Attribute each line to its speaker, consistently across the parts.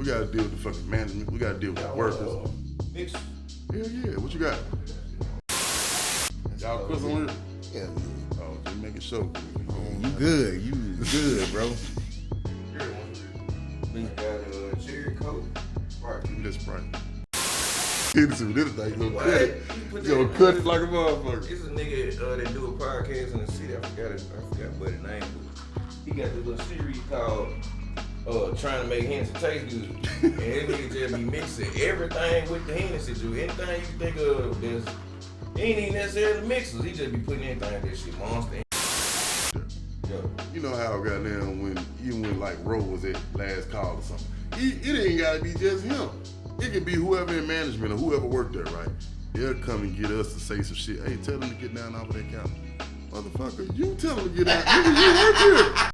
Speaker 1: We gotta deal with the fucking management. We gotta deal with the workers.
Speaker 2: Mix.
Speaker 1: Yeah. What you got? Y'all Chris on here?
Speaker 3: Yeah.
Speaker 1: Oh, just making sure.
Speaker 3: You good. You good, bro.
Speaker 2: I got a cherry coke. Right.
Speaker 1: Give me this Sprite. This thing, you gonna cut it. You gonna cut it like a motherfucker.
Speaker 2: It's a nigga that do a podcast in the city. I forgot what his name was. He got this little series called Trying to Make Hennessy Taste Good. And that nigga just be mixing everything with the Hennessy juice. Anything you think of that's ain't even necessarily mixers. He just be putting anything that shit Monster.
Speaker 1: You know how goddamn even when like Roe was at last call or something, it ain't gotta be just him. It can be whoever in management or whoever worked there, right? They'll come and get us to say some shit. Hey, tell them to get down off of that counter. Motherfucker, you tell them to get down. Nigga, you work here.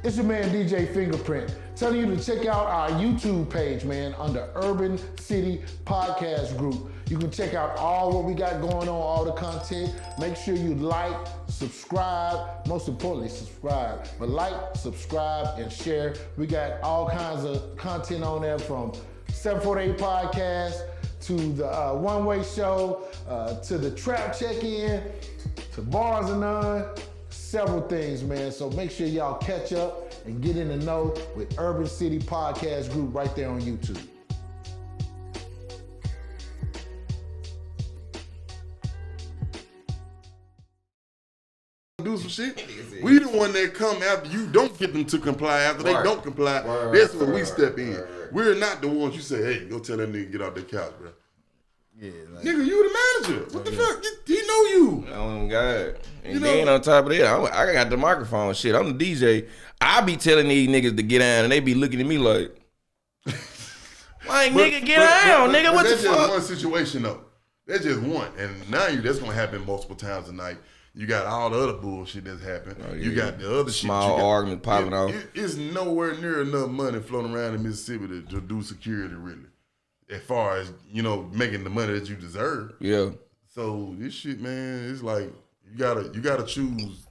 Speaker 4: It's your man DJ Fingerprint telling you to check out our YouTube page, man, under Urban City Podcast Group. You can check out all what we got going on, all the content. Make sure you like, subscribe, most importantly, subscribe. But like, subscribe, and share. We got all kinds of content on there from 748 Podcast to the One Way Show, to the Trap Check-In, to Bars and None. Several things, man. So make sure y'all catch up and get in the know with Urban City Podcast Group right there on YouTube.
Speaker 1: Do some shit. We the one that come after you don't get them to comply after they don't comply. That's when we step in. We're not the ones you say, hey, go tell that nigga get off that couch, bro.
Speaker 3: Yeah, like,
Speaker 1: nigga, you the manager. What the fuck? He know you.
Speaker 2: Oh God. And then on top of that, I got the microphone shit. I'm the DJ. I be telling these niggas to get down and they be looking at me like, why ain't nigga get down, nigga? What the fuck?
Speaker 1: That's just one situation though. That's just one. And now that's gonna happen multiple times a night. You got all the other bullshit that's happened. Oh, yeah. You got the other
Speaker 2: small
Speaker 1: shit.
Speaker 2: Argument popping off.
Speaker 1: It's nowhere near enough money floating around in Mississippi to do security, really. As far as, making the money that you deserve.
Speaker 2: Yeah.
Speaker 1: So this shit, man, it's like you gotta choose.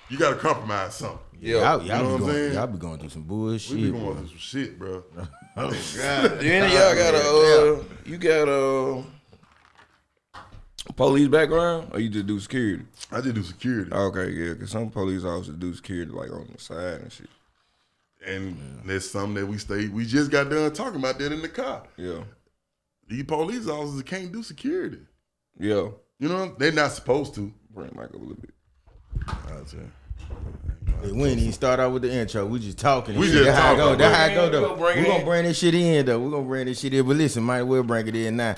Speaker 1: You gotta compromise something.
Speaker 3: Yeah,
Speaker 1: you know what I'm saying?
Speaker 3: Y'all be going through some bullshit.
Speaker 1: We be going through some shit, bro.
Speaker 3: Oh God.
Speaker 2: Then y'all got you got a police background, or you just do security?
Speaker 1: I just do security.
Speaker 2: Okay, yeah, because some police officers do security like on the side and shit.
Speaker 1: And there's something that we just got done talking about that in the car.
Speaker 2: Yeah.
Speaker 1: These police officers can't do security.
Speaker 2: Yeah.
Speaker 1: They're not supposed to.
Speaker 2: Bring Mike up a little bit.
Speaker 3: Hey, we ain't even start out with the intro. We just talking.
Speaker 1: We just talking.
Speaker 3: That's how it go though. We're gonna bring this shit in though. We're gonna bring this shit in. But listen, might well bring it in now.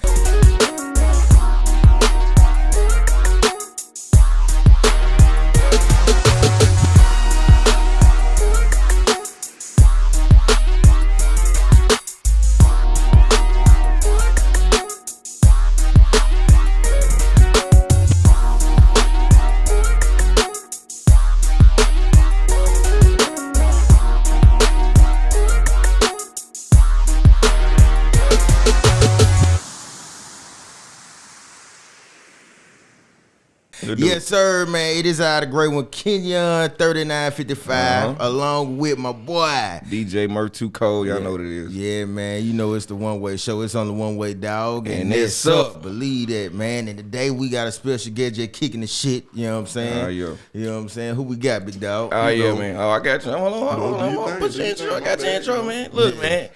Speaker 3: Yes, sir, man. It is out of great one, Kenyon 3955, along with my boy
Speaker 2: DJ Murph Too Cold. Y'all know what it is.
Speaker 3: Yeah, man. You know it's the One Way Show. It's on the One Way Dog, and that's up. Believe that, man. And today we got a special guest just kicking the shit. You know what I'm saying?
Speaker 2: Yeah.
Speaker 3: You know what I'm saying? Who we got, big dog?
Speaker 2: Oh yeah, man. Oh, I got you. Hold on. Put your intro. I got your intro, man. Look, man.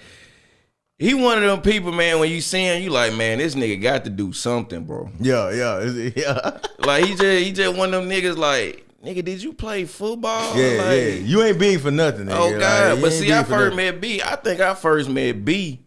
Speaker 2: He one of them people, man, when you see him, you like, man, this nigga got to do something, bro.
Speaker 3: Yeah.
Speaker 2: Like, he just one of them niggas like, nigga, did you play football?
Speaker 3: Yeah. You ain't big for nothing, nigga.
Speaker 2: Oh, God.
Speaker 3: Like,
Speaker 2: but see, I first met B. I think I first met B.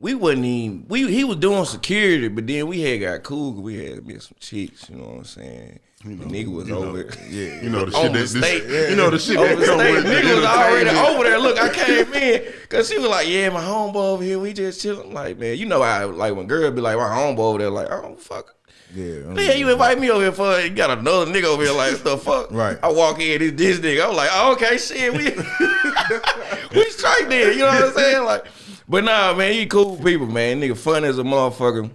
Speaker 2: We wasn't even, he was doing security, but then we had got cool because we had met some chicks, you know what I'm saying? The nigga was over it.
Speaker 1: Yeah. The shit
Speaker 2: on the state.
Speaker 1: The shit that come with
Speaker 2: nigga was already over there. Look, I came in because she was like, yeah, my homeboy over here, we just chilling. I'm like, man, you know how, like, when girls be like, my homeboy over there, like, oh, fuck.
Speaker 3: Yeah.
Speaker 2: Yeah, you invite me over here for, you got another nigga over here, like, what the fuck?
Speaker 3: Right.
Speaker 2: I walk in, this nigga, I'm like, oh, okay, shit, we straight there, you know what I'm saying? Like, but nah, man, he cool people, man. Nigga fun as a motherfucker.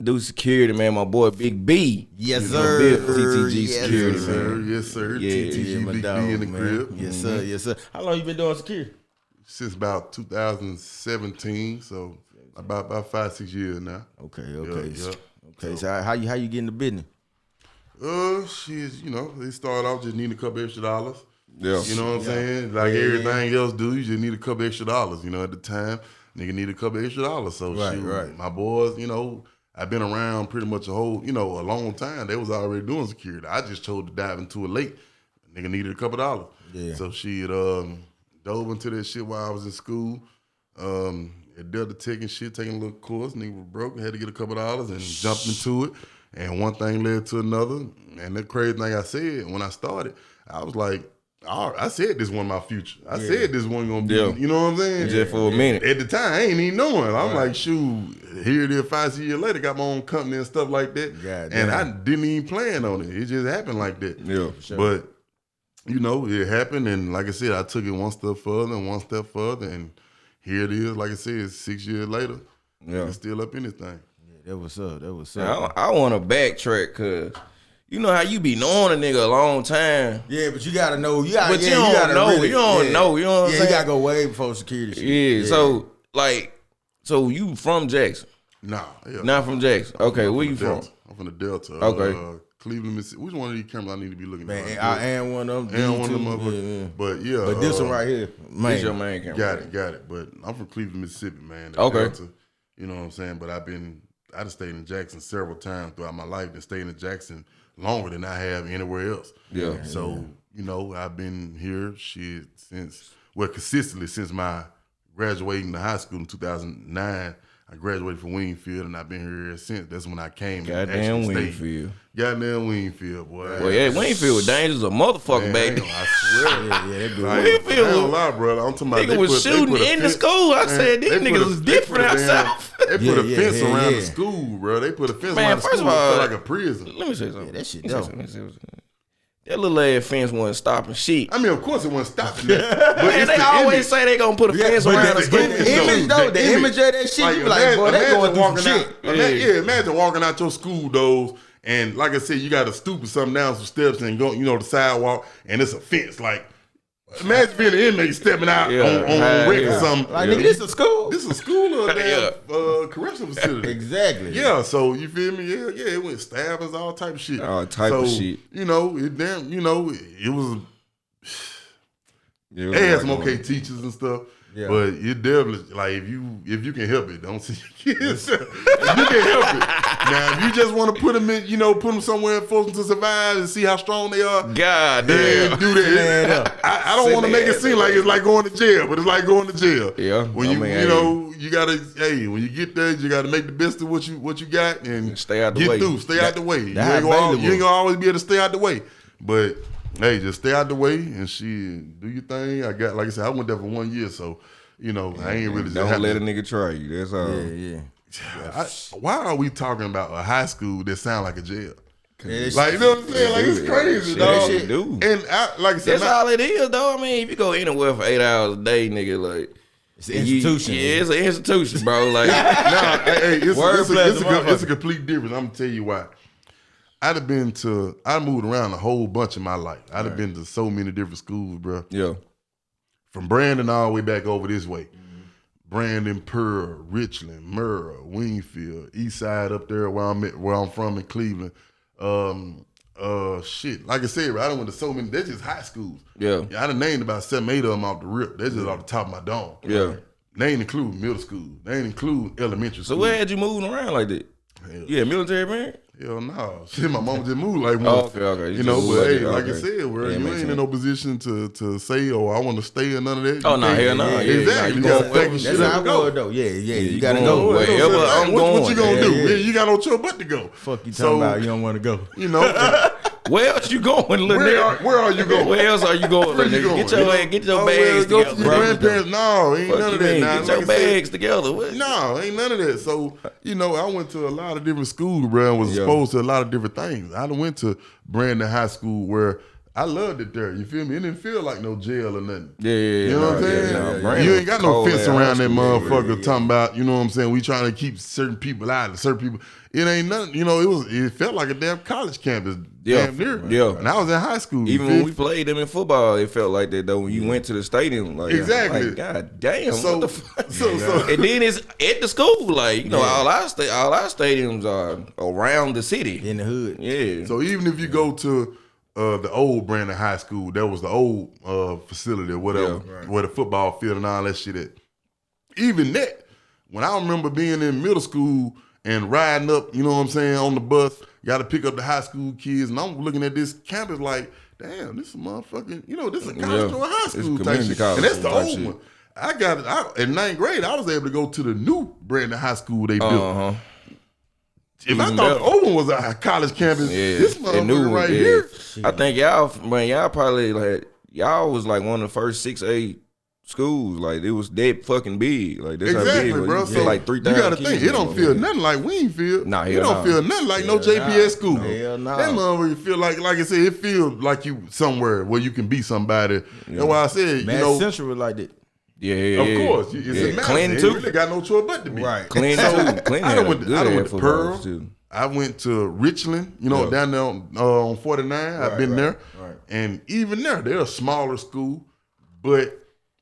Speaker 2: do security, man. My boy Big B.
Speaker 3: Yes,
Speaker 2: You
Speaker 3: sir.
Speaker 2: know, TTG
Speaker 3: Yes,
Speaker 2: security,
Speaker 1: Yes, sir.
Speaker 2: man.
Speaker 1: Yes, sir.
Speaker 2: Yeah,
Speaker 1: TTG
Speaker 3: my
Speaker 1: Big
Speaker 3: dog,
Speaker 1: B in the
Speaker 3: man.
Speaker 1: crib.
Speaker 3: Yes, sir. Yes, sir. How long you been doing security?
Speaker 1: Since about 2017, so about 5-6 years now.
Speaker 3: Okay.
Speaker 1: Yeah.
Speaker 3: Okay. So how you get in the business?
Speaker 1: Shit, they start off just needing a couple extra dollars.
Speaker 2: Yeah.
Speaker 1: You know what I'm saying? Like everything else do, you just need a couple extra dollars. At the time, nigga need a couple extra dollars. So
Speaker 3: Right.
Speaker 1: my boys, I've been around pretty much a long time. They was already doing security. I just chose to dive into it late. Nigga needed a couple dollars.
Speaker 3: Yeah.
Speaker 1: So she had dove into that shit while I was in school. At Delta Tech and shit, taking a little course. Nigga was broke, had to get a couple dollars and jumped into it. And one thing led to another. And the crazy thing I said, when I started, I was like, I said this one my future. I said this one gonna be, you know what I'm saying?
Speaker 2: Just for a minute.
Speaker 1: At the time, I ain't even knowing. I'm like, shoot, here it is 5 years later, got my own company and stuff like that. And I didn't even plan on it. It just happened like that.
Speaker 2: Yeah.
Speaker 3: Sure.
Speaker 1: But, it happened. And like I said, I took it one step further and one step further. And here it is, like I said, 6 years later.
Speaker 2: Yeah.
Speaker 1: I'm still up in this thing.
Speaker 3: That was up.
Speaker 2: I want to backtrack because you know how you be knowing a nigga a long time.
Speaker 3: Yeah, but you gotta know. You
Speaker 2: don't know. You don't know. You know what I'm saying?
Speaker 3: You gotta go way before security shit.
Speaker 2: Yeah. So you from Jackson?
Speaker 1: Nah. Yeah.
Speaker 2: Not from Jackson. Okay,
Speaker 1: I'm
Speaker 2: where you from?
Speaker 1: Delta. I'm from the Delta.
Speaker 2: Okay.
Speaker 1: Cleveland, Mississippi. Which one of these cameras I need to be looking
Speaker 3: Man,
Speaker 1: at?
Speaker 3: I am one of them.
Speaker 1: And one of them
Speaker 3: Yeah.
Speaker 1: motherfuckers. But yeah.
Speaker 3: But this one right here, man.
Speaker 2: This your main camera.
Speaker 1: Got it. But I'm from Cleveland, Mississippi, man. The
Speaker 2: Okay.
Speaker 1: Delta, you know what I'm saying? But I done stayed in Jackson several times throughout my life. And stayed in Jackson longer than I have anywhere else.
Speaker 2: Yeah.
Speaker 1: So, I've been here consistently since my graduating to high school in 2009. I graduated from Wingfield, and I've been here ever since. That's when I came.
Speaker 2: Goddamn
Speaker 1: and actually
Speaker 2: Wingfield.
Speaker 1: stayed. Goddamn Wingfield, boy.
Speaker 2: Well, yeah, Wingfield was dangerous as a motherfucker back then.
Speaker 1: I swear.
Speaker 3: that good.
Speaker 2: Wingfield
Speaker 1: I don't lie, bro. I'm talking about
Speaker 2: Nigga was shooting in the school. I said, these niggas was different out south.
Speaker 1: They put a fence around
Speaker 3: yeah.
Speaker 1: the school, bro. They put a fence
Speaker 2: Man,
Speaker 1: around the
Speaker 2: first
Speaker 1: school.
Speaker 2: of all,
Speaker 1: It felt like a prison.
Speaker 2: Let me say something.
Speaker 3: Yeah, that shit
Speaker 2: Let me
Speaker 3: dope.
Speaker 2: say something. That little ass fence wasn't stopping shit.
Speaker 1: I mean, of course it wasn't stopping that. But
Speaker 2: Man,
Speaker 1: it's
Speaker 2: they
Speaker 1: the
Speaker 2: always
Speaker 1: image.
Speaker 2: say they gonna put a fence
Speaker 1: but
Speaker 2: around the
Speaker 1: the
Speaker 2: school.
Speaker 1: image,
Speaker 3: Image though, the image of that shit,
Speaker 1: Like,
Speaker 3: you be like, boy, they going through some
Speaker 1: walking
Speaker 3: shit.
Speaker 1: out. Imagine walking out your school doors, and like I said, you got to stoop or something down some steps and go, the sidewalk, and it's a fence. Like, imagine being an inmate stepping out on wreck or something.
Speaker 3: Like, nigga, this a school.
Speaker 1: This is a school or a damn correctional facility.
Speaker 3: Exactly.
Speaker 1: Yeah, so you feel me? Yeah, it went stabbings, all type of shit.
Speaker 2: All type of shit.
Speaker 1: It was. They had some okay teachers and stuff.
Speaker 3: Yeah.
Speaker 1: But you definitely, like, if you can help it, don't see your kids. If you can help it. Now, if you just want to put them in, put them somewhere and force them to survive and see how strong they are,
Speaker 2: God
Speaker 1: then
Speaker 2: damn.
Speaker 1: do that. I don't want to make it seem like it's like going to jail, but it's like going to jail.
Speaker 2: Yeah.
Speaker 1: When you gotta, when you get there, you gotta make the best of what you got and
Speaker 2: Stay out the
Speaker 1: get
Speaker 2: way.
Speaker 1: through. Stay out the way. You
Speaker 3: that
Speaker 1: ain't gonna
Speaker 3: available.
Speaker 1: always be able to stay out the way, but. Hey, just stay out the way and do your thing. Like I said, I went there for 1 year, so I ain't really.
Speaker 2: Don't let a nigga try you. That's all.
Speaker 3: Yeah.
Speaker 1: Why are we talking about a high school that sound like a jail?
Speaker 3: Yeah,
Speaker 1: Like, you know what I'm saying? Like, it's crazy,
Speaker 2: Shit,
Speaker 1: dog.
Speaker 2: that shit do.
Speaker 1: And like I said,
Speaker 2: That's all it is, though. I mean, if you go anywhere for 8 hours a day, nigga, like
Speaker 3: It's an institution.
Speaker 2: it's an institution, bro. Like,
Speaker 1: it's a complete difference. I'm gonna tell you why. I moved around a whole bunch in my life. I'd have been to so many different schools, bro.
Speaker 2: yeah,
Speaker 1: From Brandon all the way back over this way. Brandon, Pearl, Richland, Murrah, Wingfield, East Side up there where I'm from in Cleveland. Shit. Like I said, I done went to so many. They're just high schools.
Speaker 2: Yeah.
Speaker 1: I done named about 7, 8 of them off the rip. They're just off the top of my dome.
Speaker 2: yeah.
Speaker 1: They ain't include middle school. They ain't include elementary
Speaker 2: So
Speaker 1: school.
Speaker 2: where had you moving around like that? Yeah, military man.
Speaker 1: Hell no. Shit, my mama just moved like one.
Speaker 2: Oh, okay.
Speaker 1: You know,
Speaker 2: just
Speaker 1: but
Speaker 2: moved
Speaker 1: hey,
Speaker 2: there.
Speaker 1: like I
Speaker 2: Okay.
Speaker 1: said, bro,
Speaker 2: Yeah,
Speaker 1: you
Speaker 2: makes
Speaker 1: ain't in no position to say, I want to stay or none of that.
Speaker 2: Oh, no, hell no. Yeah,
Speaker 1: exactly.
Speaker 2: nah,
Speaker 1: You
Speaker 2: you
Speaker 1: gotta
Speaker 2: going
Speaker 1: take your
Speaker 3: That's
Speaker 1: shit
Speaker 3: how
Speaker 1: up
Speaker 3: I
Speaker 1: and go.
Speaker 3: would though. Yeah. You
Speaker 2: you
Speaker 3: gotta
Speaker 2: going
Speaker 3: go.
Speaker 2: wherever
Speaker 1: It don't say,
Speaker 2: I'm
Speaker 1: what
Speaker 2: going.
Speaker 1: you gonna do?
Speaker 3: Yeah.
Speaker 1: You got no choice but to go.
Speaker 3: Fuck you talking about? You don't want to go.
Speaker 1: You know,
Speaker 2: Where else you going, little nigga?
Speaker 1: where are you going?
Speaker 2: Where else are you going,
Speaker 1: Where
Speaker 2: little
Speaker 1: you
Speaker 2: nigga?
Speaker 1: going?
Speaker 2: Get your
Speaker 1: Oh,
Speaker 2: bags
Speaker 1: go
Speaker 2: together,
Speaker 1: to your
Speaker 2: bro.
Speaker 1: grandparents. No, ain't
Speaker 2: Fuck
Speaker 1: none
Speaker 2: you
Speaker 1: of that.
Speaker 2: mean?
Speaker 1: Nah,
Speaker 2: Get
Speaker 1: like
Speaker 2: your
Speaker 1: I said,
Speaker 2: bags together. What?
Speaker 1: No, ain't none of that. So, I went to a lot of different schools, bro, and was exposed to a lot of different things. I done went to Brandon High School where I loved it there. You feel me? It didn't feel like no jail or nothing.
Speaker 3: Yeah.
Speaker 1: You know what I'm saying? You ain't got no fence around that motherfucker talking about, you know what I'm saying? We trying to keep certain people out and certain people. It ain't nothing, you know, it felt like a damn college campus. Damn near.
Speaker 2: Yeah.
Speaker 1: And I was in high school.
Speaker 2: Even when we played them in football, it felt like that though. When you went to the stadium, like
Speaker 1: exactly.
Speaker 2: like, God damn,
Speaker 1: So-
Speaker 2: what the fuck?
Speaker 1: so-
Speaker 2: and then it's at the school, like you know, all our stadiums are around the city
Speaker 3: In the hood.
Speaker 2: Yeah.
Speaker 1: So even if you go to the old Brandon High School, that was the old facility or whatever, where the football field and all that shit at. Even that, when I remember being in middle school and riding up, you know what I'm saying, on the bus, got to pick up the high school kids, and I'm looking at this campus like, damn, this is motherfucking, you know, this is a college or a high school type
Speaker 2: community
Speaker 1: shit.
Speaker 2: college
Speaker 1: And that's the
Speaker 2: type
Speaker 1: old
Speaker 2: shit.
Speaker 1: one. I got it. In 9th grade, I was able to go to the new Brandon High School they built. If I
Speaker 2: Even
Speaker 1: thought
Speaker 2: better.
Speaker 1: the old one was a college campus, this motherfucker right here.
Speaker 2: I think y'all probably like y'all was like one of the first 6A schools. Like it was that fucking big. Like that's how
Speaker 1: Exactly,
Speaker 2: big,
Speaker 1: bro.
Speaker 2: You
Speaker 1: So
Speaker 2: get like 3,000.
Speaker 1: you got to think, it don't feel nothing like Wingfield.
Speaker 2: Nah,
Speaker 1: it
Speaker 2: hell
Speaker 1: don't
Speaker 2: nah.
Speaker 1: feel nothing like no JPS school.
Speaker 3: Hell nah.
Speaker 1: That motherfucker feel like I said, it feels like you somewhere where you can be somebody. That's why I said,
Speaker 3: Mass
Speaker 1: you know,
Speaker 3: Central was like that.
Speaker 1: of course, it's in Madison.
Speaker 2: Clinton
Speaker 1: It
Speaker 2: too.
Speaker 1: really got no choice but to be.
Speaker 3: Right.
Speaker 2: Clinton too. Clinton
Speaker 1: I
Speaker 2: had
Speaker 1: done went
Speaker 2: a
Speaker 1: to,
Speaker 2: good
Speaker 1: I done
Speaker 2: ass
Speaker 1: went to
Speaker 2: football
Speaker 1: Pearl.
Speaker 2: too.
Speaker 1: I went to Richland, you know, down there on 49. I've been there.
Speaker 3: right.
Speaker 1: And even there, they're a smaller school, but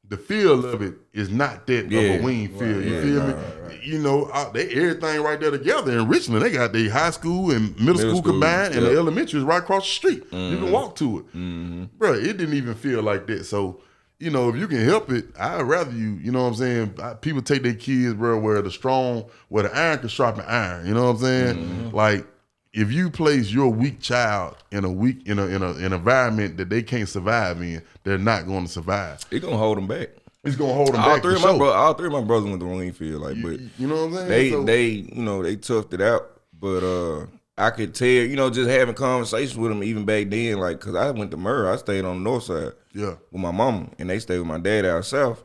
Speaker 1: the feel of it is not that of a Wingfield. You feel me? You know, they everything right there together. In Richland, they got their high school and middle school combined, and the elementary is right across the street. You can walk to it. Bro, it didn't even feel like that. So, you know, if you can help it, I'd rather you know what I'm saying? People take their kids, bro, where the iron can sharpen iron. You know what I'm saying? Like, if you place your weak child in an environment that they can't survive in, they're not going to survive.
Speaker 2: It gonna hold them back.
Speaker 1: It's gonna hold them
Speaker 2: All
Speaker 1: back.
Speaker 2: three
Speaker 1: For
Speaker 2: of
Speaker 1: sure.
Speaker 2: all three of my brothers went to Wingfield, like, but
Speaker 1: You know what I'm saying?
Speaker 2: they you know they toughed it out. But I could tell, you know, just having conversations with them even back then, like, cause I went to Murrah, I stayed on the north side, with my mama, and they stayed with my dad out south.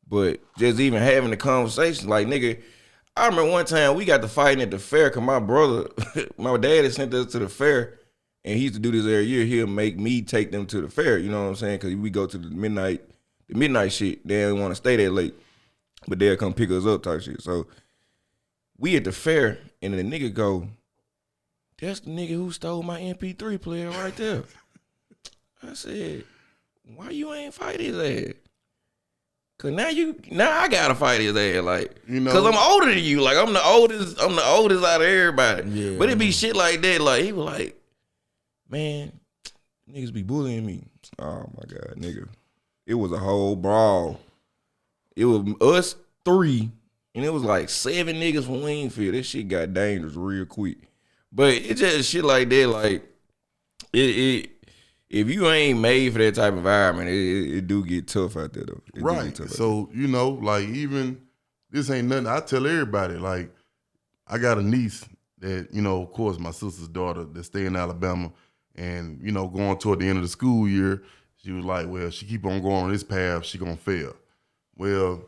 Speaker 2: But just even having the conversation, like, nigga, I remember one time we got to fighting at the fair, cause my brother, my dad had sent us to the fair, and he used to do this every year. He'll make me take them to the fair, you know what I'm saying? Cause we go to the midnight shit. They don't want to stay that late, but they'll come pick us up type shit. So we at the fair, and the nigga go, "That's the nigga who stole my MP3 player right there." I said, "Why you ain't fight his ass?" Cause now I gotta fight his ass, like,
Speaker 1: You know?
Speaker 2: cause I'm older than you, like I'm the oldest out of everybody.
Speaker 3: Yeah.
Speaker 2: But it be shit like that, like he was like, "Man, niggas be bullying me." Oh my God, nigga. It was a whole brawl. It was us three, and it was like 7 niggas from Wingfield. This shit got dangerous real quick. But it's just shit like that, like, it if you ain't made for that type of environment, it do get tough out there, though. It do
Speaker 1: Right.
Speaker 2: get tough out
Speaker 1: So, you know, like, even this ain't nothing. I tell everybody, like, I got a niece that, you know, of course, my sister's daughter that stay in Alabama, and, you know, going toward the end of the school year, she was like, well, she keep on going on this path, she gonna fail. Well,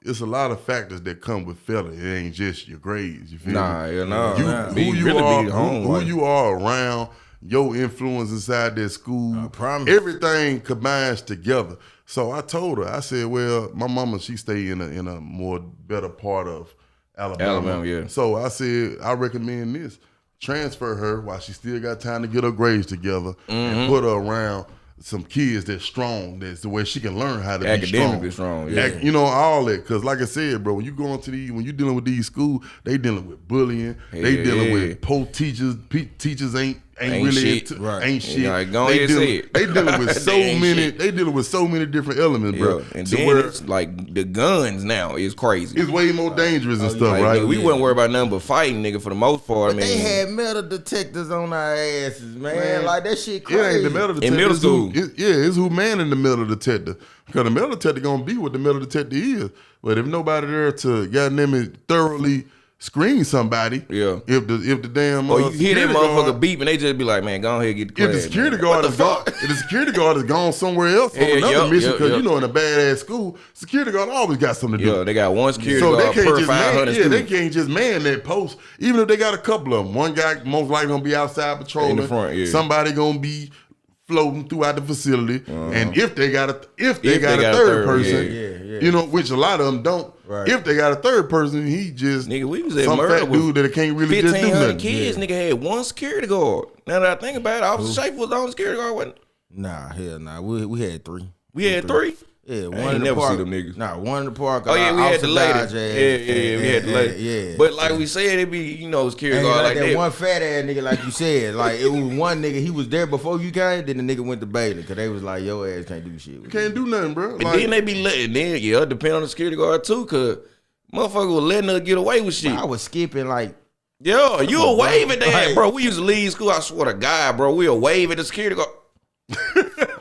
Speaker 1: it's a lot of factors that come with failing. It ain't just your grades. You feel
Speaker 2: Nah,
Speaker 1: me?
Speaker 2: yeah, nah.
Speaker 1: Who
Speaker 2: Be-
Speaker 1: you
Speaker 2: really
Speaker 1: are,
Speaker 2: be at home,
Speaker 1: who
Speaker 2: like-
Speaker 1: you are around, your influence inside that school,
Speaker 3: promise.
Speaker 1: everything combines together. So I told her, I said, well, my mama, she stay in a more better part of Alabama.
Speaker 2: Yeah.
Speaker 1: So I said, I recommend this. Transfer her while she still got time to get her grades together, and put her around some kids that's strong. That's the way she can learn how to
Speaker 2: Academically
Speaker 1: be
Speaker 2: strong, yeah.
Speaker 1: You know, all that. Because like I said, bro, when you going to when you dealing with these schools, they dealing with bullying. They dealing with poor teachers. Teachers ain't really
Speaker 2: shit.
Speaker 1: into,
Speaker 3: Right.
Speaker 1: ain't shit.
Speaker 2: Yeah, go ahead and say it.
Speaker 1: They dealing with so
Speaker 2: They ain't
Speaker 1: many.
Speaker 2: shit.
Speaker 1: They dealing with so many different elements, bro.
Speaker 2: Yeah. And
Speaker 1: to
Speaker 2: then
Speaker 1: where
Speaker 2: it's like the guns now is crazy.
Speaker 1: it's way more dangerous and stuff,
Speaker 2: Like,
Speaker 1: right?
Speaker 2: nigga, we wasn't worried about nothing but fighting, nigga, for the most part. I
Speaker 3: But
Speaker 2: mean,
Speaker 3: they had metal detectors on our asses, man. Like that shit
Speaker 1: It
Speaker 3: crazy.
Speaker 1: ain't the metal detector.
Speaker 2: In middle
Speaker 1: it's who-
Speaker 2: school.
Speaker 1: it's who man in the metal detector. Because the metal detector gonna be what the metal detector is. But if nobody there to goddamn it thoroughly screen somebody,
Speaker 2: Yeah.
Speaker 1: If the damn
Speaker 2: or you hear that
Speaker 1: security
Speaker 2: motherfucker
Speaker 1: guard-
Speaker 2: beep and they just be like, man, go ahead and get the
Speaker 1: if the
Speaker 2: class,
Speaker 1: security
Speaker 2: man.
Speaker 1: guard
Speaker 2: What
Speaker 1: is
Speaker 2: the
Speaker 1: gone,
Speaker 2: fuck?
Speaker 1: if the security guard is gone somewhere else on
Speaker 2: Yeah,
Speaker 1: another
Speaker 2: yep,
Speaker 1: mission,
Speaker 2: yep,
Speaker 1: because
Speaker 2: yep.
Speaker 1: you know in a badass school, security guard always got something to do.
Speaker 2: Yeah, they got one security
Speaker 1: So they
Speaker 2: guard
Speaker 1: can't
Speaker 2: per
Speaker 1: just man,
Speaker 2: 500
Speaker 1: they
Speaker 2: students.
Speaker 1: can't just man that post. Even if they got a couple of them, one guy most likely gonna be outside patrolling.
Speaker 2: In the front, yeah.
Speaker 1: Somebody gonna be floating throughout the facility, and if they got a third person, you know, which a lot of them don't.
Speaker 3: Right.
Speaker 1: If they got a third person, he just
Speaker 2: Nigga, we was at
Speaker 1: some
Speaker 2: Murder
Speaker 1: fat
Speaker 2: with
Speaker 1: dude that can't really just do
Speaker 2: 1,500
Speaker 1: nothing.
Speaker 2: kids. Nigga had one security guard. Now that I think about it, Officer Schaefer was the only security guard. Wasn't
Speaker 3: Nah, hell nah. We had 3.
Speaker 2: we had 3?
Speaker 3: Yeah,
Speaker 2: I
Speaker 3: one
Speaker 2: ain't
Speaker 3: in the
Speaker 2: never
Speaker 3: park.
Speaker 2: see them niggas.
Speaker 3: Nah, one in the park.
Speaker 2: Oh yeah, we had the lady.
Speaker 3: Dodge,
Speaker 2: Yeah, we had the lady.
Speaker 3: Yeah.
Speaker 2: But like we said, it be, you know, security
Speaker 3: Ain't
Speaker 2: guard
Speaker 3: like
Speaker 2: like
Speaker 3: that
Speaker 2: that.
Speaker 3: one fat ass nigga, like you said. Like it was one nigga, he was there before you came. Then the nigga went to Bailey because they was like, "Your ass can't do shit."
Speaker 1: Can't do nothing, bro.
Speaker 2: And then they be letting, then yeah, depend on the security guard too, cause motherfucker was letting her get away with shit.
Speaker 3: I was skipping like.
Speaker 2: Yo, you a wave at that,
Speaker 3: Right.
Speaker 2: bro. We used to leave school. I swear to God, bro, we a wave at the security guard.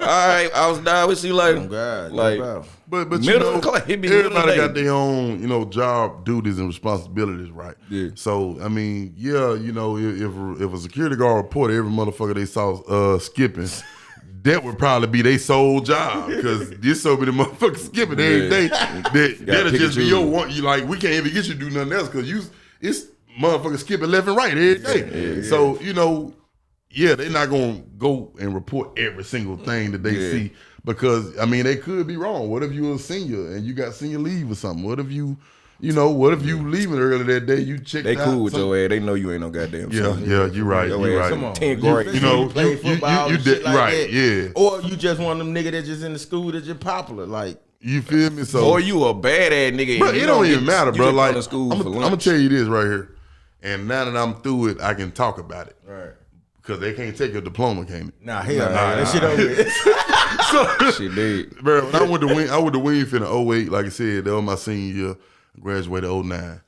Speaker 2: All right, I was down. We see you later.
Speaker 3: Oh God,
Speaker 2: Like,
Speaker 3: bro.
Speaker 1: But you
Speaker 2: middle
Speaker 1: know,
Speaker 2: of the class, it be middle of the
Speaker 1: everybody
Speaker 2: day.
Speaker 1: got their own, you know, job duties and responsibilities, right?
Speaker 2: Yeah.
Speaker 1: So I mean, yeah, you know, if a security guard reported every motherfucker they saw skipping, that would probably be their sole job because there's so many motherfuckers skipping every day that'll
Speaker 2: pick
Speaker 1: just
Speaker 2: and
Speaker 1: be your
Speaker 2: choose.
Speaker 1: one. You like, we can't even get you to do nothing else because it's motherfuckers skipping left and right every day. So you know. Yeah, they're not gonna go and report every single thing that they see because I mean they could be wrong. What if you're a senior and you got senior leave or something? What if you leaving early that day? You check.
Speaker 2: They cool with your ass. They know you ain't no goddamn.
Speaker 1: Yeah,
Speaker 2: son.
Speaker 1: yeah, you're right.
Speaker 2: Your
Speaker 1: You're
Speaker 2: ass
Speaker 1: right.
Speaker 2: some 10 grade.
Speaker 1: You know,
Speaker 3: play
Speaker 1: you
Speaker 3: football and shit like
Speaker 1: right.
Speaker 3: that.
Speaker 1: Yeah,
Speaker 3: Or you just one of them nigga that just in the school that just popular. Like,
Speaker 1: you feel me? So,
Speaker 2: Or you a bad ass nigga.
Speaker 1: bro,
Speaker 2: and you
Speaker 1: it don't
Speaker 2: get-
Speaker 1: even matter,
Speaker 2: you
Speaker 1: bro.
Speaker 2: just
Speaker 1: Like,
Speaker 2: go to school
Speaker 1: I'm
Speaker 2: for
Speaker 1: gonna
Speaker 2: lunch.
Speaker 1: tell you this right here, and now that I'm through it, I can talk about it.
Speaker 3: right.
Speaker 1: Because they can't take your diploma, can it?
Speaker 3: Nah, hell nah, that shit over with.
Speaker 1: So,
Speaker 2: She did.
Speaker 1: bro, when I went to Wingfield in 08, like I said, that was my senior year. I graduated 09.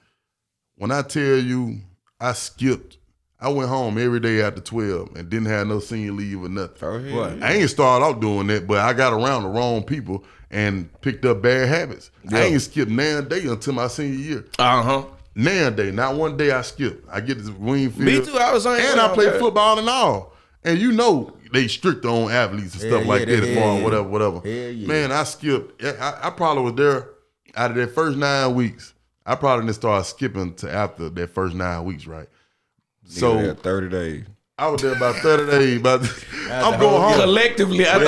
Speaker 1: When I tell you I skipped, I went home every day after 12 and didn't have no senior leave or nothing.
Speaker 2: Oh, hell yeah.
Speaker 1: I ain't started out doing that, but I got around the wrong people and picked up bad habits.
Speaker 2: Yeah.
Speaker 1: I ain't skipped now a day until my senior year.
Speaker 2: Uh-huh.
Speaker 1: Now a day, not one day I skipped. I get to Wingfield.
Speaker 2: Me too, I was saying.
Speaker 1: And I play football and all. And you know they strict on athletes and
Speaker 3: Hell
Speaker 1: stuff
Speaker 3: yeah,
Speaker 1: like
Speaker 3: they-
Speaker 1: that as far as
Speaker 3: yeah.
Speaker 1: whatever.
Speaker 3: Hell yeah.
Speaker 1: Man, I skipped. I probably was there out of that first 9 weeks. I probably didn't start skipping to after that first 9 weeks, right? So
Speaker 2: 30 days.
Speaker 1: I was there about 30 days. I'm going home.
Speaker 2: Collectively, I know.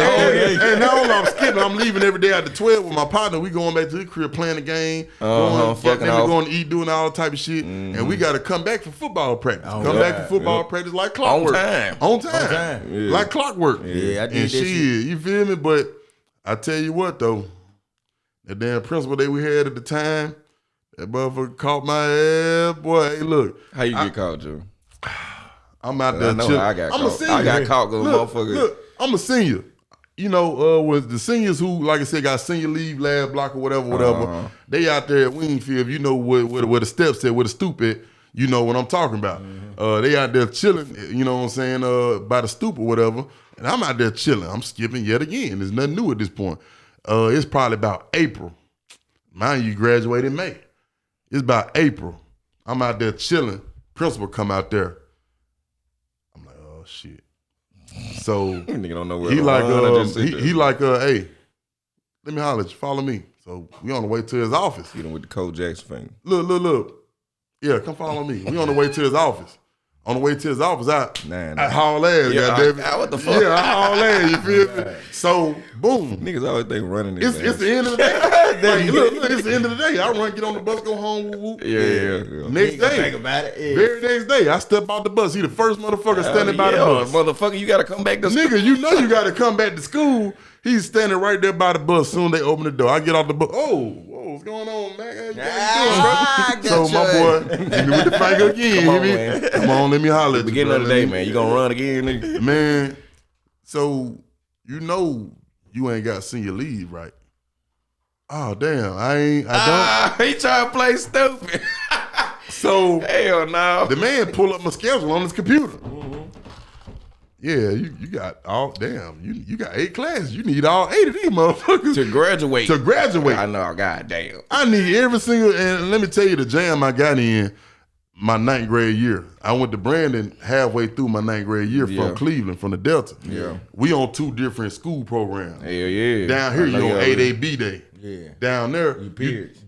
Speaker 1: And not only I'm skipping, I'm leaving every day after 12 with my partner. We going back to the crib playing the game,
Speaker 2: fucking off.
Speaker 1: going to eat, doing all type of shit. And we got to come back for football practice.
Speaker 3: Oh,
Speaker 1: Come back
Speaker 3: God.
Speaker 1: for football practice like clockwork.
Speaker 2: time.
Speaker 1: On time.
Speaker 3: On time.
Speaker 2: Yeah.
Speaker 1: Like clockwork.
Speaker 3: Yeah, I did
Speaker 1: And
Speaker 3: that shit.
Speaker 1: you feel me? But I tell you what, though, that damn principal that we had at the time, that motherfucker caught my ass. Boy, hey, look.
Speaker 2: How you get caught, Joe?
Speaker 1: I'm out there
Speaker 2: I know
Speaker 1: chilling.
Speaker 2: how I got
Speaker 1: I'm
Speaker 2: caught.
Speaker 1: a senior.
Speaker 2: I got caught because motherfucker.
Speaker 1: Look, I'm a senior. You know, with the seniors who, like I said, got senior leave, lab block or whatever. They out there at Wingfield. You know where the steps at, where the stoop at. You know what I'm talking about. They out there chilling. You know what I'm saying? By the stoop or whatever. And I'm out there chilling. I'm skipping yet again. There's nothing new at this point. It's probably about April. Mind you, graduate in May. It's about April. I'm out there chilling. Principal come out there. I'm like, oh shit. So
Speaker 2: Nigga don't know where
Speaker 1: he
Speaker 2: to
Speaker 1: like,
Speaker 2: run, I just sit there.
Speaker 1: he like, hey, let me holler at you. Follow me. So we on the way to his office.
Speaker 2: Hit him with the Cole Jackson finger.
Speaker 1: Look. Yeah, come follow me. We on the way to his office. On the way to his office, I haul ass,
Speaker 2: Yeah,
Speaker 1: goddamn.
Speaker 2: what the fuck?
Speaker 1: Yeah, I haul ass, you feel me? So, boom.
Speaker 2: Niggas always think running this.
Speaker 1: It's the end of the day. Like, look, it's the end of the day. I run, get on the bus, go home, whoop, whoop.
Speaker 2: Yeah.
Speaker 1: Next day,
Speaker 3: Think about it. Yeah.
Speaker 1: very next day, I step out the bus. He the first motherfucker standing by the bus.
Speaker 2: Motherfucker, you gotta come back to
Speaker 1: Nigga, you know you got to come back to school. He's standing right there by the bus. Soon they open the door. I get off the bus. Oh, what's going on, man? How you doing, bro? So my boy, hit me with the finger again.
Speaker 2: Come on,
Speaker 1: hit me.
Speaker 2: man.
Speaker 1: Come on, let me holler at you.
Speaker 2: beginning
Speaker 1: bro.
Speaker 2: of the day, man. You gonna run again, nigga?
Speaker 1: Man, so you know you ain't got senior leave, right? Oh damn, I don't.
Speaker 2: He trying to play stupid.
Speaker 1: So
Speaker 2: Hell no.
Speaker 1: the man pull up my schedule on his computer. Yeah, you got all damn. You got 8 classes. You need all 8 of these motherfuckers
Speaker 2: To graduate.
Speaker 1: to graduate.
Speaker 2: I know, goddamn.
Speaker 1: I need every single, and let me tell you the jam I got in my 9th grade year. I went to Brandon halfway through my 9th grade year
Speaker 2: Yeah.
Speaker 1: from Cleveland, from the Delta.
Speaker 2: Yeah.
Speaker 1: We on 2 different school programs.
Speaker 2: Hell yeah.
Speaker 1: Down here,
Speaker 2: I know
Speaker 1: you on
Speaker 2: y'all
Speaker 1: 8A B day.
Speaker 3: Yeah.
Speaker 1: Down there,
Speaker 3: You periods.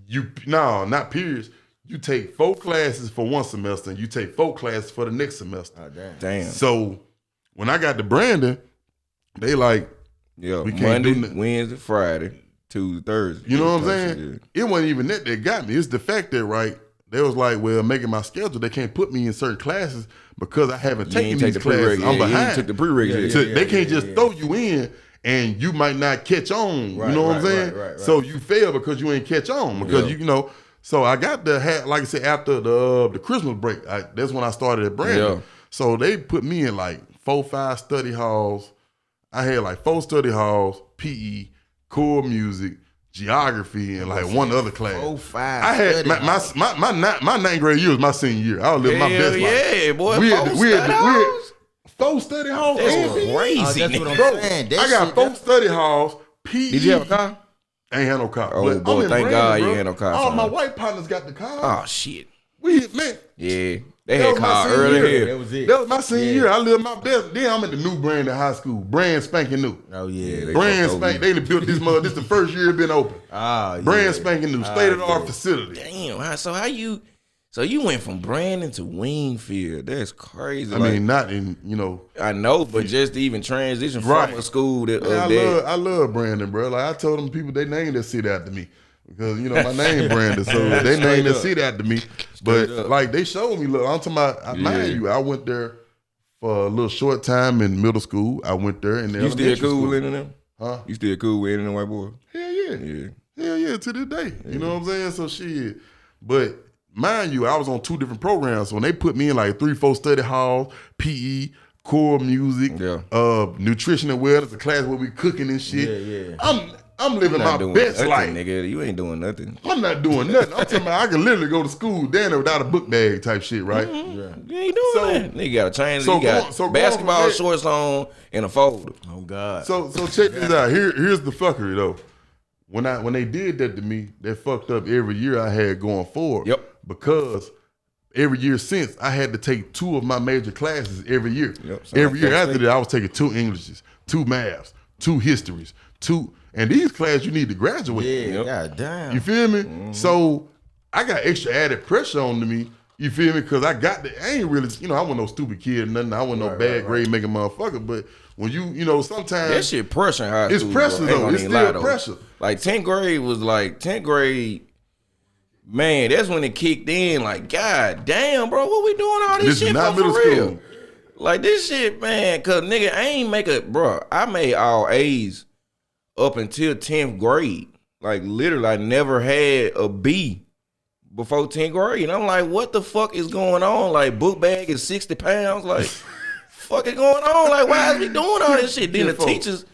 Speaker 1: No, not periods. You take 4 classes for one semester, and you take 4 classes for the next semester.
Speaker 3: Oh, damn.
Speaker 2: Damn.
Speaker 1: So when I got to Brandon, they like,
Speaker 2: Yeah,
Speaker 1: we can't
Speaker 2: Monday,
Speaker 1: do nothing.
Speaker 2: Wednesday, Friday, Tuesday, Thursday.
Speaker 1: You know what I'm
Speaker 2: Type
Speaker 1: saying?
Speaker 2: shit,
Speaker 1: It wasn't even that got me. It's the fact that, right, they was like, well, making my schedule, they can't put me in certain classes because I haven't
Speaker 2: You ain't
Speaker 1: taken
Speaker 2: take
Speaker 1: these
Speaker 2: the prereq.
Speaker 1: classes. I'm
Speaker 2: Yeah, you
Speaker 1: behind.
Speaker 2: ain't took the prereq yet.
Speaker 1: So they can't just throw you in and you might not catch on.
Speaker 3: Right,
Speaker 1: you know what I'm
Speaker 3: right,
Speaker 1: saying?
Speaker 3: right.
Speaker 1: So you fail because you ain't catch on. Because you know, so I got like I said, after the Christmas break, that's when I started at Brandon.
Speaker 2: Yeah.
Speaker 1: So they put me in like 4-5 study halls. I had like 4 study halls, PE, core music, geography, and like one other class.
Speaker 3: 4-5
Speaker 1: I had
Speaker 3: study halls.
Speaker 1: my ninth grade year was my senior year. I was living my best life.
Speaker 2: Yeah, boy.
Speaker 1: We
Speaker 2: Four study halls?
Speaker 1: 4 study halls.
Speaker 2: That's
Speaker 1: and PE.
Speaker 2: crazy.
Speaker 3: Oh, that's what I'm
Speaker 1: Bro,
Speaker 3: saying. That
Speaker 1: I got
Speaker 3: shit,
Speaker 1: 4 study halls, PE.
Speaker 2: Did you have a car?
Speaker 1: I ain't had no car.
Speaker 2: Oh,
Speaker 1: but
Speaker 2: boy,
Speaker 1: I'm in
Speaker 2: thank
Speaker 1: Brandon,
Speaker 2: God you
Speaker 1: bro.
Speaker 2: ain't had no car,
Speaker 1: All
Speaker 2: son.
Speaker 1: my white partners got the car.
Speaker 2: Oh, shit.
Speaker 1: We hit, man.
Speaker 2: Yeah. They
Speaker 1: That
Speaker 2: had
Speaker 1: was my
Speaker 2: car
Speaker 1: senior
Speaker 2: early
Speaker 1: year.
Speaker 2: here.
Speaker 3: That was it.
Speaker 1: That was my senior
Speaker 3: Yeah.
Speaker 1: year. I lived my best. Then I'm at the new Brandon High School. Brand spanking new.
Speaker 3: Oh yeah.
Speaker 2: They
Speaker 1: Brand
Speaker 2: fucked
Speaker 1: spanking.
Speaker 2: over
Speaker 1: They built this mother. This the first year it been open.
Speaker 3: Ah,
Speaker 1: Brand
Speaker 3: yeah.
Speaker 1: spanking new. State of the art facility.
Speaker 2: Damn. So you went from Brandon to Wingfield. That's crazy.
Speaker 1: I mean, not in, you know.
Speaker 2: I know, but just to even transition
Speaker 1: Right.
Speaker 2: from a school that,
Speaker 1: Man, I love Brandon, bro. Like I told them people they named that city after me. Because, you know, my name Brandon. So they named that city after me. But like they showed me, look, I'm talking about, mind you, I went there for a little short time in middle school. I went there in the
Speaker 2: You still
Speaker 1: elementary
Speaker 2: cool
Speaker 1: school.
Speaker 2: in them?
Speaker 1: Huh?
Speaker 2: You still cool with any of them white boys?
Speaker 1: Hell yeah.
Speaker 2: Yeah.
Speaker 1: Hell yeah, to this day. You know what I'm saying? So shit. But mind you, I was on 2 different programs. So when they put me in like 3-4 study halls, PE, core music, nutrition and wellness, a class where we cooking and shit.
Speaker 3: Yeah.
Speaker 1: I'm living my
Speaker 2: doing
Speaker 1: best
Speaker 2: nothing,
Speaker 1: life.
Speaker 2: nigga. You ain't doing nothing.
Speaker 1: I'm not doing nothing. I'm talking about I can literally go to school down there without a book bag type shit, right?
Speaker 2: You ain't doing
Speaker 1: So-
Speaker 2: that. Nigga got a chain.
Speaker 1: so
Speaker 2: You got
Speaker 1: going- so going
Speaker 2: basketball
Speaker 1: from that-
Speaker 2: shorts on and a folder.
Speaker 3: Oh God.
Speaker 1: So check this out. Here's the fuckery though. When they did that to me, they fucked up every year I had going forward.
Speaker 2: Yep.
Speaker 1: Because every year since I had to take 2 of my major classes every year.
Speaker 2: Yep.
Speaker 1: Every year
Speaker 2: Sounds
Speaker 1: after that, I was taking 2 Englishes, 2 maths, 2 histories, 2, and these classes you need to graduate.
Speaker 3: Yeah.
Speaker 2: Yep.
Speaker 3: God damn.
Speaker 1: You feel me? So I got extra added pressure on to me. You feel me? Because I ain't really, you know, I wasn't no stupid kid or nothing. I wasn't no bad grade making motherfucker. But when you know, sometimes
Speaker 2: That shit pressure in high
Speaker 1: It's
Speaker 2: school.
Speaker 1: pressure,
Speaker 2: bro. Ain't
Speaker 1: though.
Speaker 2: gonna
Speaker 1: It's
Speaker 2: even
Speaker 1: still
Speaker 2: lie, though.
Speaker 1: pressure.
Speaker 2: Like 10th grade was like 10th grade. Man, that's when it kicked in. Like, God damn, bro, what we doing all this
Speaker 1: This
Speaker 2: shit
Speaker 1: is not
Speaker 2: for
Speaker 1: middle
Speaker 2: real?
Speaker 1: school.
Speaker 2: Like this shit, man. Cause nigga, I ain't make a bro. I made all A's up until 10th grade. Like literally, I never had a B before 10th grade. And I'm like, what the fuck is going on? Like book bag is 60 pounds. Like, fuck is going on? Like, why is we doing all this shit? Then the teachers,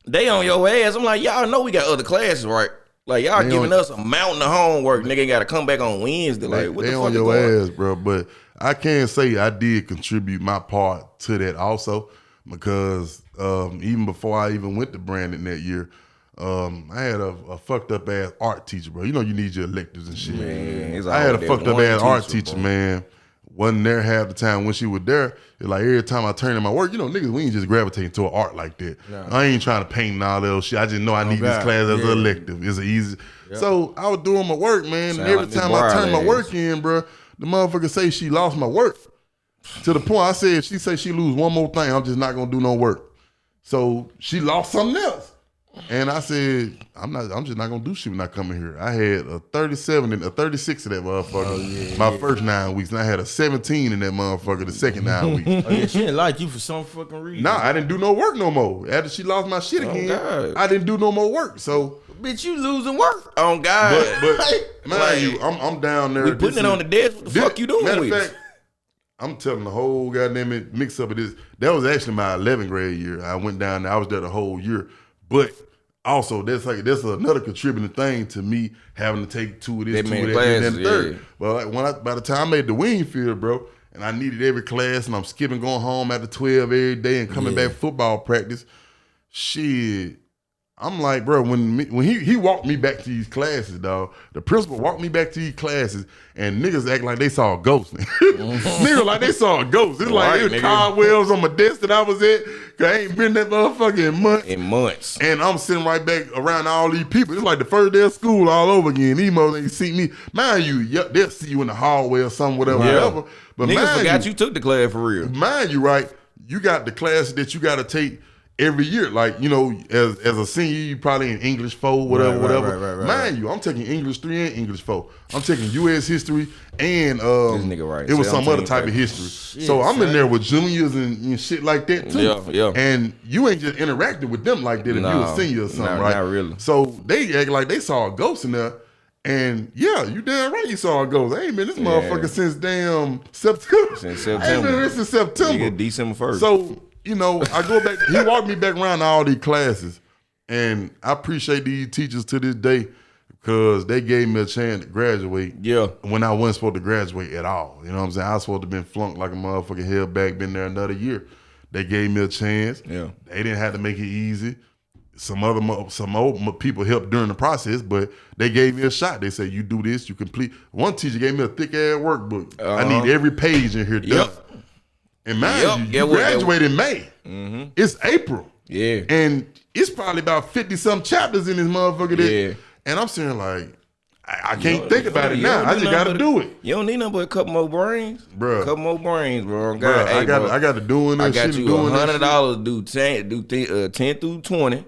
Speaker 2: they on your ass. I'm like, y'all know we got other classes, right? Like y'all
Speaker 1: They
Speaker 2: giving
Speaker 1: on-
Speaker 2: us a mountain of homework. Nigga got to come back on Wednesday. Like, what
Speaker 1: they
Speaker 2: the
Speaker 1: on
Speaker 2: fuck is
Speaker 1: your
Speaker 2: going on?
Speaker 1: ass, bro. But I can't say I did contribute my part to that also, because even before I even went to Brandon that year, I had a fucked up ass art teacher, bro. You know you need your electives and shit.
Speaker 2: Man, it's
Speaker 1: I had a
Speaker 2: all that
Speaker 1: fucked up
Speaker 2: one
Speaker 1: ass art
Speaker 2: teacher,
Speaker 1: teacher,
Speaker 2: bro.
Speaker 1: man. Wasn't there half the time when she was there. It's like every time I turned in my work, you know, niggas, we ain't just gravitating to an art like that. I ain't trying to paint and all that shit. I just know I need this
Speaker 3: God.
Speaker 1: class as
Speaker 3: Yeah.
Speaker 1: an elective. It's easy. So I was doing my work, man.
Speaker 2: Sound
Speaker 1: And every
Speaker 2: like Miss
Speaker 1: time I turned my
Speaker 2: Barley.
Speaker 1: work in, bro, the motherfucker say she lost my work. To the point I said, if she say she lose one more thing, I'm just not gonna do no work. So she lost something else. And I said, I'm just not gonna do shit when I come in here. I had a 37 and a 36 of that motherfucker my first 9 weeks, and I had a 17 in that motherfucker the second 9 weeks.
Speaker 3: Oh yeah, she didn't like you for some fucking reason.
Speaker 1: Nah, I didn't do no work no more. After she lost my shit again,
Speaker 2: God.
Speaker 1: I didn't do no more work. So,
Speaker 3: Bitch, you losing work.
Speaker 2: On God.
Speaker 1: but mind
Speaker 2: Like,
Speaker 1: you, I'm down there.
Speaker 2: we putting it on the desk. What the fuck you doing
Speaker 1: Matter
Speaker 2: with
Speaker 1: of
Speaker 2: it?
Speaker 1: fact, I'm telling the whole goddamn mix up of this. That was actually my 11th grade year. I went down there. I was there the whole year. But also, that's another contributing thing to me having to take 2 of this,
Speaker 2: That
Speaker 1: 2
Speaker 2: many
Speaker 1: of that, and then
Speaker 2: classes,
Speaker 1: the third.
Speaker 2: yeah.
Speaker 1: But like by the time I made the Wingfield, bro, and I needed every class, and I'm skipping going home after 12 every day and coming back football practice, shit. I'm like, bro, when he walked me back to these classes, dog, the principal walked me back to these classes, and niggas act like they saw a ghost. Niggas like they saw a ghost. It's like
Speaker 2: Right,
Speaker 1: it was
Speaker 2: nigga.
Speaker 1: cobwebs on my desk that I was at, cause I ain't been that motherfucker in months.
Speaker 2: In months.
Speaker 1: And I'm sitting right back around all these people. It's like the first day of school all over again. These motherfuckers ain't see me. Mind you, they'll see you in the hallway or something, whatever. But
Speaker 2: Niggas
Speaker 1: mind
Speaker 2: forgot you took the class for real.
Speaker 1: mind you, right, you got the class that you got to take every year. Like, you know, as a senior, you probably in English 4, whatever. Mind you, I'm taking English 3 and English 4. I'm taking U.S. history and
Speaker 2: right.
Speaker 1: it was some other type of history.
Speaker 3: Shit,
Speaker 1: so I'm in there with juniors and shit like that too.
Speaker 2: Yeah.
Speaker 1: And you ain't just interacting with them like that if you a senior or something, right?
Speaker 2: Not really.
Speaker 1: So they act like they saw a ghost in there. And yeah, you damn right you saw a ghost. I ain't been this motherfucker since damn September. I ain't been here since September.
Speaker 2: December 1st.
Speaker 1: So, you know, I go back, he walked me back around to all these classes. And I appreciate these teachers to this day because they gave me a chance to graduate when I wasn't supposed to graduate at all. You know what I'm saying? I was supposed to have been flunked like a motherfucker, held back, been there another year. They gave me a chance.
Speaker 2: Yeah.
Speaker 1: They didn't have to make it easy. Some old people helped during the process, but they gave me a shot. They said, you do this, you complete. One teacher gave me a thick-ass workbook. I need every page in here done. And mind you graduate in May. Mm-hmm. It's April.
Speaker 2: Yeah.
Speaker 1: And it's probably about 50-some chapters in this motherfucker. And I'm saying, like, I can't think about it now. I just got to do it.
Speaker 2: You don't need nothing but a couple more brains.
Speaker 1: Bro.
Speaker 2: A couple more brains, bro.
Speaker 1: God, I got to doing this shit.
Speaker 2: I got you $100, do 10 through 20.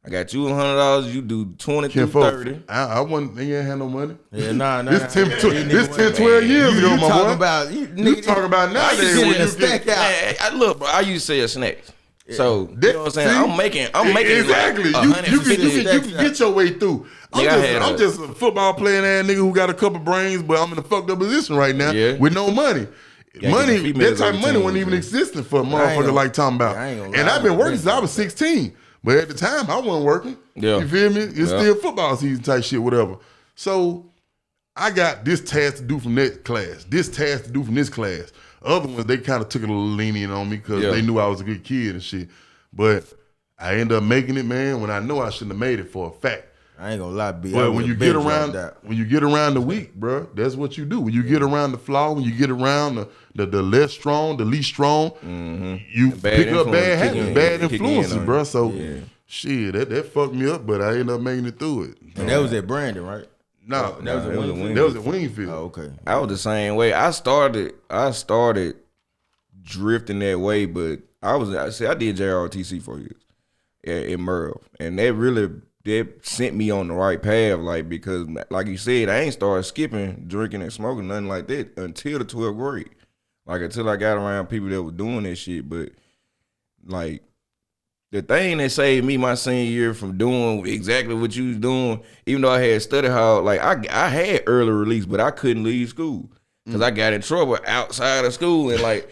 Speaker 2: I got you $100. You do 20 through 30.
Speaker 1: I wasn't. They ain't had no money.
Speaker 3: Yeah,
Speaker 1: This 10, 12 years ago, my boy. You talking about nowadays when you
Speaker 3: stack out.
Speaker 2: Look, bro. I used to sell snacks. So you know what I'm saying? I'm making
Speaker 1: exactly.
Speaker 2: Like
Speaker 1: you can get your way through. I'm just a football playing ass nigga who got a couple brains, but I'm in a fucked up position right now with no money. Money, that type of money wasn't even existing for a motherfucker like talking about. And I've been working since I was 16. But at the time, I wasn't working. You feel me? It's still football season type shit, whatever. So I got this task to do from that class, this task to do from this class. Other ones, they kind of took it a little lenient on me because they knew I was a good kid and shit. But I ended up making it, man, when I know I shouldn't have made it for a fact.
Speaker 3: I ain't gonna lie, B.
Speaker 1: But when you get around the weak, bro, that's what you do. When you get around the flaw, when you get around the less strong, the least strong, you pick up bad habits, bad influences, bro. So shit, that fucked me up, but I ended up making it through it.
Speaker 3: And that was at Brandon, right?
Speaker 1: No,
Speaker 3: that
Speaker 1: was at Wingfield.
Speaker 3: Oh, okay.
Speaker 2: I was the same way. I started drifting that way, but I did JROTC for years in Merle, and that sent me on the right path, like, because like you said, I ain't started skipping, drinking and smoking, nothing like that until the 12th grade. Like, until I got around people that were doing that shit. But like, the thing that saved me my senior year from doing exactly what you was doing, even though I had studied hard, like I had early release, but I couldn't leave school because I got in trouble outside of school, and like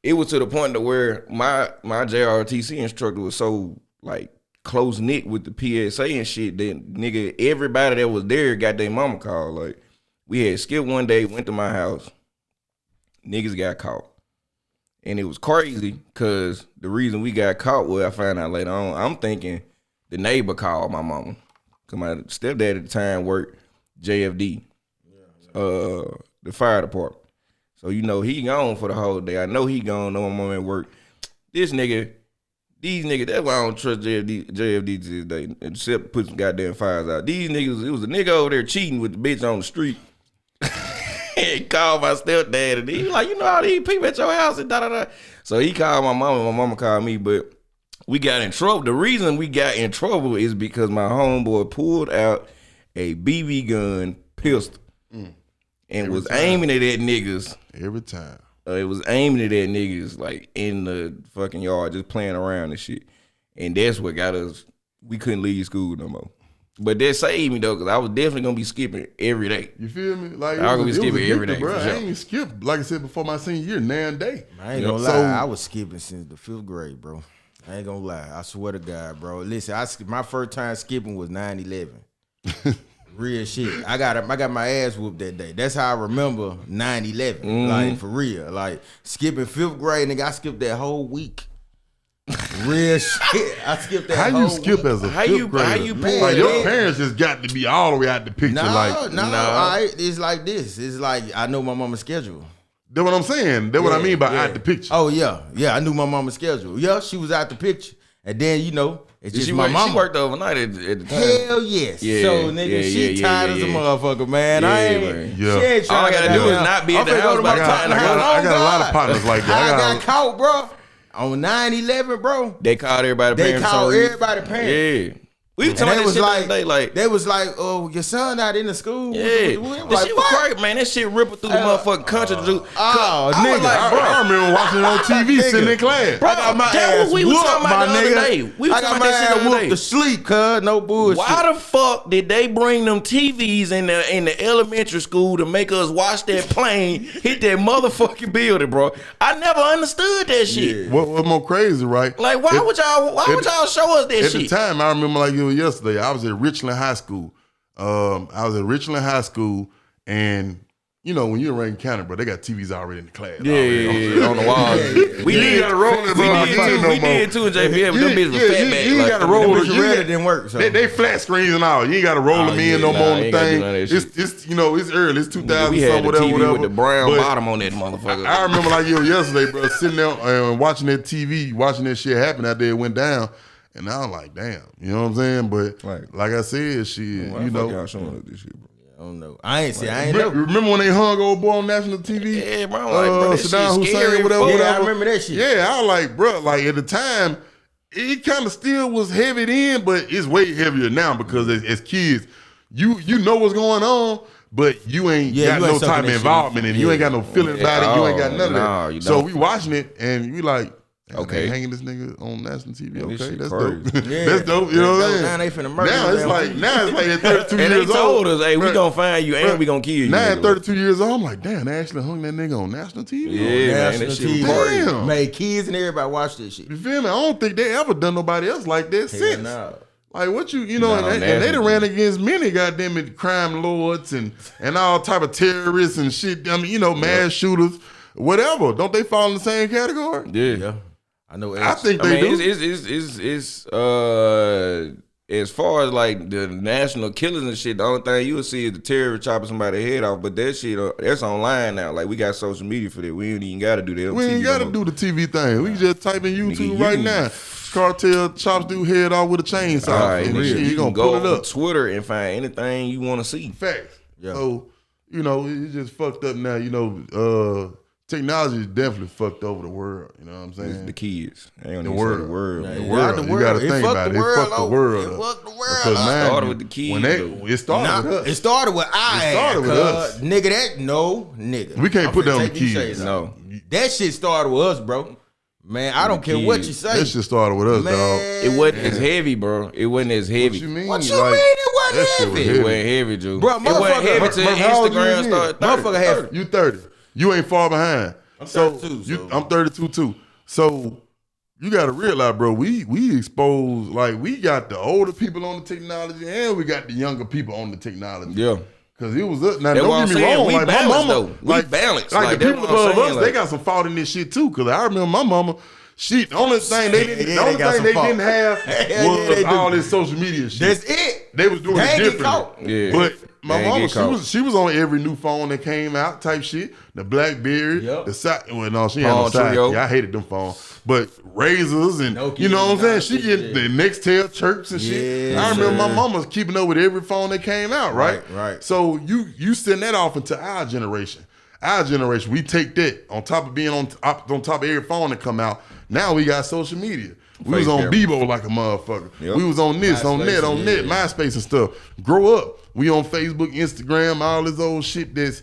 Speaker 2: it was to the point to where my JRTC instructor was so like close knit with the PSA and shit that nigga everybody that was there got their mama called. Like, we had skipped one day, went to my house, niggas got caught. And it was crazy because the reason we got caught, well, I found out later on, I'm thinking the neighbor called my mama. Because my stepdad at the time worked JFD, the fire department. So, you know, he gone for the whole day. I know he gone, know my mama at work. These niggas, that's why I don't trust JFD to this day, except put some goddamn fires out. These niggas, it was a nigga over there cheating with the bitch on the street. He called my stepdad and he was like, you know all these people at your house and da-da-da. So he called my mama, my mama called me, but we got in trouble. The reason we got in trouble is because my homeboy pulled out a BB gun pistol and was aiming it at niggas.
Speaker 1: Every time.
Speaker 2: It was aiming it at niggas like in the fucking yard, just playing around and shit. And that's what got us, we couldn't leave school no more. But that saved me though, because I was definitely gonna be skipping every day.
Speaker 1: You feel me? Like,
Speaker 2: I was gonna be skipping every day.
Speaker 1: Bro.
Speaker 2: Sure.
Speaker 1: I ain't skipped, like I said before my senior year, now and day.
Speaker 3: I ain't gonna lie, I was skipping since the 5th grade, bro. I ain't gonna lie. I swear to God, bro. Listen, my first time skipping was 9/11. Real shit. I got my ass whooped that day. That's how I remember 9/11. Like, for real. Like, skipping 5th grade, nigga, I skipped that whole week. Real shit. I skipped that whole week. As a 5th grader? How you pull
Speaker 1: like, your parents just got to be all the way out the picture.
Speaker 3: No. It's like this. It's like I know my mama's schedule.
Speaker 1: That's what I'm saying. That's what I mean by out the picture.
Speaker 3: Oh, yeah. Yeah, I knew my mama's schedule. Yeah, she was out the picture. And then, you know, it's just my mama.
Speaker 2: She worked overnight at the time.
Speaker 3: Hell yes. Yeah, so, nigga, she tired as a motherfucker, man. I ain't. She ain't trying.
Speaker 2: All I gotta do is not be at the house by the time.
Speaker 1: I got a lot of partners like that.
Speaker 3: I got caught, bro. On 9/11, bro.
Speaker 2: They called everybody
Speaker 3: They
Speaker 2: parents.
Speaker 3: called
Speaker 2: on-
Speaker 3: everybody parents.
Speaker 2: Yeah. We were talking about that shit the other day, like,
Speaker 3: they was like, oh, your son out in the school.
Speaker 2: yeah,
Speaker 3: That
Speaker 2: that shit was crazy, man. That shit rippled through the motherfucking country. Dude.
Speaker 3: Oh,
Speaker 2: I was
Speaker 3: nigga,
Speaker 2: like, bro,
Speaker 1: I remember watching it on TV sitting in class.
Speaker 2: bro,
Speaker 3: I got my
Speaker 2: that's
Speaker 3: ass
Speaker 2: what we was
Speaker 3: whooped,
Speaker 2: talking about
Speaker 3: my
Speaker 2: the other
Speaker 3: nigga.
Speaker 2: day. We was
Speaker 3: I
Speaker 2: talking
Speaker 3: got
Speaker 2: about
Speaker 3: my
Speaker 2: that shit
Speaker 3: ass
Speaker 2: the other
Speaker 3: whooped
Speaker 2: day.
Speaker 3: to sleep, cuz. No bullshit.
Speaker 2: Why the fuck did they bring them TVs in the elementary school to make us watch that plane hit that motherfucking building, bro? I never understood that shit.
Speaker 1: What more crazy, right?
Speaker 2: Like, why would y'all show us that
Speaker 1: At
Speaker 2: shit?
Speaker 1: the time, I remember like it was yesterday. I was at Richland High School. And you know when you're in Rankin County, bro, they got TVs already in the class.
Speaker 2: Yeah, on the wall. We
Speaker 1: You ain't
Speaker 2: did.
Speaker 1: gotta roll it, bro.
Speaker 2: We did too in JPL, but them bitches was fat back.
Speaker 1: You ain't gotta
Speaker 3: The
Speaker 1: roll it.
Speaker 3: bitch read it didn't work. So.
Speaker 1: They flat screens and all. You ain't gotta roll them in no more on the
Speaker 2: ain't gotta do
Speaker 1: thing.
Speaker 2: none of that shit.
Speaker 1: It's you know it's early. It's 2000
Speaker 2: We had
Speaker 1: something,
Speaker 2: the
Speaker 1: whatever,
Speaker 2: TV
Speaker 1: whatever.
Speaker 2: with the brown
Speaker 1: But
Speaker 2: bottom on that motherfucker.
Speaker 1: I remember like it was yesterday, bro, sitting there and watching that TV, watching that shit happen out there. It went down. And I was like, damn, you know what I'm saying? But
Speaker 2: Right.
Speaker 1: like I said, shit, you know.
Speaker 2: y'all showing us this shit, bro?
Speaker 3: I don't know. I ain't know.
Speaker 1: Remember when they hung old boy on national TV?
Speaker 2: Yeah, bro. I'm like, bro, that
Speaker 1: Saddam
Speaker 2: shit scary.
Speaker 1: Hussein, whatever,
Speaker 2: fuck.
Speaker 3: Yeah, I remember that shit.
Speaker 1: Yeah, I was like, bro, like at the time, it kind of still was heavy then, but it's way heavier now because as kids, you know what's going on, but you ain't got
Speaker 3: you ain't
Speaker 1: no
Speaker 3: sucking
Speaker 1: type of
Speaker 3: that shit.
Speaker 1: involvement in it. You ain't got no feeling about it. You ain't got none
Speaker 2: No,
Speaker 1: of
Speaker 2: you
Speaker 1: that. So
Speaker 2: don't.
Speaker 1: we watching it and we like,
Speaker 2: Okay.
Speaker 1: they hanging this nigga on national TV.
Speaker 2: this
Speaker 1: Okay,
Speaker 2: shit
Speaker 1: that's
Speaker 2: crazy.
Speaker 1: dope.
Speaker 3: Yeah.
Speaker 1: That's dope. You know what I'm saying?
Speaker 3: Now they finna murder
Speaker 1: Now
Speaker 3: you,
Speaker 1: it's
Speaker 3: man.
Speaker 1: like at 32
Speaker 2: And they
Speaker 1: years
Speaker 2: told
Speaker 1: old.
Speaker 2: us, hey, we
Speaker 1: Bruh,
Speaker 2: gonna find you and
Speaker 1: bruh,
Speaker 2: we gonna kill you.
Speaker 1: Now at
Speaker 2: nigga.
Speaker 1: 32 years old, I'm like, damn, they actually hung that nigga on national TV.
Speaker 2: Yeah, man,
Speaker 3: National
Speaker 2: that shit
Speaker 3: TV.
Speaker 2: was crazy.
Speaker 1: Damn.
Speaker 3: Made kids and everybody watch this shit.
Speaker 1: You feel me? I don't think they ever done nobody else like that since.
Speaker 3: no.
Speaker 1: Like what you know,
Speaker 2: No,
Speaker 1: and they done
Speaker 2: national.
Speaker 1: ran against many goddamn it crime lords and all type of terrorists and shit. I mean, you know, mass shooters, whatever. Don't they fall in the same category?
Speaker 2: Yeah.
Speaker 3: I know.
Speaker 1: I think
Speaker 2: I
Speaker 1: they
Speaker 2: mean,
Speaker 1: do.
Speaker 2: it's as far as like the national killers and shit, the only thing you will see is the terrorist chopping somebody's head off. But that shit, that's online now. Like we got social media for that. We ain't even got to do that. on
Speaker 1: We ain't
Speaker 2: TV
Speaker 1: got to
Speaker 2: no
Speaker 1: do the TV thing. We can just type in YouTube
Speaker 2: Nigga,
Speaker 1: right
Speaker 2: you-
Speaker 1: now. Cartel chops dude head off with a chainsaw.
Speaker 2: more. All right,
Speaker 1: and
Speaker 2: nigga,
Speaker 1: shit,
Speaker 2: you
Speaker 1: he gonna
Speaker 2: can go
Speaker 1: pull it
Speaker 2: on
Speaker 1: up.
Speaker 2: Twitter and find anything you want to see.
Speaker 1: Facts.
Speaker 3: Yeah.
Speaker 1: So, you know, it's just fucked up now. You know, technology is definitely fucked over the world. You know what I'm
Speaker 2: It's
Speaker 1: saying?
Speaker 2: the kids. I ain't
Speaker 1: The
Speaker 2: even say
Speaker 1: world.
Speaker 2: the world.
Speaker 3: Yeah,
Speaker 1: The
Speaker 3: yeah.
Speaker 1: world.
Speaker 3: The
Speaker 1: You
Speaker 3: world.
Speaker 1: got to
Speaker 3: It
Speaker 1: think
Speaker 3: fucked
Speaker 1: about
Speaker 3: the
Speaker 1: it. It
Speaker 3: world
Speaker 1: fucked the
Speaker 3: up.
Speaker 1: world
Speaker 3: It
Speaker 1: up.
Speaker 3: fucked the world
Speaker 1: Because
Speaker 3: up.
Speaker 1: now,
Speaker 2: Started with the kids,
Speaker 1: When
Speaker 2: though.
Speaker 1: it started with us.
Speaker 3: It started with I
Speaker 1: started with us.
Speaker 3: Nigga, nigga.
Speaker 1: We can't
Speaker 3: I'm
Speaker 1: put that
Speaker 3: finna
Speaker 1: on the
Speaker 3: take these
Speaker 1: kids.
Speaker 3: shades off.
Speaker 2: No.
Speaker 3: That shit started with us, bro. Man, I don't care what you
Speaker 2: kids.
Speaker 3: say.
Speaker 1: That shit started with us,
Speaker 3: Man,
Speaker 1: dog.
Speaker 2: It wasn't as heavy, bro. It wasn't as heavy.
Speaker 1: What you mean?
Speaker 3: What you
Speaker 1: Like,
Speaker 3: mean it wasn't
Speaker 1: that shit was
Speaker 3: heavy?
Speaker 2: It
Speaker 1: heavy.
Speaker 2: wasn't heavy, Drew.
Speaker 3: Bro,
Speaker 2: it wasn't
Speaker 3: motherfucker-
Speaker 2: heavy till
Speaker 1: Bro, how old you
Speaker 2: Instagram
Speaker 1: is?
Speaker 2: started.
Speaker 3: Motherfucker had
Speaker 1: You 30. You ain't far behind.
Speaker 3: I'm 32, so-
Speaker 1: I'm 32 too. So you got to realize, bro, we expose, like, we got the older people on the technology and we got the younger people on the technology.
Speaker 2: Yeah.
Speaker 1: Cause it was up. Now,
Speaker 2: That's what
Speaker 1: don't
Speaker 2: I'm
Speaker 1: get me
Speaker 2: saying.
Speaker 1: wrong.
Speaker 2: We
Speaker 1: Like my
Speaker 2: balanced,
Speaker 1: mama,
Speaker 2: though. We balanced.
Speaker 1: Like,
Speaker 2: Like,
Speaker 1: the
Speaker 2: that's
Speaker 1: people
Speaker 2: what I'm
Speaker 1: above us,
Speaker 2: saying,
Speaker 1: they
Speaker 2: like-
Speaker 1: got some fault in this shit too. Cause I remember my mama. She the only thing they didn't,
Speaker 3: Yeah,
Speaker 1: the only
Speaker 3: they got
Speaker 1: thing
Speaker 3: some
Speaker 1: they
Speaker 3: fault.
Speaker 1: didn't have
Speaker 3: Yeah,
Speaker 1: was
Speaker 3: they do.
Speaker 1: all this social media shit.
Speaker 3: That's it.
Speaker 1: They was doing
Speaker 3: They
Speaker 1: it
Speaker 3: ain't get
Speaker 1: differently.
Speaker 3: caught.
Speaker 2: Yeah.
Speaker 1: But my
Speaker 2: They ain't
Speaker 1: mama,
Speaker 2: get caught.
Speaker 1: she was on every new phone that came out type shit. The BlackBerry,
Speaker 3: Yep.
Speaker 1: the side. Well, no, she had no
Speaker 2: Phone
Speaker 1: side.
Speaker 2: trio.
Speaker 1: Yeah, I hated them phones. But razors and
Speaker 3: Nokia
Speaker 1: you know what I'm saying.
Speaker 3: and
Speaker 1: She
Speaker 3: all
Speaker 1: get
Speaker 3: that
Speaker 1: the Nextel chirps and shit.
Speaker 3: Yeah,
Speaker 1: I remember
Speaker 3: sir.
Speaker 1: my mama was keeping up with every phone that came out. Right.
Speaker 3: Right.
Speaker 1: So you send that off into our generation. Our generation, we take that on top of being on top of every phone that come out. Now we got social media. We was
Speaker 2: Face
Speaker 1: on
Speaker 2: camera.
Speaker 1: Bebo like a motherfucker.
Speaker 2: Yep.
Speaker 1: We was on this, on
Speaker 3: MySpace,
Speaker 1: that,
Speaker 3: yeah.
Speaker 1: MySpace and stuff. Grow up. We on Facebook, Instagram, all this old shit that's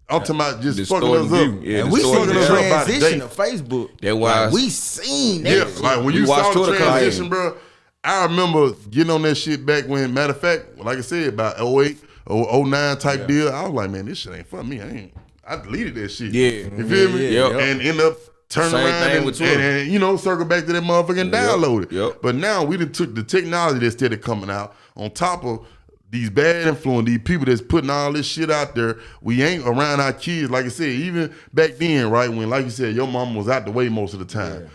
Speaker 1: I'm talking about just fucking
Speaker 2: Distorting
Speaker 1: us up.
Speaker 2: view. Yeah,
Speaker 3: And we seen
Speaker 1: fucking
Speaker 3: the
Speaker 1: us up by
Speaker 3: transition
Speaker 1: day.
Speaker 3: of Facebook.
Speaker 2: That why
Speaker 3: Like, we seen that.
Speaker 1: Yeah,
Speaker 3: shit.
Speaker 1: like when
Speaker 2: We
Speaker 1: you saw
Speaker 2: watched
Speaker 1: the
Speaker 2: Twitter come
Speaker 1: transition,
Speaker 2: in.
Speaker 1: bro. I remember getting on that shit back when, matter of fact, like I said, about 08 or 09 type deal. I was like, man, this shit ain't for me. I deleted that shit.
Speaker 2: Yeah.
Speaker 1: You feel me?
Speaker 2: Yeah.
Speaker 1: And end up turning
Speaker 2: Same
Speaker 1: around
Speaker 2: thing
Speaker 1: and,
Speaker 2: with Twitter.
Speaker 1: and, you know, circle back to that motherfucker and download it.
Speaker 2: Yep.
Speaker 1: But now we done took the technology that's started coming out on top of these bad influence, these people that's putting all this shit out there. We ain't around our kids. Like I said, even back then, right, when, like you said, your mama was out the way most of the time.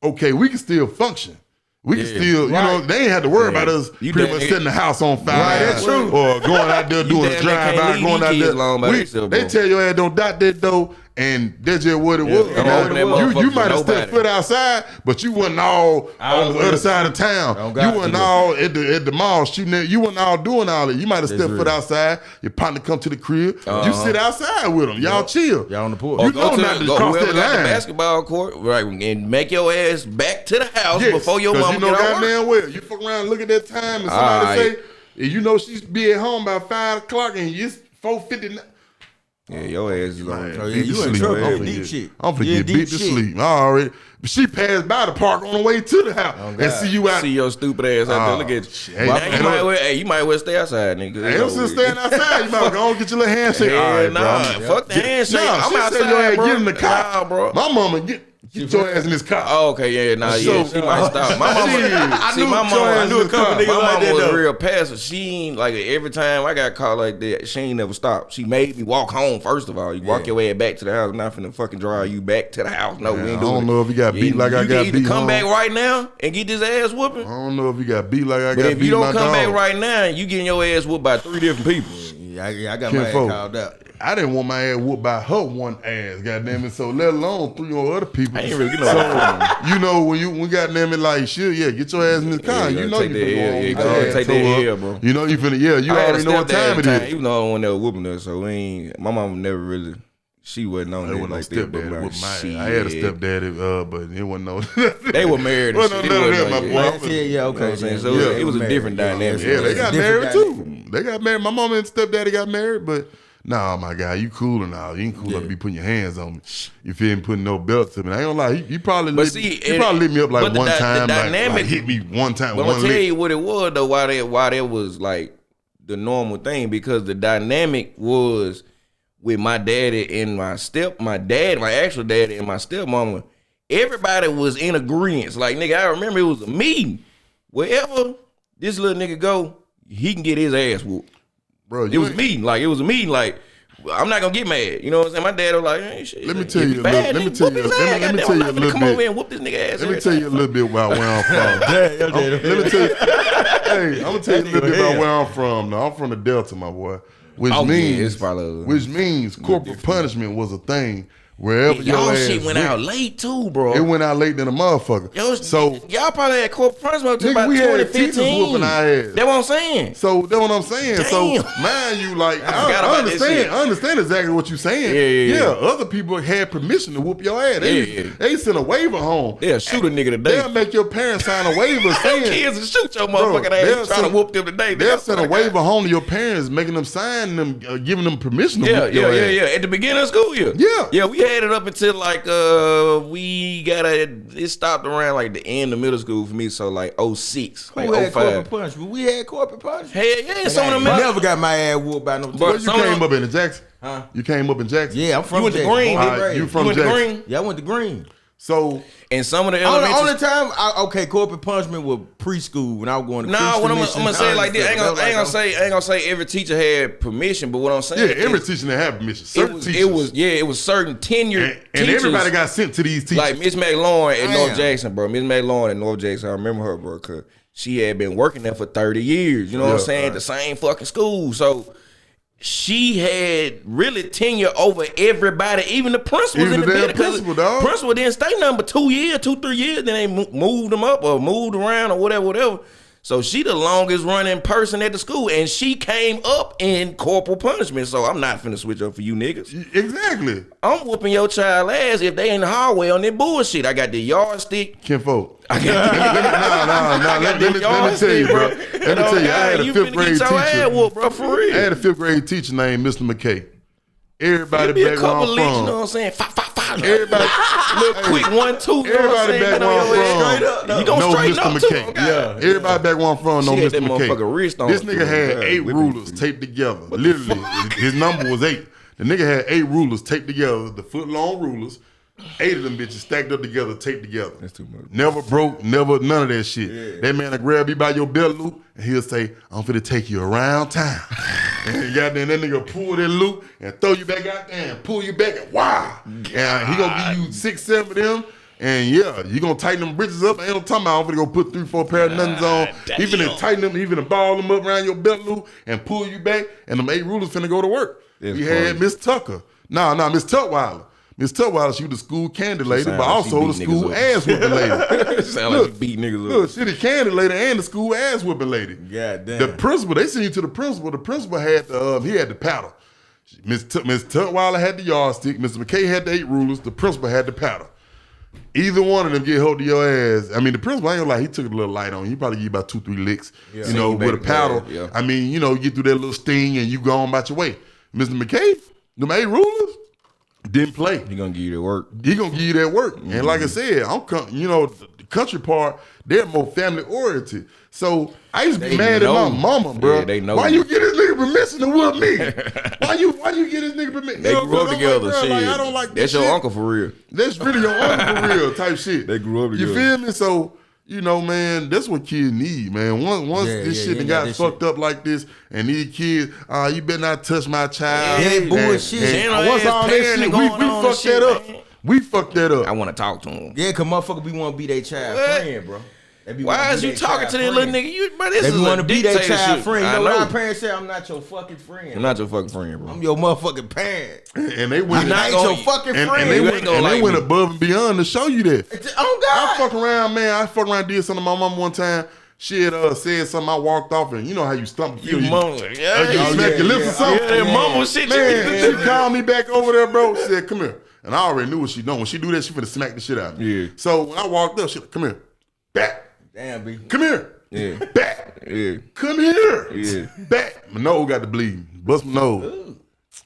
Speaker 1: Okay, we can still function. We can still, you know, they ain't had to worry about us
Speaker 2: You
Speaker 1: pretty
Speaker 2: damn
Speaker 1: much
Speaker 2: near-
Speaker 1: setting the house on fire.
Speaker 3: Right, that's true.
Speaker 1: Or going out there doing a
Speaker 2: damn near can't
Speaker 1: drive-by,
Speaker 2: leave
Speaker 1: going
Speaker 2: these
Speaker 1: out
Speaker 2: kids
Speaker 1: there.
Speaker 2: alone by themselves,
Speaker 1: They
Speaker 2: bro.
Speaker 1: tell your ass don't dot that door, and that's just what it was.
Speaker 2: come on, that motherfucker
Speaker 1: You might have
Speaker 2: for
Speaker 1: stepped
Speaker 2: nobody.
Speaker 1: foot outside, but you wasn't all on the other side of town. You wasn't all at the mall shooting at, you wasn't all doing all that. You might have stepped foot outside, your partner come to the crib, you sit outside with them, y'all chill.
Speaker 3: Y'all on the porch.
Speaker 1: You
Speaker 2: Go
Speaker 1: know not to
Speaker 2: go
Speaker 1: cross
Speaker 2: whoever
Speaker 1: that
Speaker 2: got the
Speaker 1: line.
Speaker 2: basketball court, right, and make your ass back to the house before your
Speaker 1: 'cause
Speaker 2: mama
Speaker 1: you know
Speaker 2: get out work.
Speaker 1: goddamn well. You fuck around, look at that time, and somebody say, and you know she's be at home by 5 o'clock, and it's 4:59.
Speaker 2: Yeah, your ass is on.
Speaker 3: Oh, yeah, you in trouble. I'm deep shit.
Speaker 1: I'm finna
Speaker 3: You in
Speaker 1: get beat
Speaker 3: deep
Speaker 1: to
Speaker 3: shit.
Speaker 1: sleep. I already. She passed by the park on the way to the house and see you out.
Speaker 2: See your stupid ass out there. Look at you.
Speaker 1: Hey,
Speaker 2: Now you might well stay outside, nigga.
Speaker 1: Ain't no sense staying outside. You might go and get your little handshake. All right,
Speaker 2: Nah,
Speaker 1: bro.
Speaker 2: fuck the handshake.
Speaker 1: Nah,
Speaker 2: I'm
Speaker 1: she
Speaker 2: outside,
Speaker 1: said your ass
Speaker 2: bro.
Speaker 1: get in the car.
Speaker 2: Nah, bro.
Speaker 1: My mama get your ass in this car.
Speaker 2: Oh, okay, yeah, nah, yeah, she might stop. My mama,
Speaker 1: I knew a couple
Speaker 2: my
Speaker 1: niggas like
Speaker 2: mama
Speaker 1: that,
Speaker 2: was
Speaker 1: though.
Speaker 2: real passive. She ain't like every time I got caught like that, she ain't never stopped. She made me walk home. First of all, you walk your ass back to the house. I'm not finna fucking drive you back to the house. No, we
Speaker 1: I
Speaker 2: ain't doing
Speaker 1: don't
Speaker 2: it.
Speaker 1: know if he got beat like I got
Speaker 2: You can
Speaker 1: beat.
Speaker 2: either come
Speaker 1: home.
Speaker 2: back right now and get this ass whooping.
Speaker 1: I don't know if he got beat like I
Speaker 2: But
Speaker 1: got
Speaker 2: if
Speaker 1: beat.
Speaker 2: you don't
Speaker 1: my
Speaker 2: come
Speaker 1: dog.
Speaker 2: back right now, you getting your ass whooped by 3 different people.
Speaker 3: Yeah, I got my ass
Speaker 1: Kinfolk.
Speaker 3: called out.
Speaker 1: I didn't want my ass whooped by her one ass, goddamn it. So let alone 3 or other people.
Speaker 2: I ain't really get no.
Speaker 1: You know when goddamn it like shit, get your ass in the car.
Speaker 2: Yeah,
Speaker 1: you know
Speaker 2: take
Speaker 1: you
Speaker 2: that
Speaker 1: finna
Speaker 2: L.
Speaker 1: go on
Speaker 2: Yeah,
Speaker 1: with
Speaker 2: go
Speaker 1: your
Speaker 2: ahead,
Speaker 1: ass
Speaker 2: take
Speaker 1: toe
Speaker 2: that
Speaker 1: up.
Speaker 2: L, bro.
Speaker 1: You know you finna you
Speaker 2: I had
Speaker 1: already
Speaker 2: a
Speaker 1: know what
Speaker 2: stepdad
Speaker 1: time
Speaker 2: at
Speaker 1: it
Speaker 2: the time,
Speaker 1: is.
Speaker 2: even though I wasn't there whooping her, so we ain't. My mom never really. She wasn't on
Speaker 1: It
Speaker 2: that
Speaker 1: wasn't no
Speaker 2: like that. But
Speaker 1: stepdaddy
Speaker 2: like,
Speaker 1: with my
Speaker 2: shit.
Speaker 1: I had a stepdaddy, but it wasn't no.
Speaker 2: They were married. And
Speaker 1: Wasn't
Speaker 2: shit.
Speaker 1: no
Speaker 2: It
Speaker 1: none of
Speaker 2: wasn't
Speaker 1: that,
Speaker 2: like
Speaker 1: my
Speaker 2: that.
Speaker 1: boy.
Speaker 3: Yeah,
Speaker 2: You know
Speaker 3: okay.
Speaker 2: what I'm saying? So
Speaker 1: Yeah.
Speaker 2: it was a different dynamic.
Speaker 1: Yeah, they got
Speaker 3: different
Speaker 1: married too. They got married. My mama and stepdaddy got married, but nah, my guy, you cool and all. You ain't cool up to be putting your hands on me. You feel me putting no belt to me. I ain't gonna lie. He probably
Speaker 2: But
Speaker 1: lit,
Speaker 2: see,
Speaker 1: he probably lit me up like
Speaker 2: but the
Speaker 1: one time.
Speaker 2: the
Speaker 1: like
Speaker 2: dynamic-
Speaker 1: hit me one time.
Speaker 2: But I'm
Speaker 1: one
Speaker 2: gonna tell
Speaker 1: lick.
Speaker 2: you what it was though. Why that was like the normal thing, because the dynamic was with my daddy and my dad, my actual daddy and my stepmama. Everybody was in agreement. Like nigga, I remember it was a meeting. Wherever this little nigga go, he can get his ass whooped.
Speaker 1: Bro,
Speaker 2: It was a meeting. Like it was a meeting. Like I'm not gonna get mad. You know what I'm saying? My dad was like, hey, shit.
Speaker 1: Let me tell you a
Speaker 2: bad,
Speaker 1: little- let me
Speaker 2: nigga,
Speaker 1: tell
Speaker 2: whoop
Speaker 1: you-
Speaker 2: his
Speaker 1: let me-
Speaker 2: ass.
Speaker 1: let me
Speaker 2: Goddamn,
Speaker 1: tell you
Speaker 2: I'm
Speaker 1: a
Speaker 2: not finna
Speaker 1: little
Speaker 2: come
Speaker 1: bit.
Speaker 2: over here and whoop this nigga ass.
Speaker 1: Let me
Speaker 2: every
Speaker 1: tell you a
Speaker 2: time.
Speaker 1: little bit about where I'm from. Let me tell you. Hey, I'm gonna tell you a little bit about where I'm from. Now, I'm from the Delta, my boy, which
Speaker 2: Oh, yeah,
Speaker 1: means
Speaker 2: it's probably-
Speaker 1: which means corporal punishment was a thing wherever your
Speaker 2: Y'all
Speaker 1: ass
Speaker 2: shit went out late too, bro.
Speaker 1: It went out late than a motherfucker.
Speaker 2: So y'all probably had corporate punishment till
Speaker 1: Nigga,
Speaker 2: about
Speaker 1: we had teachers
Speaker 2: 2015.
Speaker 1: whooping our ass.
Speaker 2: That's what I'm saying.
Speaker 1: So that's what I'm saying. So
Speaker 2: Damn.
Speaker 1: mind you, like
Speaker 2: I forgot
Speaker 1: I
Speaker 2: about this
Speaker 1: understand.
Speaker 2: shit.
Speaker 1: I understand exactly what you're saying.
Speaker 2: Yeah.
Speaker 1: Other people had permission to whoop your ass.
Speaker 2: Yeah.
Speaker 1: They sent a waiver home.
Speaker 2: They'll shoot a nigga today.
Speaker 1: They'll make your parents sign a waiver saying
Speaker 2: Kids will shoot your
Speaker 1: Bro,
Speaker 2: motherfucking ass.
Speaker 1: they'll
Speaker 2: You trying to
Speaker 1: send-
Speaker 2: whoop them today.
Speaker 1: they'll
Speaker 2: nigga.
Speaker 1: send a waiver home to your parents, making them sign them, giving them permission to
Speaker 2: Yeah,
Speaker 1: whoop your ass.
Speaker 2: yeah. At the beginning of school year.
Speaker 1: Yeah.
Speaker 2: We had it up until like it stopped around like the end of middle school for me. So like 06, like
Speaker 3: Who had
Speaker 2: 05.
Speaker 3: corporate punishment? We had corporate punishment.
Speaker 2: Hell yeah, some of them
Speaker 3: I never got my ass whooped by no
Speaker 2: Bro,
Speaker 1: Where
Speaker 3: teacher.
Speaker 1: you
Speaker 2: some of
Speaker 1: came
Speaker 2: them-
Speaker 1: up in Jackson?
Speaker 3: Huh?
Speaker 1: You came up in Jackson?
Speaker 3: Yeah, I'm from
Speaker 2: You went to
Speaker 3: Jackson.
Speaker 2: Green,
Speaker 3: Born and
Speaker 1: Alright,
Speaker 3: raised.
Speaker 1: you from
Speaker 2: went to
Speaker 1: Jackson.
Speaker 2: Green.
Speaker 3: Yeah, I went to Green.
Speaker 1: So
Speaker 2: And some of the
Speaker 3: Only
Speaker 2: elementary
Speaker 3: time, corporate punishment was preschool when I was going to
Speaker 2: Nah, what I'm
Speaker 3: Christian
Speaker 2: gonna say it like this. I ain't gonna
Speaker 3: say.
Speaker 2: say every teacher had permission, but what I'm saying
Speaker 1: yeah, every
Speaker 2: is
Speaker 1: teacher that have permission.
Speaker 2: it
Speaker 1: Certain
Speaker 2: was
Speaker 1: teachers.
Speaker 2: it was certain tenured
Speaker 1: and
Speaker 2: teachers.
Speaker 1: everybody got sent to these teachers.
Speaker 2: like Miss McLaurin at
Speaker 3: Damn.
Speaker 2: North Jackson, bro. Miss McLaurin at North Jackson, I remember her, bro, cause she had been working there for 30 years. You know what I'm
Speaker 1: Yeah,
Speaker 2: saying?
Speaker 1: right.
Speaker 2: The same fucking school. So she had really tenure over everybody, even the principals
Speaker 1: Even
Speaker 2: in the
Speaker 1: the damn
Speaker 2: building. 'cause
Speaker 1: principal, dog.
Speaker 2: Principal didn't stay nothing but 2 years, 2-3 years. Then they moved them up or moved around or whatever. So she the longest running person at the school, and she came up in corporal punishment. So I'm not finna switch up for you niggas.
Speaker 1: Exactly.
Speaker 2: I'm whooping your child ass if they in the hallway on that bullshit. I got the yardstick.
Speaker 1: Kinfolk.
Speaker 2: I got
Speaker 1: Let me tell you, bro. Let me tell you, I had a
Speaker 2: you
Speaker 1: fifth
Speaker 2: finna
Speaker 1: grade
Speaker 2: get your ass
Speaker 1: teacher.
Speaker 2: whooped, bro, for real.
Speaker 1: I had a fifth grade teacher named Mr. McKay. Everybody
Speaker 2: It'll be a
Speaker 1: back where
Speaker 2: couple
Speaker 1: I'm
Speaker 2: licks, you know
Speaker 1: from.
Speaker 2: what I'm saying? Fa.
Speaker 1: Everybody,
Speaker 2: Little quick 1-2, you know what I'm
Speaker 1: everybody
Speaker 2: saying?
Speaker 1: back
Speaker 2: Get
Speaker 1: where
Speaker 2: on
Speaker 1: I'm
Speaker 2: your ass
Speaker 1: from.
Speaker 2: straight up. You gonna
Speaker 1: know
Speaker 2: straighten
Speaker 1: Mr.
Speaker 2: up too.
Speaker 1: McKay.
Speaker 2: Okay.
Speaker 1: Everybody back where I'm from know
Speaker 2: She had
Speaker 1: Mr.
Speaker 2: that motherfucker
Speaker 1: McKay.
Speaker 2: wrist on
Speaker 1: This
Speaker 2: her,
Speaker 1: nigga
Speaker 2: too.
Speaker 1: had
Speaker 2: God,
Speaker 1: 8
Speaker 2: whipping
Speaker 1: rulers taped together. Literally, his number was 8. The nigga had 8 rulers taped together, the foot long rulers. 8 of them bitches stacked up together, taped together.
Speaker 2: That's too much.
Speaker 1: Never broke, never none of that shit. That man will grab you by your belt loop and he'll say, I'm finna take you around town. And goddamn, that nigga pull that loop and throw you back out there and pull you back and wow. And he gonna give you 6-7 of them. And yeah, you gonna tighten them britches up. Ain't no talking about I'm finna go put 3-4 pair of nothings on. He finna tighten them, he finna ball them up around your belt loop and pull you back. And them 8 rulers finna go to work.
Speaker 2: That's
Speaker 1: We had
Speaker 2: crazy.
Speaker 1: Miss Tucker. Nah, Miss Tutwiler. Miss Tutwiler, she was the school candy lady,
Speaker 2: sound
Speaker 1: but
Speaker 2: like she
Speaker 1: also
Speaker 2: beat
Speaker 1: the school
Speaker 2: niggas
Speaker 1: ass whooping lady.
Speaker 2: Sound like you beat niggas
Speaker 1: Look,
Speaker 2: up.
Speaker 1: she the candy lady and the school ass whooping lady.
Speaker 3: God damn.
Speaker 1: The principal, they sent you to the principal. The principal had he had the paddle. Miss Tutwiler had the yardstick. Mr. McKay had the 8 rulers. The principal had the paddle. Either one of them get hold of your ass. I mean, the principal, I ain't gonna lie, he took a little light on you. He probably give you about 2-3 licks, you know, with a paddle.
Speaker 2: Yeah.
Speaker 1: I mean, you know, you get through that little sting and you go on about your way. Mr. McKay, them 8 rulers, didn't play.
Speaker 2: He gonna give you the work.
Speaker 1: He gonna give you that work. And like I said, you know, the country part, they're more family oriented. So I used to be mad at my mama, bro.
Speaker 2: Yeah, they know.
Speaker 1: Why you get this nigga permission to whoop me? Why you get this nigga permission?
Speaker 2: They grew up together.
Speaker 1: Like, bro,
Speaker 2: Shit.
Speaker 1: like, I don't like
Speaker 2: That's
Speaker 1: this
Speaker 2: your
Speaker 1: shit.
Speaker 2: uncle for real.
Speaker 1: That's really your uncle for real type shit.
Speaker 2: They grew up
Speaker 1: You
Speaker 2: together.
Speaker 1: feel me? So, you know, man, that's what kids need, man. Once this shit done got fucked up like this, and these kids, you better not touch my child.
Speaker 3: Yeah,
Speaker 1: And-
Speaker 3: bullshit.
Speaker 1: and once all that shit, we fucked that up. We fucked that up.
Speaker 2: I want to talk to him.
Speaker 3: Yeah, cause motherfucker be want to be their child
Speaker 2: What?
Speaker 3: friend, bro. They be
Speaker 2: Why
Speaker 3: wanna
Speaker 2: is
Speaker 3: be
Speaker 2: you
Speaker 3: they
Speaker 2: talking
Speaker 3: child
Speaker 2: to that
Speaker 3: friend.
Speaker 2: little nigga? You, bro, this
Speaker 3: They
Speaker 2: is
Speaker 3: be
Speaker 2: a
Speaker 3: want to be their child
Speaker 2: dictatorship.
Speaker 3: friend. You
Speaker 2: I
Speaker 3: know what
Speaker 2: know.
Speaker 3: our parents say? I'm not your fucking friend.
Speaker 2: I'm not your fucking friend, bro.
Speaker 3: I'm your motherfucking parent.
Speaker 1: And they went,
Speaker 3: I'm not
Speaker 2: gonna-
Speaker 3: your fucking
Speaker 1: and,
Speaker 3: friend.
Speaker 1: and they
Speaker 2: You
Speaker 1: went,
Speaker 2: ain't gonna
Speaker 1: and they
Speaker 2: like
Speaker 1: went
Speaker 2: me.
Speaker 1: above and beyond to show you that.
Speaker 3: Oh
Speaker 1: I
Speaker 3: God.
Speaker 1: fuck around, man. I fuck around, did something to my mom one time. She had said something. I walked off, and you know how you stump,
Speaker 2: You
Speaker 1: you
Speaker 2: mama.
Speaker 1: you
Speaker 2: Yeah,
Speaker 1: smack your lips or something.
Speaker 2: yeah, that mama shit.
Speaker 1: Man, she called me back over there, bro. She said, "Come here," and I already knew what she done. When she do that, she finna smack the shit out of me.
Speaker 2: Yeah.
Speaker 1: So when I walked up, she like, "Come here, back,
Speaker 3: Damn, B.
Speaker 1: come here,
Speaker 2: Yeah.
Speaker 1: back,
Speaker 2: Yeah.
Speaker 1: come here,
Speaker 2: Yeah.
Speaker 1: back." My nose got to bleed. Bust my nose.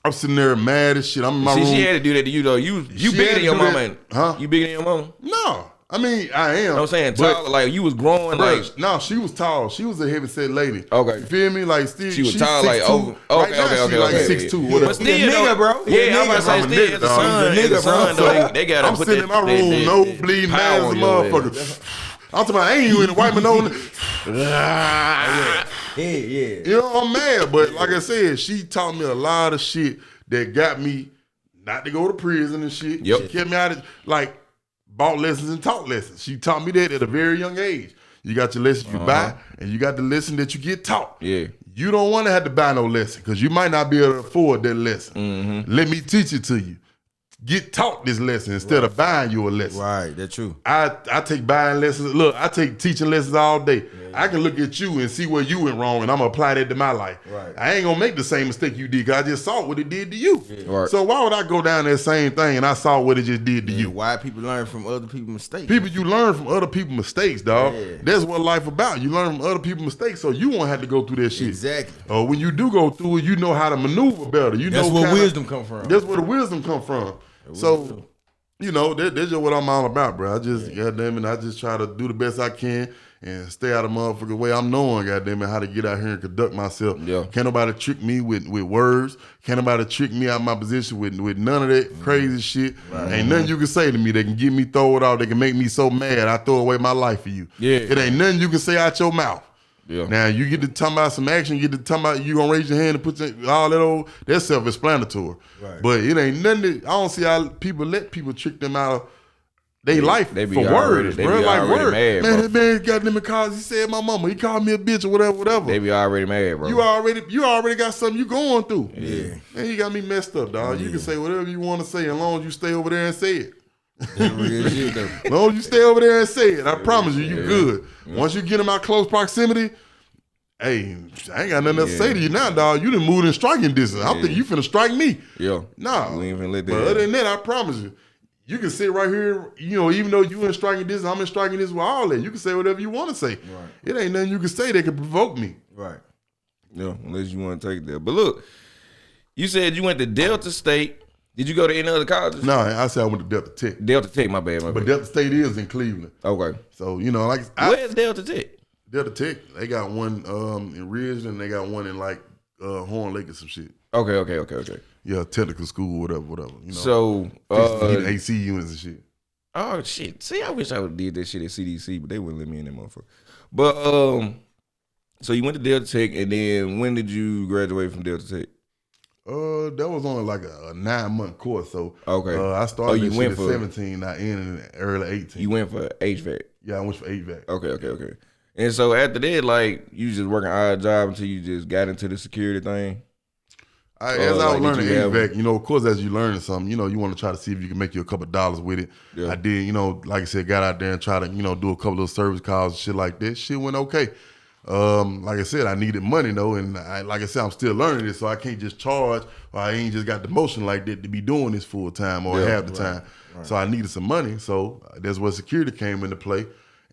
Speaker 1: I'm sitting there mad as shit. I'm in my room.
Speaker 2: She had to do that to you though. You
Speaker 1: She
Speaker 2: bigger
Speaker 1: had
Speaker 2: than
Speaker 1: to
Speaker 2: your
Speaker 1: do
Speaker 2: mama,
Speaker 1: that.
Speaker 2: ain't
Speaker 1: Huh?
Speaker 2: You bigger than your mama?
Speaker 1: No, I mean I am.
Speaker 2: You know what I'm saying?
Speaker 1: but-
Speaker 2: Tall, like you was growing
Speaker 1: Bruh,
Speaker 2: like
Speaker 1: no, she was tall. She was a heavy set lady.
Speaker 2: Okay.
Speaker 1: You feel me? Like still,
Speaker 2: she was
Speaker 1: she's
Speaker 2: tall, like
Speaker 1: 6'2".
Speaker 2: over.
Speaker 1: Right
Speaker 2: Okay,
Speaker 1: now,
Speaker 2: okay,
Speaker 1: she
Speaker 2: okay,
Speaker 1: like
Speaker 2: okay.
Speaker 1: 6'2",
Speaker 2: Yeah.
Speaker 1: whatever.
Speaker 2: But still,
Speaker 3: He a nigga, bro. He a
Speaker 2: Yeah, I'm about to
Speaker 3: nigga,
Speaker 2: say
Speaker 1: bro.
Speaker 2: still as a
Speaker 1: Nigga,
Speaker 2: son,
Speaker 1: dog.
Speaker 2: as
Speaker 1: He's
Speaker 2: a
Speaker 1: a
Speaker 2: son,
Speaker 1: nigga,
Speaker 2: though,
Speaker 1: bro.
Speaker 2: they gotta
Speaker 1: I'm
Speaker 2: put
Speaker 1: sitting in my
Speaker 2: that
Speaker 1: room, no bleeding,
Speaker 2: power
Speaker 1: mad as a
Speaker 2: on your
Speaker 1: motherfucker. I'm talking about, I ain't even wipe my nose.
Speaker 3: Yeah.
Speaker 1: You know, I'm mad, but like I said, she taught me a lot of shit that got me not to go to prison and shit.
Speaker 2: Yep.
Speaker 1: She kept me out of, like, bought lessons and taught lessons. She taught me that at a very young age. You got your lessons you buy, and you got the lesson that you get taught.
Speaker 2: Yeah.
Speaker 1: You don't want to have to buy no lesson because you might not be able to afford that lesson. Let me teach it to you. Get taught this lesson instead of buying you a lesson.
Speaker 3: Right, that's true.
Speaker 1: I take buying lessons. Look, I take teaching lessons all day. I can look at you and see where you went wrong, and I'm gonna apply that to my life.
Speaker 3: Right.
Speaker 1: I ain't gonna make the same mistake you did because I just saw what it did to you.
Speaker 2: Right.
Speaker 1: So why would I go down that same thing and I saw what it just did to you?
Speaker 3: Why people learn from other people's mistakes?
Speaker 1: People, you learn from other people's mistakes, dog.
Speaker 3: Yeah.
Speaker 1: That's what life about. You learn from other people's mistakes, so you won't have to go through that shit.
Speaker 3: Exactly.
Speaker 1: When you do go through it, you know how to maneuver better. You
Speaker 3: That's
Speaker 1: know
Speaker 3: where
Speaker 1: kinda-
Speaker 3: wisdom come from.
Speaker 1: That's where the wisdom come from. So, you know, that's just what I'm all about, bro. I just, goddamn it, I just try to do the best I can and stay out of motherfucking way. I'm knowing, goddamn it, how to get out here and conduct myself.
Speaker 2: Yeah.
Speaker 1: Can't nobody trick me with words. Can't nobody trick me out of my position with none of that crazy shit. Ain't nothing you can say to me that can get me throw it out, that can make me so mad I throw away my life for you.
Speaker 2: Yeah.
Speaker 1: It ain't nothing you can say out your mouth.
Speaker 2: Yeah.
Speaker 1: Now you get to talking about some action, you get to talking about you gonna raise your hand and put all that old, that's self-explanatory.
Speaker 3: Right.
Speaker 1: But it ain't nothing that, I don't see how people let people trick them out of their life
Speaker 2: they be
Speaker 1: for
Speaker 2: already-
Speaker 1: words,
Speaker 2: they
Speaker 1: bro.
Speaker 2: be
Speaker 1: Like
Speaker 2: already
Speaker 1: words.
Speaker 2: mad,
Speaker 1: Man,
Speaker 2: bro.
Speaker 1: that man got them because he said my mama, he called me a bitch or whatever.
Speaker 2: They be already mad, bro.
Speaker 1: You already got something you going through. Yeah. Man, you got me messed up, dog. You can say whatever you want to say as long as you stay over there and say it.
Speaker 3: Real shit, though.
Speaker 1: As long as you stay over there and say it, I promise you good. Once you get in my close proximity, hey, I ain't got nothing else to say to you now, dog. You done moved in striking distance. I'm thinking you finna strike me.
Speaker 2: Yeah.
Speaker 1: Nah.
Speaker 2: We ain't finna let that
Speaker 1: But other than that, I promise you, you can sit right here, you know, even though you in striking distance, I'm in striking distance with all that. You can say whatever you want to say.
Speaker 3: Right.
Speaker 1: It ain't nothing you can say that can provoke me.
Speaker 3: Right.
Speaker 2: Yeah, unless you want to take that. But look, you said you went to Delta State. Did you go to any other colleges?
Speaker 1: No, I said I went to Delta Tech.
Speaker 2: Delta Tech, my bad.
Speaker 1: But Delta State is in Cleveland.
Speaker 2: Okay.
Speaker 1: So, you know, like
Speaker 2: Where's Delta Tech?
Speaker 1: Delta Tech, they got one in Ridgeland, and they got one in like Horn Lake or some shit.
Speaker 2: Okay.
Speaker 1: Yeah, technical school, whatever. You know,
Speaker 2: So,
Speaker 1: getting AC units and shit.
Speaker 2: oh shit. See, I wish I would have did that shit at CDC, but they wouldn't let me in that motherfucker. But so you went to Delta Tech, and then when did you graduate from Delta Tech?
Speaker 1: That was only like a 9-month course. So
Speaker 2: Okay.
Speaker 1: I started
Speaker 2: you
Speaker 1: that
Speaker 2: went
Speaker 1: shit
Speaker 2: for-
Speaker 1: at 17, I ended in early 18.
Speaker 2: You went for HVAC.
Speaker 1: Yeah, I went for HVAC.
Speaker 2: Okay. And so after that, like, you just working odd job until you just got into the security thing?
Speaker 1: As I was learning
Speaker 2: did you
Speaker 1: HVAC, you know, of course, as you learning something, you know, you want to try to see if you can make you a couple of dollars with it.
Speaker 2: Yeah.
Speaker 1: I did, you know, like I said, got out there and try to, you know, do a couple of service calls and shit like that. Shit went okay. Like I said, I needed money though, and like I said, I'm still learning this, so I can't just charge, or I ain't just got the motion like that to be doing this full time or half the time. Right. So I needed some money, so that's where security came into play.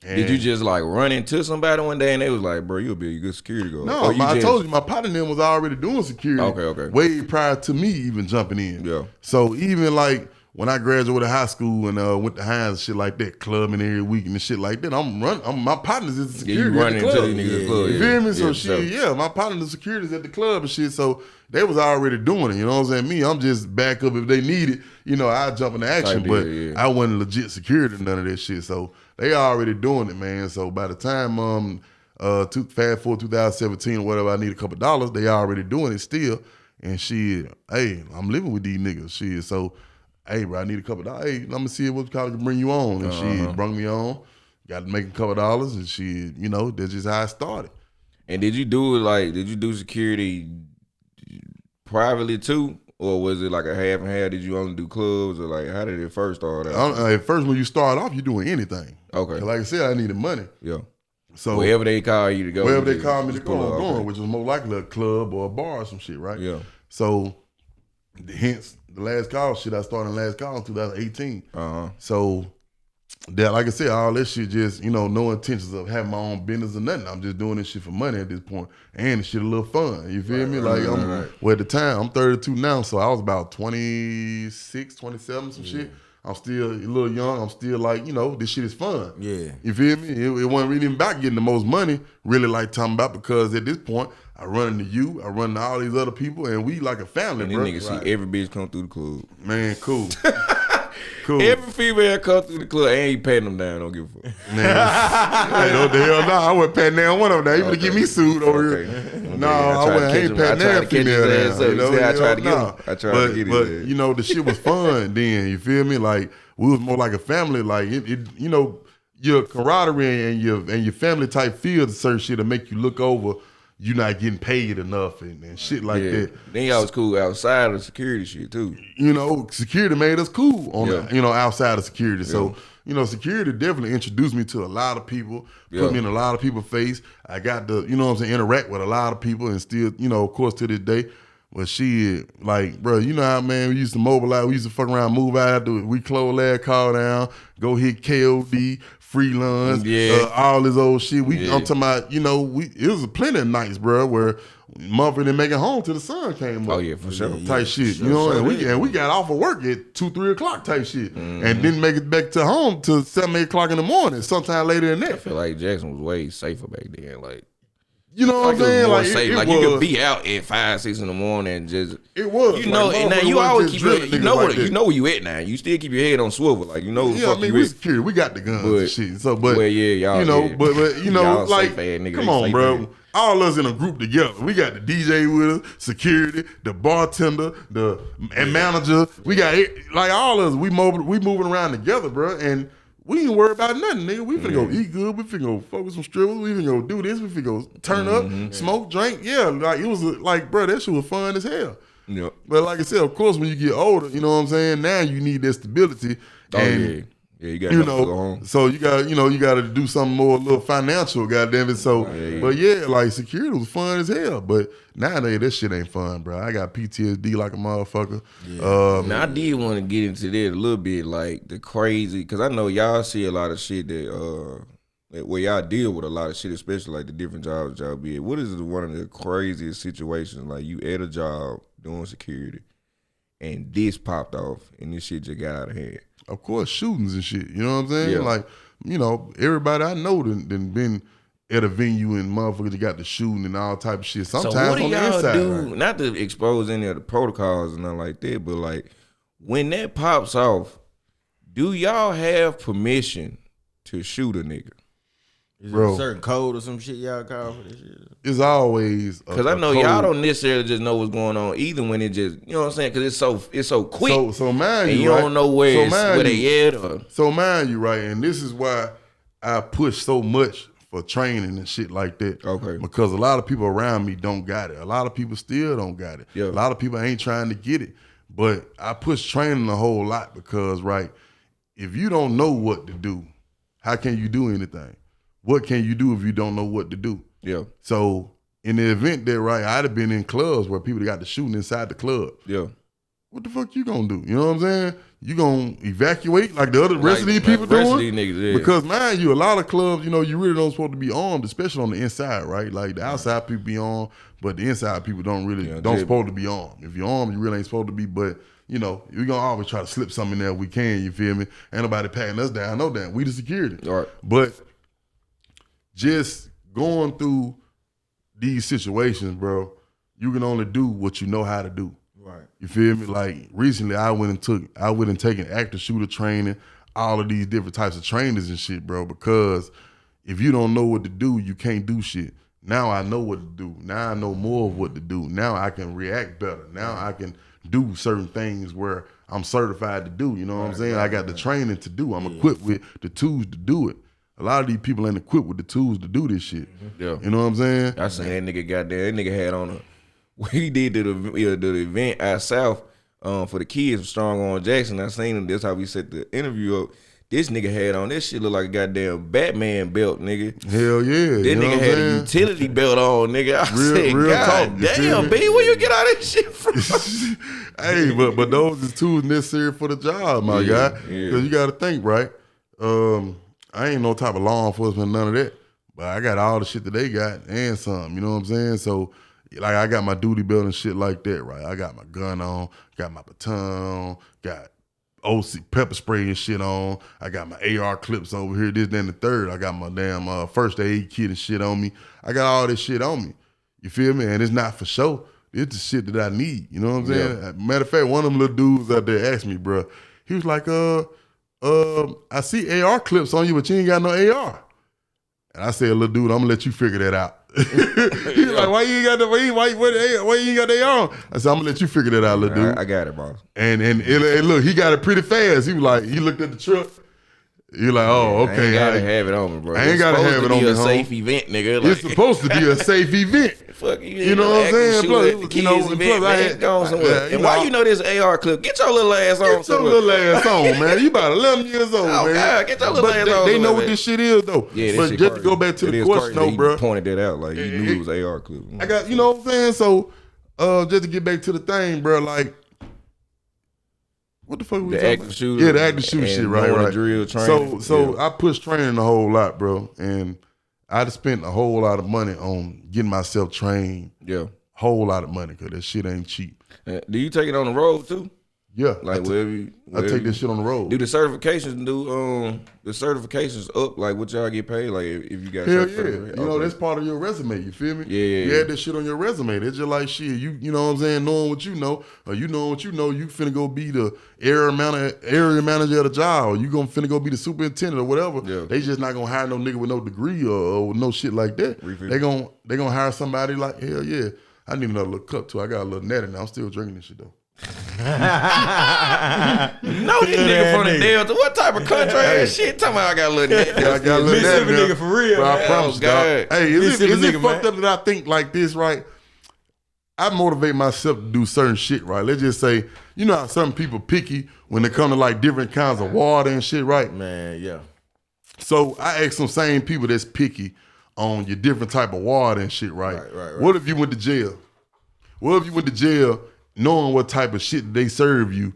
Speaker 1: And
Speaker 2: did you just like run into somebody one day and they was like, bro, you'll be a good security guard?
Speaker 1: No, I told you my partner then was already doing security.
Speaker 2: Okay.
Speaker 1: Way prior to me even jumping in.
Speaker 2: Yeah.
Speaker 1: So even like when I graduated high school and went to Hines and shit like that, clubbing every week and shit like that, my partners is the security
Speaker 2: you running
Speaker 1: at the club.
Speaker 2: into these niggas at the club.
Speaker 1: You feel me? So
Speaker 2: shit,
Speaker 1: yeah, my partners, the security's at the club and shit. So they was already doing it. You know what I'm saying? Me, I'm just back up if they need it. You know, I jump into action, but I wasn't legit security, none of that shit. So they already doing it, man. So by the time fast forward 2017 or whatever, I need a couple dollars. They already doing it still. And shit, hey, I'm living with these niggas. Shit, so hey, bro, I need a couple dollars. Hey, let me see what college can bring you on. And she brought me on. Got to make a couple dollars, and she, you know, that's just how I started.
Speaker 2: And did you do security privately too? Or was it like a half and half? Did you only do clubs, or like how did it first start out?
Speaker 1: At first, when you start off, you're doing anything.
Speaker 2: Okay.
Speaker 1: Like I said, I needed money.
Speaker 2: Yeah.
Speaker 1: So
Speaker 2: wherever they call you to go.
Speaker 1: Wherever they call me to go, I'm going, which was more likely a club or a bar or some shit, right?
Speaker 2: Yeah.
Speaker 1: So hence the last call shit, I started in last call in 2018. So that, like I said, all this shit just, you know, no intentions of having my own business or nothing. I'm just doing this shit for money at this point. And the shit a little fun. You feel me? Like well, at the time, I'm 32 now, so I was about 26, 27, some shit. I'm still a little young. I'm still like, you know, this shit is fun.
Speaker 3: Yeah.
Speaker 1: You feel me? It wasn't really even about getting the most money, really like talking about, because at this point, I run into you, I run into all these other people, and we like a family,
Speaker 2: and
Speaker 1: bro.
Speaker 2: And niggas see every bitch come through the club.
Speaker 1: Man, cool. Cool.
Speaker 2: Every female come through the club, I ain't patting them down, don't give a fuck.
Speaker 1: Man, no the hell no. I wasn't patting down one of them. You would give me sued over here. No, I ain't patting down female down. You know,
Speaker 2: I tried to get him. I tried to get him.
Speaker 1: But you know, the shit was fun then. You feel me? Like we was more like a family. Like it you know, your camaraderie and your family type feel to certain shit to make you look over. You not getting paid enough and shit like that.
Speaker 2: Then y'all was cool outside of security shit too.
Speaker 1: You know, security made us cool on you know, outside of security. So, you know, security definitely introduced me to a lot of people, put me in a lot of people's face. I got to, you know what I'm saying, interact with a lot of people and still, you know, of course to this day. Well, shit, like, bro, you know how, man, we used to mobilize, we used to fuck around, move out after we close last call down, go hit KOD, free lunch, all this old shit. I'm talking about, you know, it was plenty of nights, bro, where motherfucker didn't make it home till the sun came up.
Speaker 2: Oh yeah, for sure.
Speaker 1: Type shit, you know, and we got off of work at 2, 3 o'clock type shit, and didn't make it back to home till 7, 8 o'clock in the morning. Sometime later than that.
Speaker 2: I feel like Jackson was way safer back then, like.
Speaker 1: You know what I'm saying? Like,
Speaker 2: safe. Like you could be out at 5, 6 in the morning and just.
Speaker 1: It was.
Speaker 2: You know,
Speaker 1: like,
Speaker 2: and now you always keep your, you know
Speaker 1: like
Speaker 2: you know where you at now. You still keep your head on swivel, like you know.
Speaker 1: Yeah, I mean, we security, we got the guns and shit. So, but
Speaker 2: well, y'all,
Speaker 1: you know, but you know, like, come on, bro. All us in a group together. We got the DJ with us, security, the bartender, and manager. We got like all of us. We moving around together, bro, and. We ain't worry about nothing, nigga. We finna go eat good. We finna go fuck with some strippers. We finna go do this. We finna go turn up, smoke, drink. Yeah, like it was like, bro, that shit was fun as hell.
Speaker 2: Yeah.
Speaker 1: But like I said, of course, when you get older, you know what I'm saying. Now you need that stability.
Speaker 2: You got to go home.
Speaker 1: So you got to do something more, a little financial, goddamn it. So, but yeah, like security was fun as hell. But nowadays, that shit ain't fun, bro. I got PTSD like a motherfucker.
Speaker 2: Yeah. Now I did want to get into that a little bit, like the crazy, because I know y'all see a lot of shit that where y'all deal with a lot of shit, especially like the different jobs y'all be at. What is one of the craziest situations, like you at a job doing security, and this popped off, and this shit just got out of hand?
Speaker 1: Of course, shootings and shit. You know what I'm saying?
Speaker 2: Yeah.
Speaker 1: Like, you know, everybody I know done been at a venue and motherfuckers got the shooting and all type of shit. Sometimes
Speaker 2: so what do
Speaker 1: on the
Speaker 2: y'all
Speaker 1: inside.
Speaker 2: do?
Speaker 1: Right?
Speaker 2: Not to expose any of the protocols and nothing like that, but like when that pops off, do y'all have permission to shoot a nigga?
Speaker 3: Is there a certain code or some shit y'all call for this shit?
Speaker 1: It's always
Speaker 2: because I know y'all don't necessarily just know what's going on either when it just, you know what I'm saying? Because it's so quick.
Speaker 1: So mind
Speaker 2: and
Speaker 1: you,
Speaker 2: you
Speaker 1: right?
Speaker 2: don't know where they at. Or...
Speaker 1: So mind you, right? And this is why I push so much for training and shit like that.
Speaker 2: Okay.
Speaker 1: Because a lot of people around me don't got it. A lot of people still don't got it.
Speaker 2: Yeah.
Speaker 1: A lot of people ain't trying to get it. But I push training a whole lot because, right, if you don't know what to do, how can you do anything? What can you do if you don't know what to do?
Speaker 2: Yeah.
Speaker 1: So in the event that, right, I'd have been in clubs where people got to shooting inside the club.
Speaker 2: Yeah.
Speaker 1: What the fuck you gonna do? You know what I'm saying? You gonna evacuate like the other rest of these people
Speaker 2: the rest
Speaker 1: doing?
Speaker 2: of these niggas, yeah.
Speaker 1: Because mind you, a lot of clubs, you know, you really don't supposed to be armed, especially on the inside, right? Like the outside people be armed, but the inside people don't supposed to be armed. If you're armed, you really ain't supposed to be. But you know, we gonna always try to slip something in there if we can. You feel me? Ain't nobody patting us down. No damn, we the security.
Speaker 2: All right.
Speaker 1: But just going through these situations, bro, you can only do what you know how to do.
Speaker 3: Right.
Speaker 1: You feel me? Like recently I went and taken active shooter training, all of these different types of trainers and shit, bro, because if you don't know what to do, you can't do shit. Now I know what to do. Now I know more of what to do. Now I can react better. Now I can do certain things where I'm certified to do. You know what I'm saying? I got the training to do. I'm equipped with the tools to do it. A lot of these people ain't equipped with the tools to do this shit.
Speaker 2: Yeah.
Speaker 1: You know what I'm saying?
Speaker 2: I seen that nigga goddamn. That nigga had on he did the event out south for the kids from Strong on Jackson. I seen him. That's how we set the interview up. This nigga had on this shit look like a goddamn Batman belt, nigga.
Speaker 1: Hell yeah.
Speaker 2: This nigga had a utility belt on, nigga. I said,
Speaker 1: real
Speaker 2: God
Speaker 1: talk,
Speaker 2: damn, B, where you get all this shit from?
Speaker 1: Hey, but those is tools necessary for the job, my guy. Because you got to think, right? I ain't no type of law enforcement, none of that. But I got all the shit that they got and some, you know what I'm saying? So, like, I got my duty belt and shit like that, right? I got my gun on, got my baton on, got OC pepper spray and shit on. I got my AR clips over here, this, then the third. I got my damn first aid kit and shit on me. I got all this shit on me. You feel me? And it's not for show. It's the shit that I need. You know what I'm saying? Yeah. Matter of fact, one of them little dudes out there asked me, bro, he was like, I see AR clips on you, but you ain't got no AR. And I said, little dude, I'm gonna let you figure that out. He's like, why you ain't got why you ain't got the AR? I said, I'm gonna let you figure that out, little dude.
Speaker 2: I got it, boss.
Speaker 1: And look, he got it pretty fast. He was like, he looked at the truck. He like, oh, okay.
Speaker 2: I ain't gotta have it on me, bro.
Speaker 1: I ain't gotta have it on me.
Speaker 2: It's supposed to be a safe event, nigga.
Speaker 1: It's supposed to be a safe event.
Speaker 2: Fuck
Speaker 1: you know what I'm saying? Plus,
Speaker 2: the kids event, man, go somewhere. And why you know this AR clip? Get your little ass on.
Speaker 1: Get your little ass on, man. You about 11 years old, man.
Speaker 2: God, get your little ass on.
Speaker 1: They know what this shit is, though.
Speaker 2: Yeah,
Speaker 1: but just to go back to the question, though, bro.
Speaker 2: He pointed that out, like he knew it was AR clip.
Speaker 1: I got, you know what I'm saying? So, just to get back to the thing, bro, like, what the fuck we talking about?
Speaker 2: Shooter.
Speaker 1: Yeah, the active shooter shit, right.
Speaker 2: Drill training.
Speaker 1: So I push training a whole lot, bro, and I'd spent a whole lot of money on getting myself trained.
Speaker 2: Yeah,
Speaker 1: whole lot of money because that shit ain't cheap.
Speaker 2: Do you take it on the road too?
Speaker 1: Yeah,
Speaker 2: like
Speaker 1: I take this shit on the road.
Speaker 2: Do the certifications up like what y'all get paid? Like if you got
Speaker 1: hell yeah, you know that's part of your resume. You feel me?
Speaker 2: Yeah.
Speaker 1: You add that shit on your resume. That's just like shit. You know what I'm saying? Knowing what you know, or you know what you know, you finna go be the area manager of the job, or you finna go be the superintendent or whatever. Yeah. They just not gonna hire no nigga with no degree or no shit like that. They gonna hire somebody like hell yeah. I need another little cup too. I got a little natty now. I'm still drinking this shit though.
Speaker 2: No, this nigga from the Delta. What type of country ass shit? Talking about I got a little natty.
Speaker 1: I got a little natty
Speaker 3: nigga for real.
Speaker 1: Bro, I promise you, dog. Hey, is it fucked up that I think like this, right? I motivate myself to do certain shit, right? Let's just say, you know how some people picky when it come to like different kinds of water and shit, right?
Speaker 3: Man, yeah.
Speaker 1: So I ask some same people that's picky on your different type of water and shit, right? Right. What if you went to jail? What if you went to jail knowing what type of shit they serve you?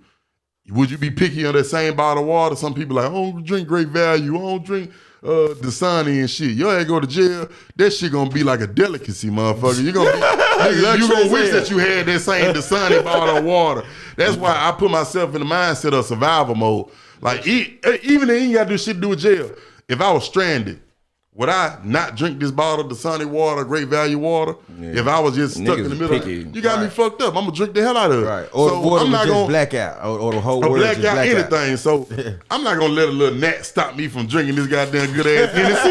Speaker 1: Would you be picky on that same bottle of water? Some people like, I don't drink Great Value. I don't drink Dasani and shit. Your ass go to jail, that shit gonna be like a delicacy, motherfucker. You gonna wish that you had that same Dasani bottle of water. That's why I put myself in the mindset of survival mode. Like, even if ain't got this shit to do with jail, if I was stranded, would I not drink this bottle of Dasani water, Great Value water, if I was just stuck in the middle? You got me fucked up. I'm gonna drink the hell out of it.
Speaker 3: Right. Or
Speaker 1: so
Speaker 3: the water
Speaker 1: I'm not
Speaker 3: just
Speaker 1: gonna
Speaker 3: blackout, or the whole world
Speaker 1: blackout,
Speaker 3: just blackout.
Speaker 1: anything. So I'm not gonna let a little gnat stop me from drinking this goddamn good ass Hennessy.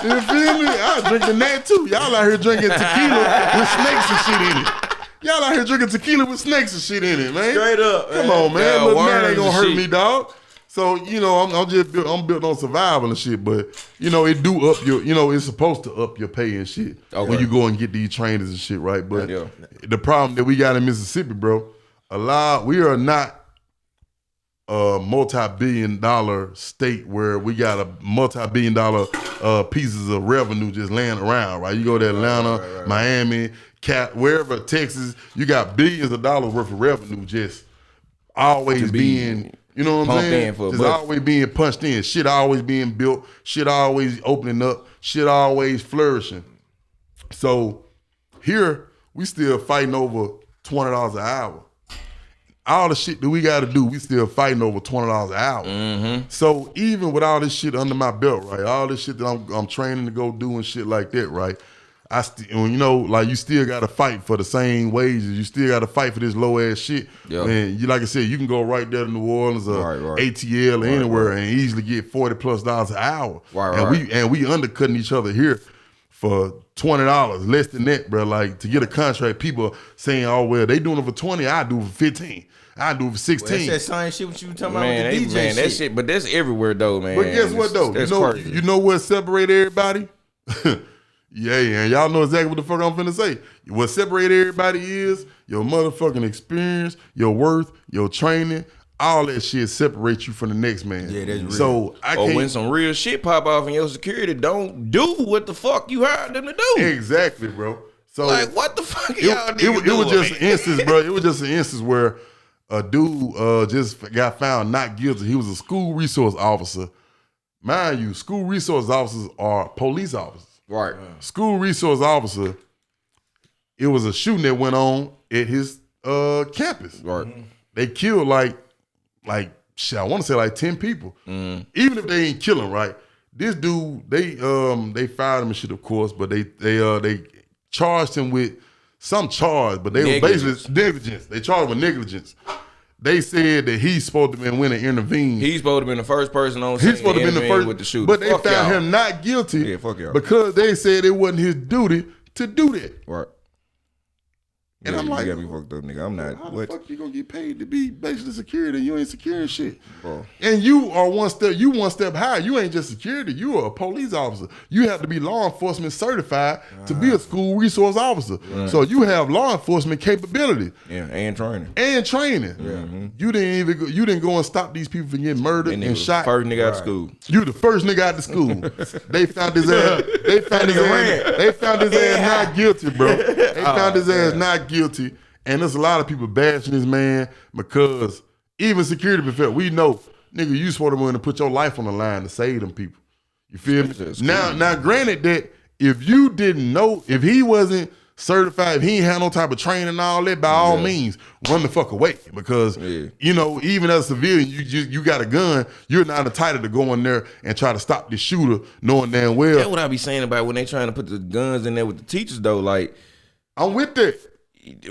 Speaker 1: You feel me? I drink the gnat too. Y'all out here drinking tequila with snakes and shit in it. Y'all out here drinking tequila with snakes and shit in it, man.
Speaker 3: Straight up.
Speaker 1: Come on, man. Little gnat ain't gonna hurt me, dog. So, I'm built on survival and shit, but, it do up your, it's supposed to up your pay and shit when you go and get these trainers and shit, right? But the problem that we got in Mississippi, bro, we are not a multi-billion-dollar state where we got a multi-billion-dollar pieces of revenue just laying around, right? You go to Atlanta, Miami, wherever, Texas, you got billions of dollars worth of revenue just always being... You know what I'm saying? Just always being punched in. Shit always being built. Shit always opening up. Shit always flourishing. So here, we still fighting over $20 an hour. All the shit that we got to do, we still fighting over $20 an hour. Mm-hmm. So even with all this shit under my belt, right? All this shit that I'm training to go do and shit like that, right? You still got to fight for the same wages. You still got to fight for this low ass shit. Yep. And like I said, you can go right there to New Orleans or ATL or anywhere and easily get $40+ an hour. We undercutting each other here for $20, less than that, bro. Like to get a contract, people saying, "Oh well, they doing it for 20, I do it for 15." I do it for 16.
Speaker 3: Well, that's that same shit what you talking about with the DJ
Speaker 2: man,
Speaker 3: shit.
Speaker 2: That shit. But that's everywhere though, man.
Speaker 1: But guess what though? You know what separate everybody? Yeah, and y'all know exactly what the fuck I'm finna say. What separate everybody is your motherfucking experience, your worth, your training, all that shit separates you from the next man.
Speaker 3: Yeah, that's real.
Speaker 1: So
Speaker 2: when some real shit pop off and your security don't do what the fuck you hired them to do.
Speaker 1: Exactly, bro. So
Speaker 2: like what the fuck y'all doing?
Speaker 1: It was just an instance, bro. It was just an instance where a dude just got found not guilty. He was a school resource officer. Mind you, school resource officers are police officers.
Speaker 2: Right.
Speaker 1: School resource officer, it was a shooting that went on at his campus. Right. They killed like I want to say like 10 people. Mm. Even if they ain't killing, right? This dude, they fired him and shit, of course, but they charged him with some charge, but they were basically negligence. They charged him with negligence. They said that he's supposed to have been winning intervene.
Speaker 2: He's supposed to have been the first person on scene.
Speaker 1: He's supposed to have been the first
Speaker 2: with the shooting.
Speaker 1: But they found him not guilty.
Speaker 2: Yeah, fuck y'all.
Speaker 1: Because they said it wasn't his duty to do that.
Speaker 2: Right.
Speaker 1: And I'm like,
Speaker 2: you got me fucked up, nigga. I'm not.
Speaker 1: How the fuck you gonna get paid to be basically security? You ain't securing shit.
Speaker 2: Bro.
Speaker 1: And you are one step higher. You ain't just security. You are a police officer. You have to be law enforcement certified to be a school resource officer. Right. So you have law enforcement capability.
Speaker 2: Yeah, and training.
Speaker 1: Mm-hmm. You didn't go and stop these people from getting murdered and shot.
Speaker 2: First nigga out of school.
Speaker 1: You the first nigga out of school. They found his ass. They found his ass not guilty, bro. They found his ass not guilty. And there's a lot of people bashing this man because even security professionals, we know, nigga, you supposed to want to put your life on the line to save them people. You feel me? Now, granted that if you didn't know, if he wasn't certified, if he ain't had no type of training and all that, by all means, run the fuck away. Because, even as a civilian, you got a gun, you're not entitled to go in there and try to stop this shooter knowing damn well.
Speaker 2: That's what I be saying about when they trying to put the guns in there with the teachers, though. Like,
Speaker 1: I'm with that.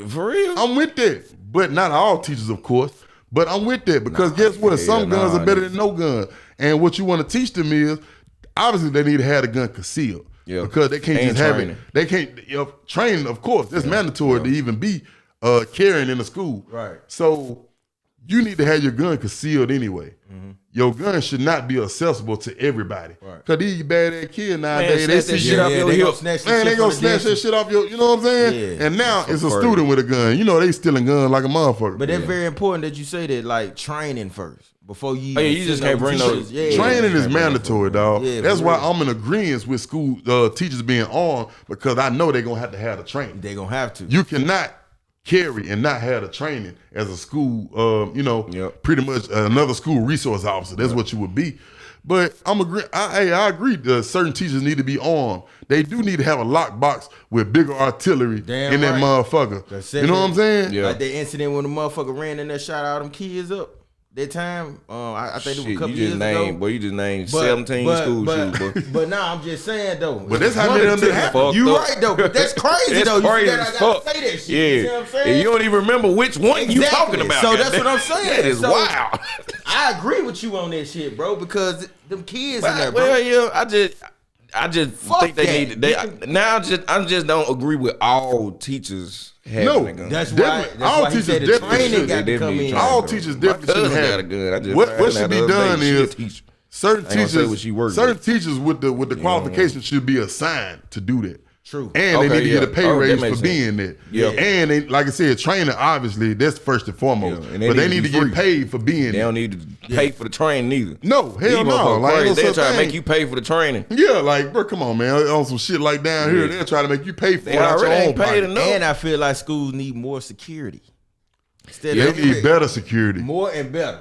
Speaker 2: For real?
Speaker 1: I'm with that. But not all teachers, of course. But I'm with that because guess what? Some guns are better than no gun. And what you want to teach them is, obviously, they need to have the gun concealed. Yeah. Because they can't just have it. They can't, training, of course, that's mandatory to even be carrying in the school.
Speaker 3: Right.
Speaker 1: So you need to have your gun concealed anyway. Mm-hmm. Your gun should not be accessible to everybody. Right. Cause these badass kids nowadays, they see shit off your hip. Man, they gonna snatch that shit off your, you know what I'm saying? Yeah. And now it's a student with a gun. You know they stealing guns like a motherfucker.
Speaker 3: But that's very important that you say that, like training first before you.
Speaker 2: You just can't bring those.
Speaker 1: Training is mandatory, dog. Yeah, that's why I'm in agreement with school teachers being armed because I know they're gonna have to have the training.
Speaker 3: They're gonna have to.
Speaker 1: You cannot carry and not have the training as a school, pretty much another school resource officer. That's what you would be. But I agree that certain teachers need to be armed. They do need to have a lockbox with bigger artillery in that motherfucker. You know what I'm saying?
Speaker 3: Yeah. Like that incident when the motherfucker ran in there, shot all them kids up. That time, I think it was a couple years ago.
Speaker 2: Boy, you just named 17 school shooters, boy.
Speaker 3: But nah, I'm just saying though.
Speaker 1: But that's how many of them happened.
Speaker 3: You right though, but that's crazy though.
Speaker 2: Crazy
Speaker 3: you gotta say that shit.
Speaker 2: Yeah.
Speaker 3: You see what I'm saying?
Speaker 2: And you don't even remember which one you talking about.
Speaker 3: So that's what I'm saying.
Speaker 2: That is wild.
Speaker 3: I agree with you on that shit, bro, because them kids in there, bro.
Speaker 2: Well, yeah, I just
Speaker 3: Fuck
Speaker 2: think they
Speaker 3: that.
Speaker 2: need to. I just don't agree with all teachers having a gun.
Speaker 3: That's why.
Speaker 1: Definitely.
Speaker 3: That's
Speaker 1: All
Speaker 3: why he
Speaker 1: teachers
Speaker 3: said the
Speaker 1: definitely
Speaker 3: training
Speaker 1: should.
Speaker 3: got
Speaker 2: They
Speaker 3: to come
Speaker 2: definitely
Speaker 3: in.
Speaker 2: trying
Speaker 1: All
Speaker 2: to-
Speaker 1: teachers
Speaker 2: My
Speaker 1: definitely
Speaker 2: cousin
Speaker 1: should have
Speaker 2: got a gun. I just
Speaker 1: what
Speaker 2: found
Speaker 1: should
Speaker 2: out
Speaker 1: be
Speaker 2: the other
Speaker 1: done
Speaker 2: day, she a
Speaker 1: is
Speaker 2: teacher.
Speaker 1: certain
Speaker 2: I ain't gonna say what
Speaker 1: teachers,
Speaker 2: she worked
Speaker 1: certain
Speaker 2: with.
Speaker 1: teachers with the qualifications should be assigned to do that.
Speaker 3: True.
Speaker 1: And
Speaker 2: Okay,
Speaker 1: they need to get a
Speaker 2: yeah.
Speaker 1: pay
Speaker 2: Oh, that
Speaker 1: raise
Speaker 2: makes
Speaker 1: for being
Speaker 2: sense.
Speaker 1: there.
Speaker 2: Yeah.
Speaker 1: And they, like I said, training obviously that's first and foremost.
Speaker 2: Yeah, and they
Speaker 1: but they
Speaker 2: need
Speaker 1: need
Speaker 2: to
Speaker 1: to
Speaker 2: be
Speaker 1: get
Speaker 2: free.
Speaker 1: paid for being
Speaker 2: They
Speaker 1: there.
Speaker 2: don't need to pay for the training neither.
Speaker 1: No, hell
Speaker 2: These
Speaker 1: no.
Speaker 2: motherfuckers
Speaker 1: Like,
Speaker 2: crazy.
Speaker 1: no
Speaker 2: They
Speaker 1: such
Speaker 2: try to
Speaker 1: thing.
Speaker 2: make you pay for the training.
Speaker 1: Yeah, like, bro, come on, man. On some shit like down here,
Speaker 2: Yeah.
Speaker 1: they'll try to make you pay for
Speaker 2: They
Speaker 1: it out your
Speaker 2: already
Speaker 1: own
Speaker 2: ain't paid
Speaker 1: pocket.
Speaker 2: enough.
Speaker 3: And I feel like schools need more security. Instead
Speaker 1: They
Speaker 3: of
Speaker 1: need better security.
Speaker 3: more and better.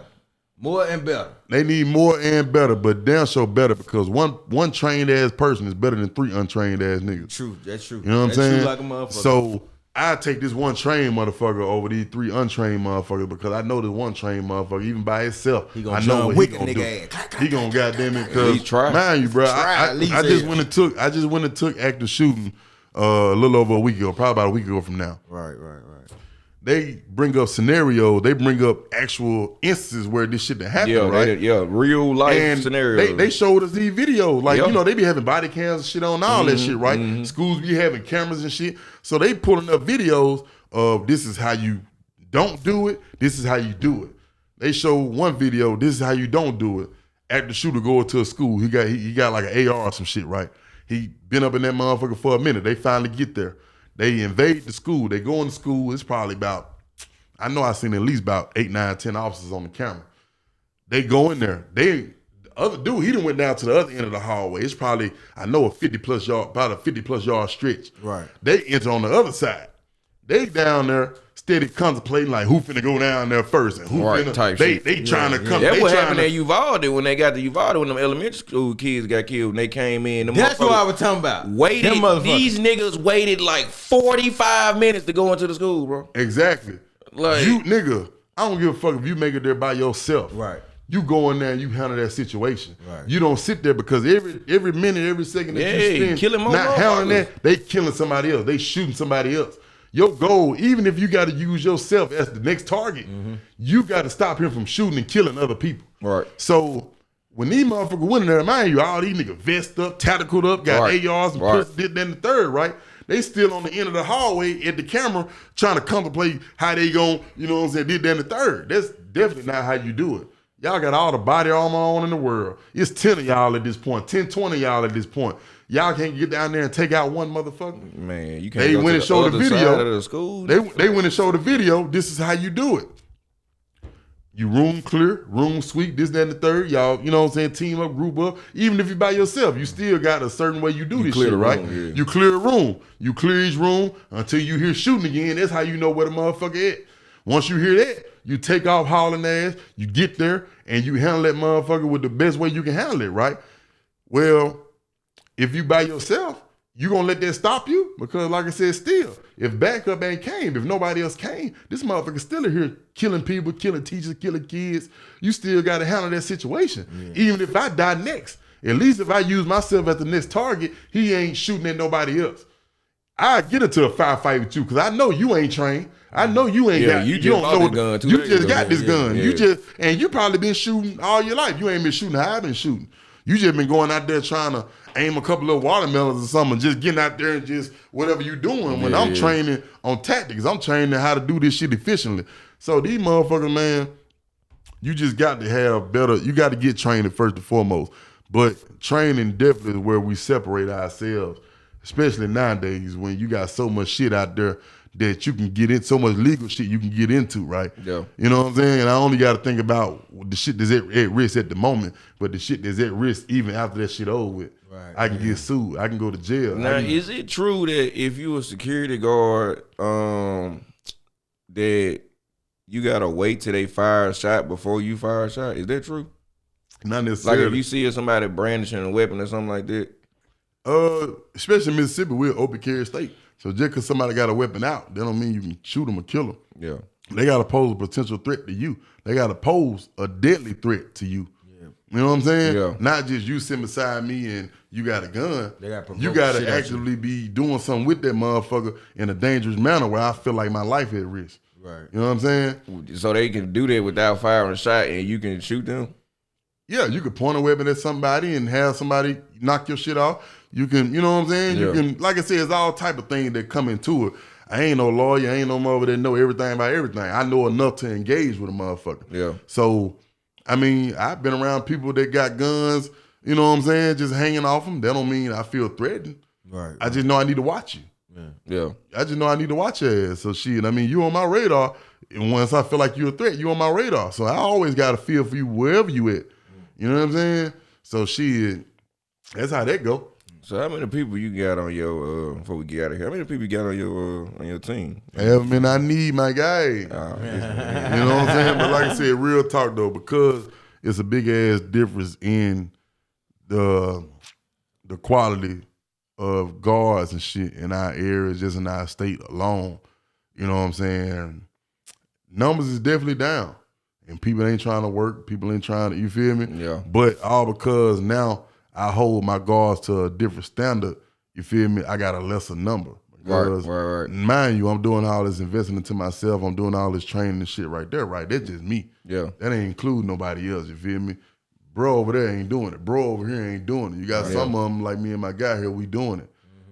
Speaker 3: More and better.
Speaker 1: They need more and better, but damn sure better because one trained ass person is better than 3 untrained ass niggas.
Speaker 3: True. That's true.
Speaker 1: You know what I'm
Speaker 3: That's
Speaker 1: saying?
Speaker 3: True like a motherfucker.
Speaker 1: So I take this one trained motherfucker over these 3 untrained motherfuckers because I know this one trained motherfucker, even by itself,
Speaker 3: He gonna
Speaker 1: I know
Speaker 3: John
Speaker 1: what
Speaker 3: Wick
Speaker 1: he
Speaker 3: a
Speaker 1: gonna do.
Speaker 3: nigga ass.
Speaker 1: He gonna goddamn it
Speaker 2: At
Speaker 1: because
Speaker 2: least try.
Speaker 1: mind you, bro.
Speaker 3: Try at least
Speaker 1: I just
Speaker 3: it.
Speaker 1: went and took active shooting a little over a week ago, probably about a week ago from now.
Speaker 3: right.
Speaker 1: They bring up scenarios, they bring up actual instances where this shit that happened,
Speaker 2: Yeah,
Speaker 1: right?
Speaker 2: real life
Speaker 1: And
Speaker 2: scenarios.
Speaker 1: they showed us these videos. Like,
Speaker 2: Yeah.
Speaker 1: you know, they be having body cams and shit on all that shit, right? Schools be having cameras and shit. So they pulling up videos of this is how you don't do it, this is how you do it. They show one video, this is how you don't do it. Active shooter going to a school. He got like an AR or some shit, right? He been up in that motherfucker for a minute. They finally get there. They invade the school. They go in the school. It's probably about, I know I seen at least about 8, 9, 10 officers on the camera. They go in there. The other dude, he done went down to the other end of the hallway. It's probably, I know, about a 50 plus yard stretch.
Speaker 3: Right.
Speaker 1: They enter on the other side. They down there steady contemplating like who finna go down there first and who
Speaker 2: Right,
Speaker 1: finna,
Speaker 2: type
Speaker 1: they
Speaker 2: shit.
Speaker 1: trying to come.
Speaker 2: That's
Speaker 1: they
Speaker 2: what
Speaker 1: trying
Speaker 2: happened
Speaker 1: to,
Speaker 2: at Uvalde when they got to Uvalde when them elementary school kids got killed and they came in. Them
Speaker 3: That's what I
Speaker 2: motherfuckers
Speaker 3: was talking about.
Speaker 2: Waited.
Speaker 3: Them motherfuckers.
Speaker 2: These niggas waited like 45 minutes to go into the school, bro.
Speaker 1: Exactly.
Speaker 2: Like-
Speaker 1: you nigga, I don't give a fuck if you make it there by yourself.
Speaker 3: Right.
Speaker 1: You go in there and you handle that situation.
Speaker 3: Right.
Speaker 1: You don't sit there because every minute, every second that
Speaker 2: Yeah,
Speaker 1: you spend
Speaker 2: killing more
Speaker 1: not handling
Speaker 2: motherfuckers.
Speaker 1: that, they killing somebody else. They shooting somebody else. Your goal, even if you got to use yourself as the next target, you got to stop him from shooting and killing other people.
Speaker 2: Right.
Speaker 1: So when these motherfuckers went in there, mind you, all these niggas vest up, tacticaled up, got
Speaker 2: Right.
Speaker 1: ARs and
Speaker 2: Right.
Speaker 1: pistols, this, that, and the third, right? They still on the end of the hallway at the camera trying to contemplate how they gon', you know what I'm saying, did that and the third. That's definitely not how you do it. Y'all got all the body armor on in the world. It's 10 of y'all at this point, 10, 20 of y'all at this point. Y'all can't get down there and take out one motherfucker.
Speaker 2: Man, you can't
Speaker 1: They
Speaker 2: go
Speaker 1: went
Speaker 2: to
Speaker 1: and
Speaker 2: the
Speaker 1: showed the
Speaker 2: other
Speaker 1: video.
Speaker 2: side of the school.
Speaker 1: They went and showed the video. This is how you do it. You room clear, room sweep, this, that, and the third. Y'all, you know what I'm saying, team up, group up. Even if you by yourself, you still got a certain way you do this
Speaker 2: clear
Speaker 1: shit,
Speaker 2: the
Speaker 1: right?
Speaker 2: room, yeah.
Speaker 1: You clear a room. You clear each room until you hear shooting again. That's how you know where the motherfucker at. Once you hear that, you take off hauling ass, you get there, and you handle that motherfucker with the best way you can handle it, right? Well, if you by yourself, you gonna let that stop you? Because like I said, still, if backup ain't came, if nobody else came, this motherfucker still in here killing people, killing teachers, killing kids. You still gotta handle that situation. Yeah. Even if I die next, at least if I use myself as the next target, he ain't shooting at nobody else. I get into a firefight with you because I know you ain't trained. I know you ain't got.
Speaker 2: you
Speaker 1: You
Speaker 2: just
Speaker 1: don't
Speaker 2: bought
Speaker 1: know.
Speaker 2: this gun 2
Speaker 1: You
Speaker 2: days
Speaker 1: just
Speaker 2: ago.
Speaker 1: got this gun.
Speaker 2: Yeah.
Speaker 1: You probably been shooting all your life. You ain't been shooting how I've been shooting. You just been going out there trying to aim a couple of watermelons or something, just getting out there and just whatever you doing. When I'm training on tactics, I'm training how to do this shit efficiently. So these motherfuckers, man, you just got to have better. You got to get training first and foremost. But training definitely is where we separate ourselves, especially nowadays when you got so much shit out there that you can get in, so much legal shit you can get into, right?
Speaker 2: Yeah.
Speaker 1: You know what I'm saying? And I only got to think about the shit that's at risk at the moment, but the shit that's at risk even after that shit over with.
Speaker 3: Right.
Speaker 1: I can get sued. I can go to jail.
Speaker 2: Now, is it true that if you a security guard, that you gotta wait till they fire a shot before you fire a shot? Is that true?
Speaker 1: Not
Speaker 2: Like
Speaker 1: necessarily.
Speaker 2: if you see somebody brandishing a weapon or something like that?
Speaker 1: Especially in Mississippi, we're an open carry state. So just because somebody got a weapon out, that don't mean you can shoot them or kill them.
Speaker 2: Yeah.
Speaker 1: They got to pose a potential threat to you. They got to pose a deadly threat to you. Yeah. You know what I'm saying?
Speaker 2: Yeah.
Speaker 1: Not just you sitting beside me and you got a gun.
Speaker 3: They gotta provoke
Speaker 1: You got
Speaker 3: shit
Speaker 1: to
Speaker 3: out
Speaker 1: actively be doing something with that motherfucker in a dangerous manner where I feel like my life at risk.
Speaker 3: Right.
Speaker 1: You know what I'm saying?
Speaker 2: So they can do that without firing a shot and you can shoot them?
Speaker 1: Yeah, you could point a weapon at somebody and have somebody knock your shit off. You can, you know what I'm saying? You
Speaker 2: Yeah.
Speaker 1: can, like I said, it's all type of things that come into it. I ain't no lawyer. I ain't no mother that know everything about everything. I know enough to engage with a motherfucker.
Speaker 2: Yeah.
Speaker 1: So, I mean, I've been around people that got guns, you know what I'm saying, just hanging off them. That don't mean I feel threatened.
Speaker 3: Right.
Speaker 1: I just know I need to watch you.
Speaker 2: Yeah.
Speaker 1: I just know I need to watch your ass. So shit, I mean, you on my radar. And once I feel like you're a threat, you on my radar. So I always got a feel for you wherever you at. You know what I'm saying? So shit, that's how that go.
Speaker 2: So how many people you got on your before we get out of here? How many people you got on your team?
Speaker 1: However many I need, my guy. You know what I'm saying? But like I said, real talk though, because it's a big ass difference in the quality of guards and shit in our areas, just in our state alone. You know what I'm saying? Numbers is definitely down. And people ain't trying to work. People ain't trying to, you feel me?
Speaker 2: Yeah.
Speaker 1: But all because now I hold my guards to a different standard, you feel me? I got a lesser number. Because
Speaker 2: Right.
Speaker 1: mind you, I'm doing all this investing into myself. I'm doing all this training and shit right there, right? That's just me.
Speaker 2: Yeah.
Speaker 1: That ain't include nobody else, you feel me? Bro over there ain't doing it. Bro over here ain't doing it. You got some of them like me and my guy here, we doing it.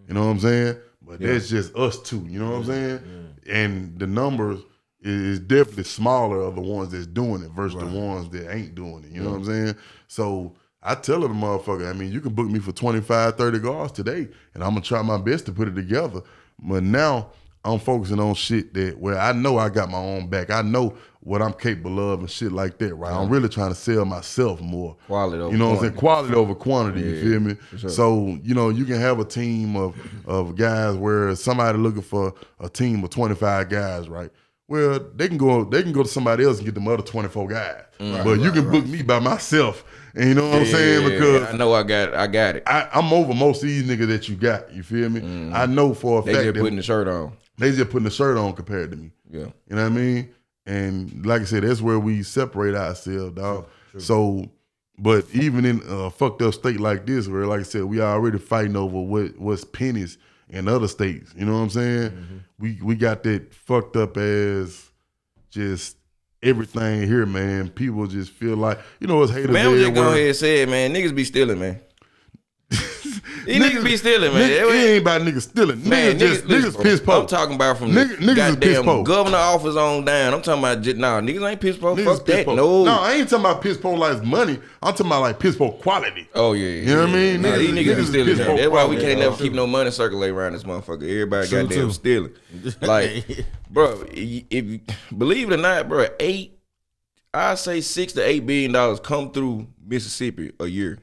Speaker 1: You know what I'm saying? But that's just us two, you know what I'm saying? And the numbers is definitely smaller of the ones that's doing it versus the ones that ain't doing it. You know what I'm saying? So I tell the motherfucker, I mean, you can book me for 25, 30 guards today, and I'm going to try my best to put it together. But now I'm focusing on shit that where I know I got my own back. I know what I'm capable of and shit like that, right? I'm really trying to sell myself more.
Speaker 2: Quality over
Speaker 1: You know what I'm saying?
Speaker 2: quantity.
Speaker 1: Quality over quantity, you feel me?
Speaker 2: sure.
Speaker 1: So, you know, you can have a team of guys where somebody looking for a team of 25 guys, right? Well, they can go to somebody else and get them other 24 guys. But you can book me by myself. And you know what I'm saying? Because
Speaker 2: I know I got it.
Speaker 1: I'm over most of these niggas that you got. You feel me? I know for a
Speaker 2: They
Speaker 1: fact
Speaker 2: just
Speaker 1: that
Speaker 2: putting the shirt on.
Speaker 1: they just putting the shirt on compared to me.
Speaker 2: Yeah.
Speaker 1: You know what I mean? And like I said, that's where we separate ourselves, dog. Sure. So, but even in a fucked up state like this, where like I said, we already fighting over what's pennies in other states. You know what I'm saying? We got that fucked up as just everything here, man. People just feel like, you know, it's haters
Speaker 2: Man, I'm just
Speaker 1: everywhere.
Speaker 2: go ahead and say it, man. Niggas be stealing, man. These niggas be stealing, man.
Speaker 1: It ain't about niggas stealing.
Speaker 2: Man,
Speaker 1: Niggas piss poor.
Speaker 2: I'm talking about from
Speaker 1: Niggas
Speaker 2: the
Speaker 1: is piss
Speaker 2: goddamn
Speaker 1: poor.
Speaker 2: governor office on down. I'm talking about niggas ain't piss poor.
Speaker 1: Niggas
Speaker 2: Fuck
Speaker 1: piss
Speaker 2: that.
Speaker 1: poor.
Speaker 2: No.
Speaker 1: No, I ain't talking about piss poor like money. I'm talking about like piss poor quality.
Speaker 2: Oh yeah.
Speaker 1: You know what I mean?
Speaker 2: Nah, these niggas be
Speaker 1: niggas
Speaker 2: stealing.
Speaker 1: piss
Speaker 2: Man.
Speaker 1: poor
Speaker 2: That's why we
Speaker 1: quality.
Speaker 2: can't never keep no money circulate around this motherfucker. Everybody
Speaker 3: True,
Speaker 2: goddamn
Speaker 3: too.
Speaker 2: stealing. Like, bro, if you believe it or not, bro, I say $6 to $8 billion come through Mississippi a year.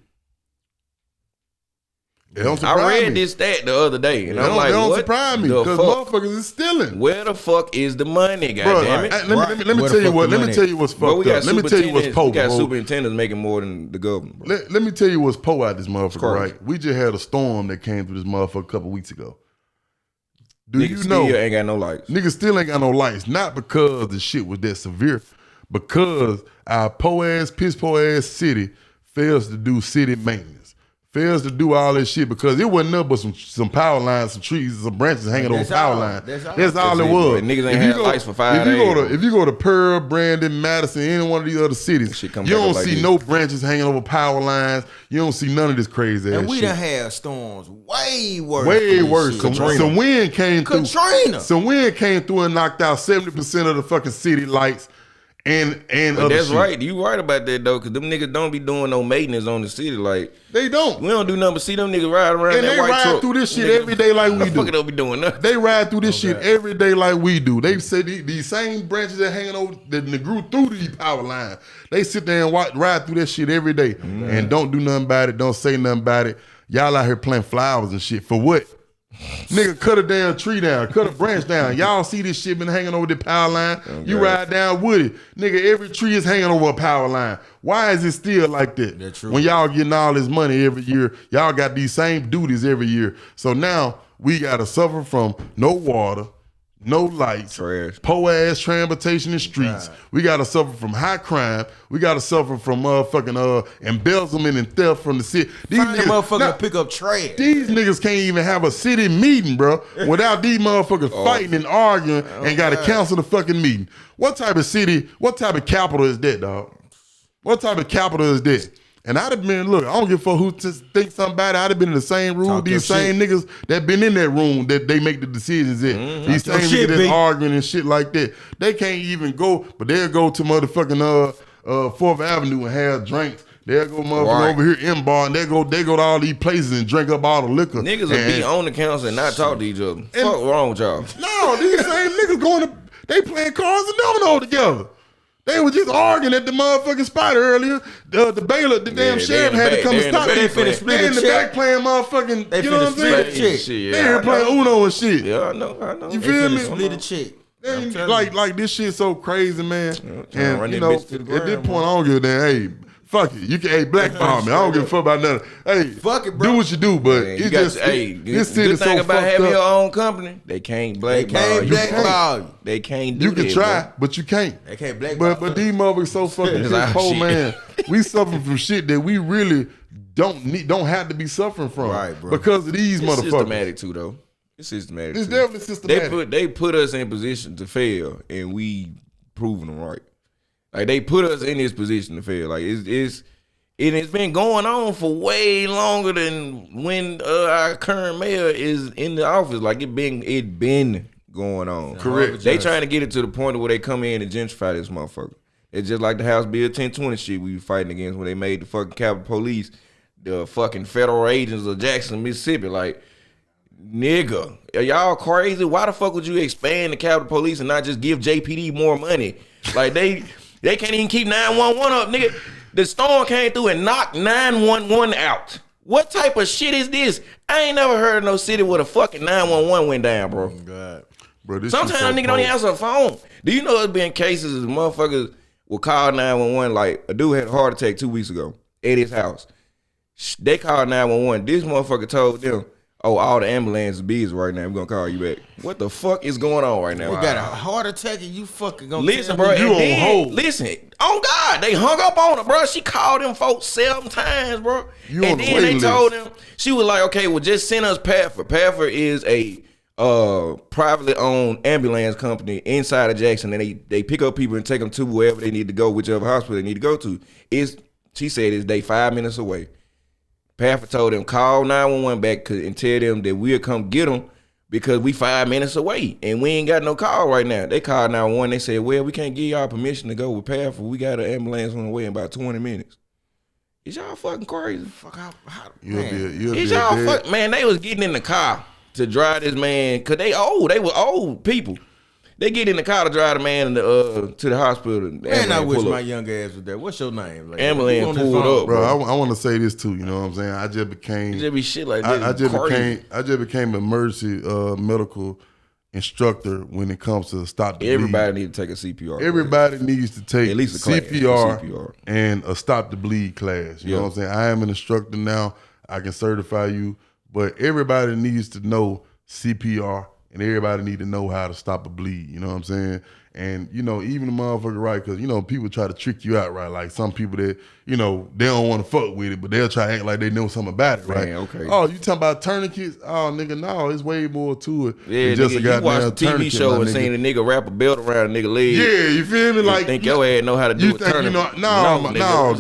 Speaker 1: It don't surprise
Speaker 2: I read
Speaker 1: me.
Speaker 2: this stat the other day, and
Speaker 1: It
Speaker 2: I'm
Speaker 1: don't,
Speaker 2: like,
Speaker 1: it don't
Speaker 2: what
Speaker 1: surprise me
Speaker 2: the
Speaker 1: because
Speaker 2: fuck?
Speaker 1: motherfuckers is stealing.
Speaker 2: Where the fuck is the money,
Speaker 1: Bro,
Speaker 2: goddamn it?
Speaker 1: let me
Speaker 3: Where
Speaker 1: tell
Speaker 3: the
Speaker 1: you
Speaker 3: fuck
Speaker 1: what.
Speaker 3: the
Speaker 1: Let me
Speaker 3: money
Speaker 1: tell you what's
Speaker 2: Bro, we
Speaker 1: fucked
Speaker 2: got
Speaker 1: up. Let me tell you what's
Speaker 2: superintendents.
Speaker 1: poor,
Speaker 2: We got
Speaker 1: bro.
Speaker 2: superintendents making more than the governor. Bro.
Speaker 1: Let me tell you what's poor out this motherfucker,
Speaker 2: crazy.
Speaker 1: right? We just had a storm that came through this motherfucker a couple weeks ago. Do
Speaker 2: Niggas
Speaker 1: you
Speaker 2: still
Speaker 1: know?
Speaker 2: ain't got no lights.
Speaker 1: Niggas still ain't got no lights. Not because the shit was that severe, because our piss poor ass city fails to do city maintenance. Fails to do all this shit because it wasn't nothing but some power lines, some trees, some branches hanging over
Speaker 3: That's
Speaker 1: power
Speaker 3: all.
Speaker 1: lines.
Speaker 3: That's all.
Speaker 1: That's all
Speaker 2: That's
Speaker 1: it
Speaker 2: it, bro.
Speaker 1: was.
Speaker 2: And niggas ain't
Speaker 1: If you
Speaker 2: had
Speaker 1: go-
Speaker 2: lights for 5
Speaker 1: if you go
Speaker 2: days,
Speaker 1: to, if you go to Pearl, Brandon, Madison, any one of these other cities,
Speaker 2: shit come
Speaker 1: you
Speaker 2: back
Speaker 1: don't
Speaker 2: up like
Speaker 1: see
Speaker 2: this.
Speaker 1: no branches hanging over power lines. You don't see none of this crazy ass
Speaker 3: And we
Speaker 1: shit.
Speaker 3: done had storms way worse.
Speaker 1: Way
Speaker 3: than this
Speaker 1: worse.
Speaker 3: shit.
Speaker 1: Some wind came through.
Speaker 3: Katrina.
Speaker 1: Some wind came through and knocked out 70% of the fucking city lights and
Speaker 2: But
Speaker 1: other
Speaker 2: that's
Speaker 1: shit.
Speaker 2: right. You right about that though, cause them niggas don't be doing no maintenance on the city. Like
Speaker 1: They don't.
Speaker 2: we don't do nothing but see them niggas ride around
Speaker 1: And
Speaker 2: that
Speaker 1: they
Speaker 2: white
Speaker 1: ride
Speaker 2: truck.
Speaker 1: through this shit
Speaker 2: Nigga,
Speaker 1: every day like we
Speaker 2: the fuck
Speaker 1: do.
Speaker 2: don't be doing nothing.
Speaker 1: They ride through this shit every day like we do. They said these same branches that hanging over that grew through these power lines. They sit there and ride through that shit every day and don't do nothing about it. Don't say nothing about it. Y'all out here planting flowers and shit for what? Nigga, cut a damn tree down, cut a branch down. Y'all see this shit been hanging over the power line. You ride down Woody. Nigga, every tree is hanging over a power line. Why is it still like that?
Speaker 3: That's true.
Speaker 1: When y'all getting all this money every year, y'all got these same duties every year. So now we gotta suffer from no water, no lights,
Speaker 2: Trash.
Speaker 1: poor ass transportation in streets. We gotta suffer from high crime. We gotta suffer from motherfucking embezzlement and theft from the city. These
Speaker 3: Find a motherfucker
Speaker 1: now,
Speaker 3: to pick up trash.
Speaker 1: these niggas can't even have a city meeting, bro, without these motherfuckers fighting and arguing and gotta cancel the fucking meeting. What type of city, what type of capital is that, dog? What type of capital is that? And I'd have been, look, I don't give a fuck who just think something about it. I'd have been in the same room.
Speaker 3: Talk
Speaker 1: These
Speaker 3: your
Speaker 1: same niggas that been in that room that they make the decisions in. These
Speaker 3: Talk
Speaker 1: same
Speaker 3: your
Speaker 1: niggas
Speaker 3: shit,
Speaker 1: that's
Speaker 3: B.
Speaker 1: arguing and shit like that. They can't even go, but they'll go to motherfucking 4th Avenue and have drinks. They'll go motherfucking over here in bar and they go to all these places and drink up all the liquor.
Speaker 2: Niggas will be on the council and not talk to each other. Fuck wrong with y'all?
Speaker 1: No, these same niggas they playing cards and domino together. They were just arguing at the motherfucking spot earlier. The bailiff, the damn sheriff had to come and stop
Speaker 2: They
Speaker 1: them.
Speaker 2: finna
Speaker 3: split
Speaker 1: They in
Speaker 3: the
Speaker 1: the
Speaker 3: check.
Speaker 1: back playing motherfucking,
Speaker 3: They
Speaker 1: you know
Speaker 3: finna
Speaker 1: what I'm
Speaker 3: split
Speaker 1: saying?
Speaker 3: the check.
Speaker 2: Yeah,
Speaker 1: They here playing Uno and shit.
Speaker 2: Yeah, I know.
Speaker 1: You
Speaker 3: They
Speaker 1: feel
Speaker 3: finna
Speaker 1: me?
Speaker 3: split a check. I'm telling
Speaker 1: Like this shit so crazy, man.
Speaker 2: trying to
Speaker 1: And
Speaker 2: run
Speaker 1: you
Speaker 2: that
Speaker 1: know,
Speaker 2: bitch to the
Speaker 1: at this
Speaker 2: ground,
Speaker 1: point, I don't give a damn. Hey, fuck it. You can, hey, blackball me. I don't give a fuck about nothing. Hey,
Speaker 3: Fuck it, bro.
Speaker 1: do what you do, but
Speaker 2: Man,
Speaker 1: it's
Speaker 2: you got
Speaker 1: just,
Speaker 2: to, hey,
Speaker 1: this
Speaker 2: good
Speaker 1: city's
Speaker 2: thing
Speaker 1: so
Speaker 2: about
Speaker 1: fucked
Speaker 2: having your
Speaker 1: up.
Speaker 2: own company, they can't blackball you. They can't do
Speaker 1: You can
Speaker 2: that,
Speaker 1: try,
Speaker 2: bro.
Speaker 1: but you can't.
Speaker 3: They can't blackball
Speaker 1: But these motherfuckers so fucking
Speaker 2: It's
Speaker 1: piss
Speaker 2: our
Speaker 1: poor,
Speaker 2: shit.
Speaker 1: man. We suffering from shit that we really don't have to be suffering from.
Speaker 3: Right, bro.
Speaker 1: Because of these
Speaker 2: It's
Speaker 1: motherfuckers.
Speaker 2: systematic too, though. It's systematic.
Speaker 1: It's
Speaker 2: too.
Speaker 1: definitely systematic.
Speaker 2: They put us in position to fail, and we proving them right. Like they put us in this position to fail. Like it's been going on for way longer than when our current mayor is in the office. Like it been going on.
Speaker 1: Correct.
Speaker 2: They trying to get it to the point where they come in and gentrify this motherfucker. It's just like the House Bill 1020 shit we were fighting against when they made the fucking Capitol Police the fucking federal agents of Jackson, Mississippi. Like, nigga, are y'all crazy? Why the fuck would you expand the Capitol Police and not just give JPD more money? Like they can't even keep 911 up, nigga. The storm came through and knocked 911 out. What type of shit is this? I ain't never heard of no city where the fucking 911 went down, bro.
Speaker 3: God.
Speaker 1: Bro, this
Speaker 2: Sometimes
Speaker 1: shit so
Speaker 2: a nigga don't even
Speaker 1: cold.
Speaker 2: answer a phone. Do you know there's been cases of motherfuckers will call 911? Like a dude had a heart attack 2 weeks ago at his house. They called 911. This motherfucker told them, "Oh, all the ambulances busy right now. We're gonna call you back." What the fuck is going on right now?
Speaker 3: We got a heart attack and you fucking gonna
Speaker 2: Listen,
Speaker 3: tell
Speaker 2: bro.
Speaker 3: me
Speaker 1: you
Speaker 2: and
Speaker 1: on
Speaker 2: then,
Speaker 1: hold.
Speaker 2: Listen, on God, they hung up on her, bro. She called them folks 7 times, bro.
Speaker 1: You on
Speaker 2: And
Speaker 1: the
Speaker 2: then they
Speaker 1: wait
Speaker 2: told
Speaker 1: list.
Speaker 2: them, she was like, "Okay, well, just send us Pafford." Pafford is a privately owned ambulance company inside of Jackson, and they pick up people and take them to wherever they need to go, whichever hospital they need to go to. She said they 5 minutes away. Pafford told them, call 911 back and tell them that we'll come get them because we 5 minutes away and we ain't got no call right now. They called 911. They said, well, we can't give y'all permission to go with Pafford. We got an ambulance on the way in about 20 minutes. Is y'all fucking crazy?
Speaker 3: Fuck out.
Speaker 1: You'll
Speaker 2: Is
Speaker 1: be
Speaker 2: y'all
Speaker 1: dead.
Speaker 2: fuck, man, they was getting in the car to drive this man, cause they were old people. They get in the car to drive the man to the hospital.
Speaker 3: Man, I wish my young ass was there. What's your name? Like,
Speaker 2: Ambulance
Speaker 3: you on this
Speaker 2: pulled
Speaker 3: phone?
Speaker 2: up,
Speaker 1: Bro, I want to say this too. You know what I'm saying? I just became.
Speaker 2: It just be shit like this.
Speaker 1: I
Speaker 2: Crazy.
Speaker 1: just became an emergency medical instructor when it comes to stop the bleed.
Speaker 2: Everybody need to take a CPR.
Speaker 1: Everybody needs to take
Speaker 2: At least a class,
Speaker 1: CPR and a stop the bleed class. You know what I'm saying? I am an instructor now. I can certify you, but everybody needs to know CPR and everybody need to know how to stop a bleed. You know what I'm saying? And, you know, even the motherfucker, right, because, you know, people try to trick you out, right? Like some people that, you know, they don't want to fuck with it, but they'll try to act like they know something about it, right?
Speaker 2: Man, okay.
Speaker 1: Oh, you talking about tourniquets? Oh, nigga, no, it's way more to it
Speaker 2: Yeah,
Speaker 1: than just
Speaker 2: nigga,
Speaker 1: a
Speaker 2: you watch
Speaker 1: goddamn
Speaker 2: a TV
Speaker 1: tourniquet,
Speaker 2: show
Speaker 1: my
Speaker 2: and
Speaker 1: nigga.
Speaker 2: seen a nigga wrap a belt around a nigga leg.
Speaker 1: Yeah, you feel me?
Speaker 2: You
Speaker 1: Like
Speaker 2: think your ass know how to do
Speaker 1: you
Speaker 2: a
Speaker 1: think you know?
Speaker 2: tourniquet.
Speaker 1: No,
Speaker 2: nigga,
Speaker 1: dog.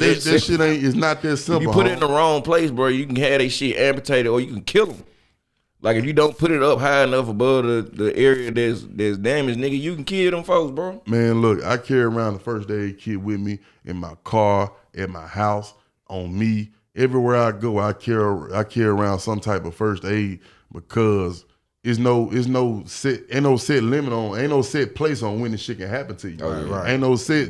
Speaker 2: it's not
Speaker 1: That shit ain't. It's not that simple.
Speaker 2: You put it in
Speaker 1: homie.
Speaker 2: the wrong place, bro. You can have that shit amputated, or you can kill them. Like if you don't put it up high enough above the area that's damaged, nigga, you can kill them folks, bro.
Speaker 1: Man, look, I carry around the first aid kit with me in my car, at my house, on me. Everywhere I go, I carry around some type of first aid because ain't no set limit on, ain't no set place on when this shit can happen to you.
Speaker 2: Right.
Speaker 1: Ain't no set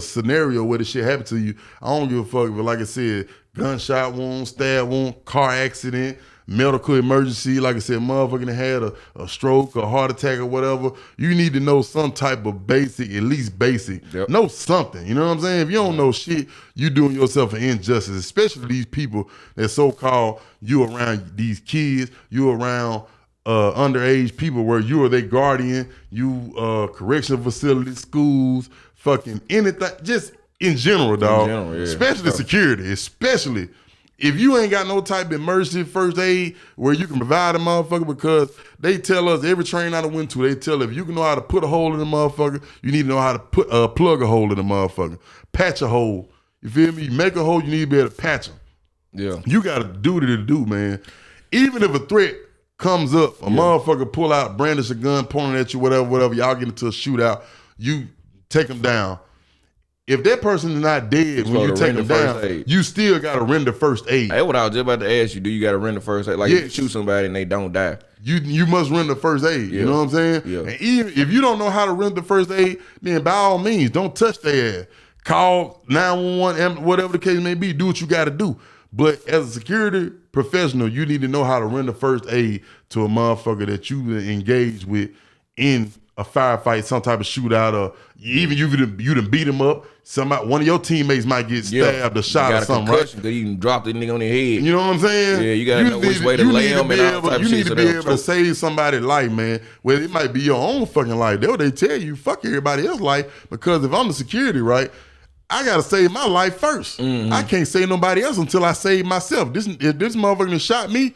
Speaker 1: scenario where this shit happen to you. I don't give a fuck if, like I said, gunshot wound, stab wound, car accident, medical emergency, like I said, motherfucking had a stroke, a heart attack or whatever. You need to know some type of basic, at least basic.
Speaker 2: Yep.
Speaker 1: Know something. You know what I'm saying? If you don't know shit, you doing yourself an injustice, especially these people that so-called you around these kids, you around underage people where you are their guardian, you correctional facilities, schools, fucking anything, just in general, dog.
Speaker 2: general, yeah.
Speaker 1: Especially security, especially if you ain't got no type of emergency first aid where you can provide a motherfucker, because they tell us every train I done went to, they tell if you can know how to put a hole in the motherfucker, you need to know how to plug a hole in the motherfucker, patch a hole. You feel me? You make a hole, you need to be able to patch them.
Speaker 2: Yeah.
Speaker 1: You got a duty to do, man. Even if a threat comes up, a motherfucker pull out, brandish a gun, pointing at you, whatever, y'all get into a shootout, you take them down. If that person is not dead when you take them down, you still got to render first aid.
Speaker 2: That's what I was just about to ask you. Do you got to render first aid? Like if you shoot somebody and they don't die.
Speaker 1: You must render first aid. You know what I'm saying?
Speaker 2: Yeah.
Speaker 1: And even if you don't know how to render first aid, then by all means, don't touch their ass. Call 911, whatever the case may be. Do what you got to do. But as a security professional, you need to know how to render first aid to a motherfucker that you engage with in a firefight, some type of shootout, or even you done beat him up. One of your teammates might get stabbed or shot or something, right?
Speaker 2: Because you can drop the nigga on their head.
Speaker 1: You know what I'm saying?
Speaker 2: Yeah, you gotta know which way to lay him and all type of shit.
Speaker 1: You need to be able to save somebody's life, man. Well, it might be your own fucking life. That's what they tell you. Fuck everybody else's life. Because if I'm the security, right, I gotta save my life first. I can't save nobody else until I save myself. If this motherfucker done shot me,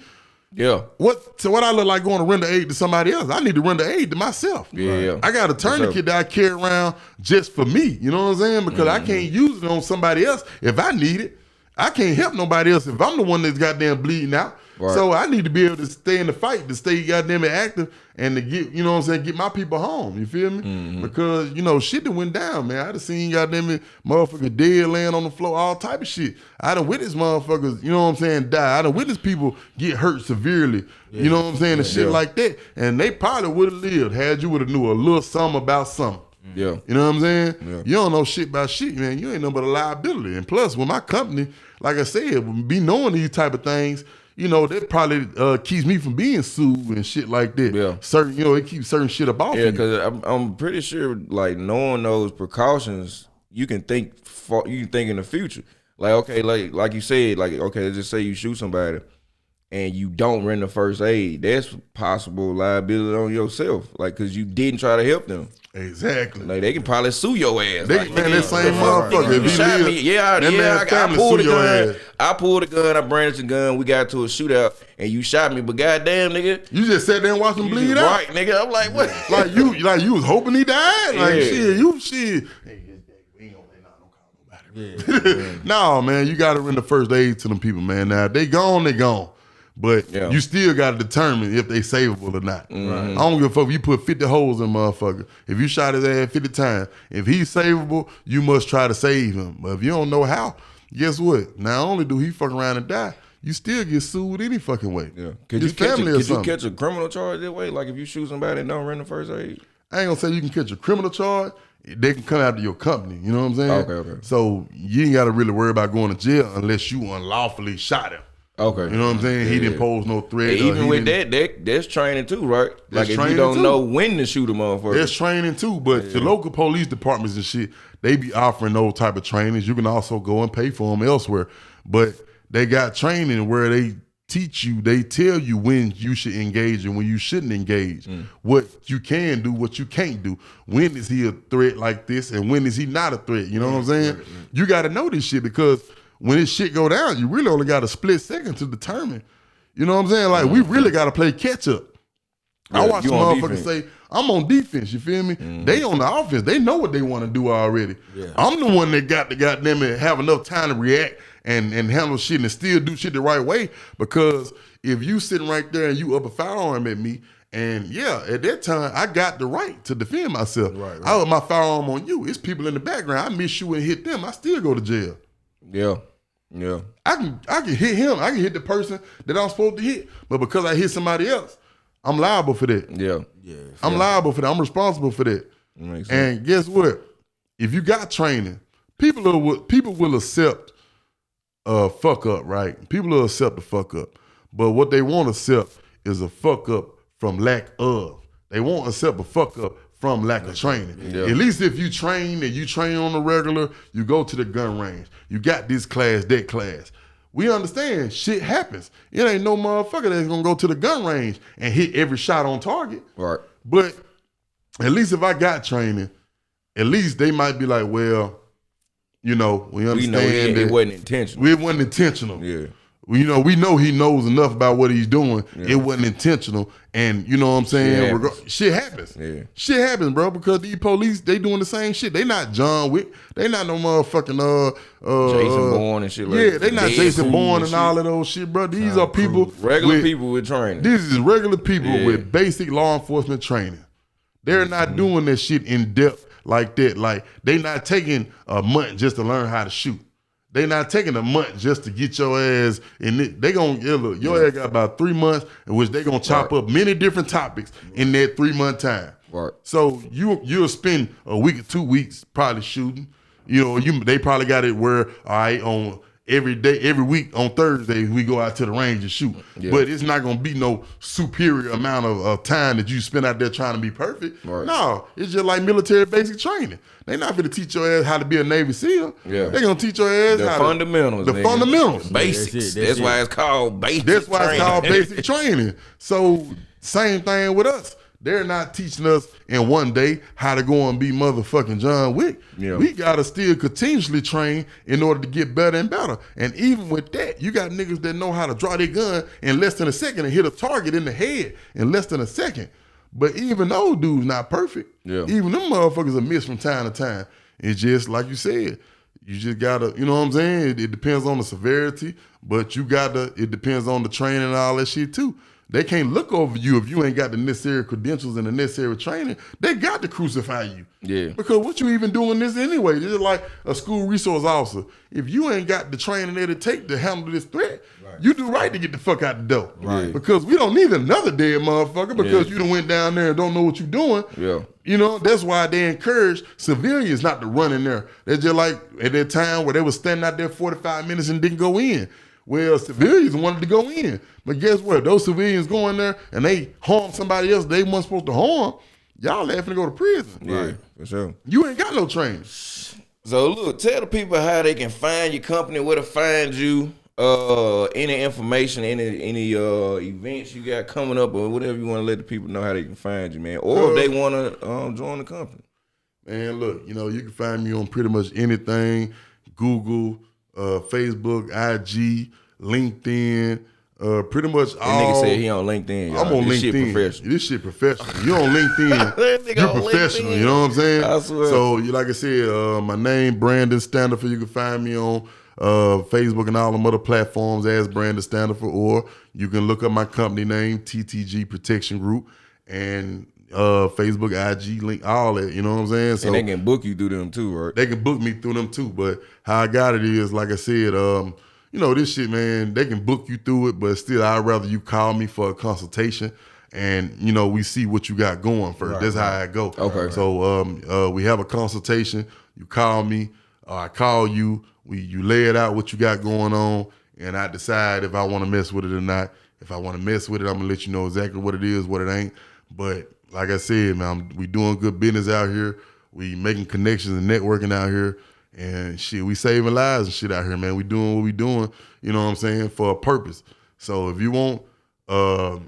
Speaker 1: what I look like going to render aid to somebody else? I need to render aid to myself.
Speaker 2: Yeah.
Speaker 1: I got a tourniquet that I carry around just for me. You know what I'm saying? Because I can't use it on somebody else if I need it. I can't help nobody else if I'm the one that's goddamn bleeding out. Right. So I need to be able to stay in the fight, to stay goddamn active, and to get, you know what I'm saying, get my people home. You feel me? Because, you know, shit that went down, man. I done seen goddamn motherfuckers dead laying on the floor, all type of shit. I done witnessed motherfuckers, you know what I'm saying, die. I done witnessed people get hurt severely, you know what I'm saying, and shit like that. And they probably would have lived had you would have knew a little something about something.
Speaker 2: Yeah.
Speaker 1: You know what I'm saying?
Speaker 2: Yeah.
Speaker 1: You don't know shit about shit, man. You ain't nothing but a liability. And plus, with my company, like I said, be knowing these type of things, you know, that probably keeps me from being sued and shit like that. Yeah. Certain, you know, it keeps certain shit up off you.
Speaker 2: Yeah, because I'm pretty sure, like, knowing those precautions, you can think in the future. Like, okay, like you said, like, okay, let's just say you shoot somebody and you don't render first aid. That's possible liability on yourself, like, because you didn't try to help them.
Speaker 1: Exactly.
Speaker 2: Like, they can probably sue your ass.
Speaker 1: They,
Speaker 2: like,
Speaker 1: man, that same motherfucker.
Speaker 2: If you shot me, I pulled the gun.
Speaker 1: Ass.
Speaker 2: I pulled the gun. I brandished the gun. We got to a shootout, and you shot me. But goddamn, nigga,
Speaker 1: you just sat there and watched him bleed out.
Speaker 2: Right, nigga. I'm like, what?
Speaker 1: like you was hoping he died. Like shit. No, man, you got to render first aid to them people, man. Now, if they gone, they gone. But you still got to determine if they savable or not. I don't give a fuck if you put 50 holes in motherfucker. If you shot his ass 50 times, if he's savable, you must try to save him. But if you don't know how, guess what? Not only do he fuck around and die, you still get sued any fucking way. Yeah.
Speaker 2: Could you catch a criminal charge that way? Like if you shoot somebody and don't render first aid?
Speaker 1: I ain't gonna say you can catch a criminal charge. They can come after your company. You know what I'm saying?
Speaker 2: Okay.
Speaker 1: So you ain't got to really worry about going to jail unless you unlawfully shot him.
Speaker 2: Okay.
Speaker 1: You know what I'm saying? He didn't pose no threat.
Speaker 2: Even with that's training too, right? Like if you don't know when to shoot a motherfucker.
Speaker 1: There's training too, but the local police departments and shit, they be offering those type of trainings. You can also go and pay for them elsewhere. But they got training where they teach you, they tell you when you should engage and when you shouldn't engage. What you can do, what you can't do. When is he a threat like this and when is he not a threat? You know what I'm saying? You got to know this shit because when this shit go down, you really only got a split second to determine. You know what I'm saying? Like, we really got to play catch up. I watch the motherfuckers say, I'm on defense, you feel me? They on the offense. They know what they want to do already. I'm the one that got to goddamn it have enough time to react and handle shit and still do shit the right way. Because if you sitting right there and you up a firearm at me, and at that time, I got the right to defend myself. Right. I put my firearm on you. It's people in the background. I miss you and hit them. I still go to jail. Yeah. I can hit him. I can hit the person that I'm supposed to hit. But because I hit somebody else, I'm liable for that. Yeah. I'm liable for that. I'm responsible for that. And guess what? If you got training, people will accept a fuck up, right? People will accept the fuck up. But what they won't accept is a fuck up from lack of. They won't accept a fuck up from lack of training. At least if you train and you train on the regular, you go to the gun range. You got this class, that class. We understand shit happens. It ain't no motherfucker that's gonna go to the gun range and hit every shot on target. Right. But at least if I got training, at least they might be like, well, you know, we understand that
Speaker 2: it wasn't intentional.
Speaker 1: It wasn't intentional. Yeah. We know he knows enough about what he's doing. Yeah. It wasn't intentional, and you know what I'm saying. Shit happens. Yeah. Shit happens, bro. Because these police, they doing the same shit. They not John Wick. They not no motherfucking
Speaker 2: Jason Bourne and shit like that.
Speaker 1: Yeah, they not Jason Bourne and all of those shit, bro. These are people
Speaker 2: regular people with training.
Speaker 1: These is regular people with basic law enforcement training. They're not doing that shit in depth like that. Like they not taking a month just to learn how to shoot. They not taking a month just to get your ass in it. They gonna look, your ass got about 3 months in which they gonna chop up many different topics in that 3 month time.
Speaker 2: Right.
Speaker 1: So you'll spend a week or 2 weeks probably shooting. They probably got it where on every week on Thursday we go out to the range and shoot. Yeah. But it's not gonna be no superior amount of time that you spend out there trying to be perfect. Right. No, it's just like military basic training. They not gonna teach your ass how to be a Navy SEAL. Yeah. They gonna teach your ass
Speaker 2: the fundamentals.
Speaker 1: Fundamentals.
Speaker 2: Basics. That's why it's called basic training.
Speaker 1: That's why it's called basic training. So same thing with us. They're not teaching us in one day how to go and be motherfucking John Wick. Yeah. We gotta still continuously train in order to get better and better. And even with that, you got niggas that know how to draw their gun in less than a second and hit a target in the head in less than a second. But even those dudes not perfect. Yeah. Even them motherfuckers are missed from time to time. It's just like you said, you just gotta, you know what I'm saying? It depends on the severity, but it depends on the training and all that shit too. They can't look over you if you ain't got the necessary credentials and the necessary training. They got to crucify you. Yeah. Because what you even doing this anyway? This is like a school resource officer. If you ain't got the training that it take to handle this threat, you do right to get the fuck out the door. Right. Because we don't need another dead motherfucker because you done went down there and don't know what you're doing. Yeah. That's why they encourage civilians not to run in there. They're just like at that time where they was standing out there 45 minutes and didn't go in. Well, civilians wanted to go in. But guess what? Those civilians go in there and they harm somebody else they weren't supposed to harm. Y'all laughing to go to prison.
Speaker 2: Yeah, for sure.
Speaker 1: You ain't got no training.
Speaker 2: So look, tell the people how they can find your company, where to find you, any information, any events you got coming up or whatever you want to let the people know how they can find you, man. Or if they want to join the company.
Speaker 1: Man, look, you can find me on pretty much anything. Google, Facebook, IG, LinkedIn, pretty much all.
Speaker 2: That nigga said he on LinkedIn. Y'all.
Speaker 1: I'm on
Speaker 2: this
Speaker 1: LinkedIn.
Speaker 2: Shit professional.
Speaker 1: This shit professional. You on LinkedIn, you're professional. LinkedIn. You know what I'm saying?
Speaker 2: I swear.
Speaker 1: So, like I said, my name, Brandon Standifer. You can find me on Facebook and all them other platforms as Brandon Standifer, or you can look up my company name, TTG Protection Group, and Facebook, IG, link, all that, you know what I'm saying? So
Speaker 2: and they can book you through them too, right?
Speaker 1: They can book me through them too, but how I got it is, like I said, this shit, man, they can book you through it, but still, I'd rather you call me for a consultation and, we see what you got going first. Right, That's how I go.
Speaker 2: Okay.
Speaker 1: So we have a consultation, you call me, or I call you, you lay it out what you got going on, and I decide if I want to mess with it or not. If I want to mess with it, I'm going to let you know exactly what it is, what it ain't. But like I said, man, we doing good business out here. We making connections and networking out here. And shit, we saving lives and shit out here, man. We doing what we doing, you know what I'm saying, for a purpose. So if you want a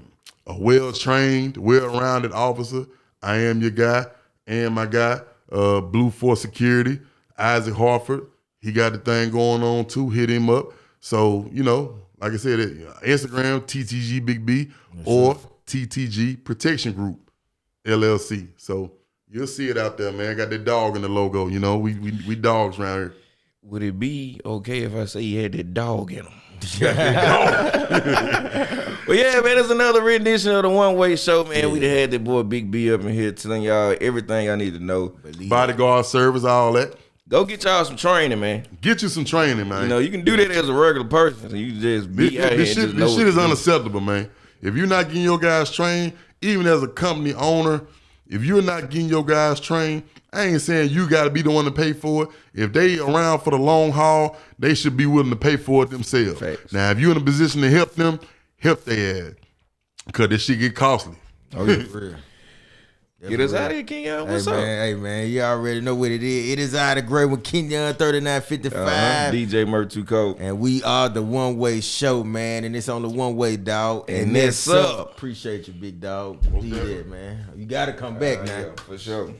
Speaker 1: well-trained, well-rounded officer, I am your guy and my guy, Blue Force Security, Isaac Harford. He got the thing going on too. Hit him up. So, like I said, Instagram, TTG Big B, or TTG Protection Group, LLC. So you'll see it out there, man. Got that dog in the logo. We dogs around here.
Speaker 2: Would it be okay if I say he had that dog in him? Well, yeah, man, it's another rendition of the One Way Show, man. Yeah. We done had that boy Big B up in here telling y'all everything I need to know.
Speaker 1: Bodyguard service, all that.
Speaker 2: Go get y'all some training, man.
Speaker 1: Get you some training, man.
Speaker 2: You can do that as a regular person. So you just be out here. This
Speaker 1: shit is unacceptable, man. If you're not getting your guys trained, even as a company owner, if you're not getting your guys trained, I ain't saying you got to be the one to pay for it. If they around for the long haul, they should be willing to pay for it themselves.
Speaker 2: Facts.
Speaker 1: Now, if you're in a position to help them, help their ass. Because this shit get costly.
Speaker 3: Oh, yeah, for real.
Speaker 2: Get us out of here, Kenyon. What's up?
Speaker 3: Hey, man, you already know what it is. It is out of great with Kenyon 3955.
Speaker 2: DJ Murph Too Cold.
Speaker 3: And we are the One Way Show, man. And it's on the One Way, dog.
Speaker 2: And that's up.
Speaker 3: Appreciate you, big dog. Be there, man. You got to come back now.
Speaker 2: Yeah, for sure.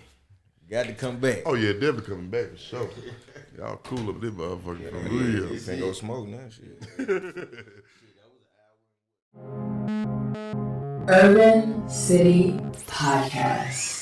Speaker 3: Got to come back.
Speaker 1: Oh yeah, definitely coming back for sure. Y'all cool up this motherfucker for real.
Speaker 2: You can't go smoke now, shit.
Speaker 5: Urban City Podcast.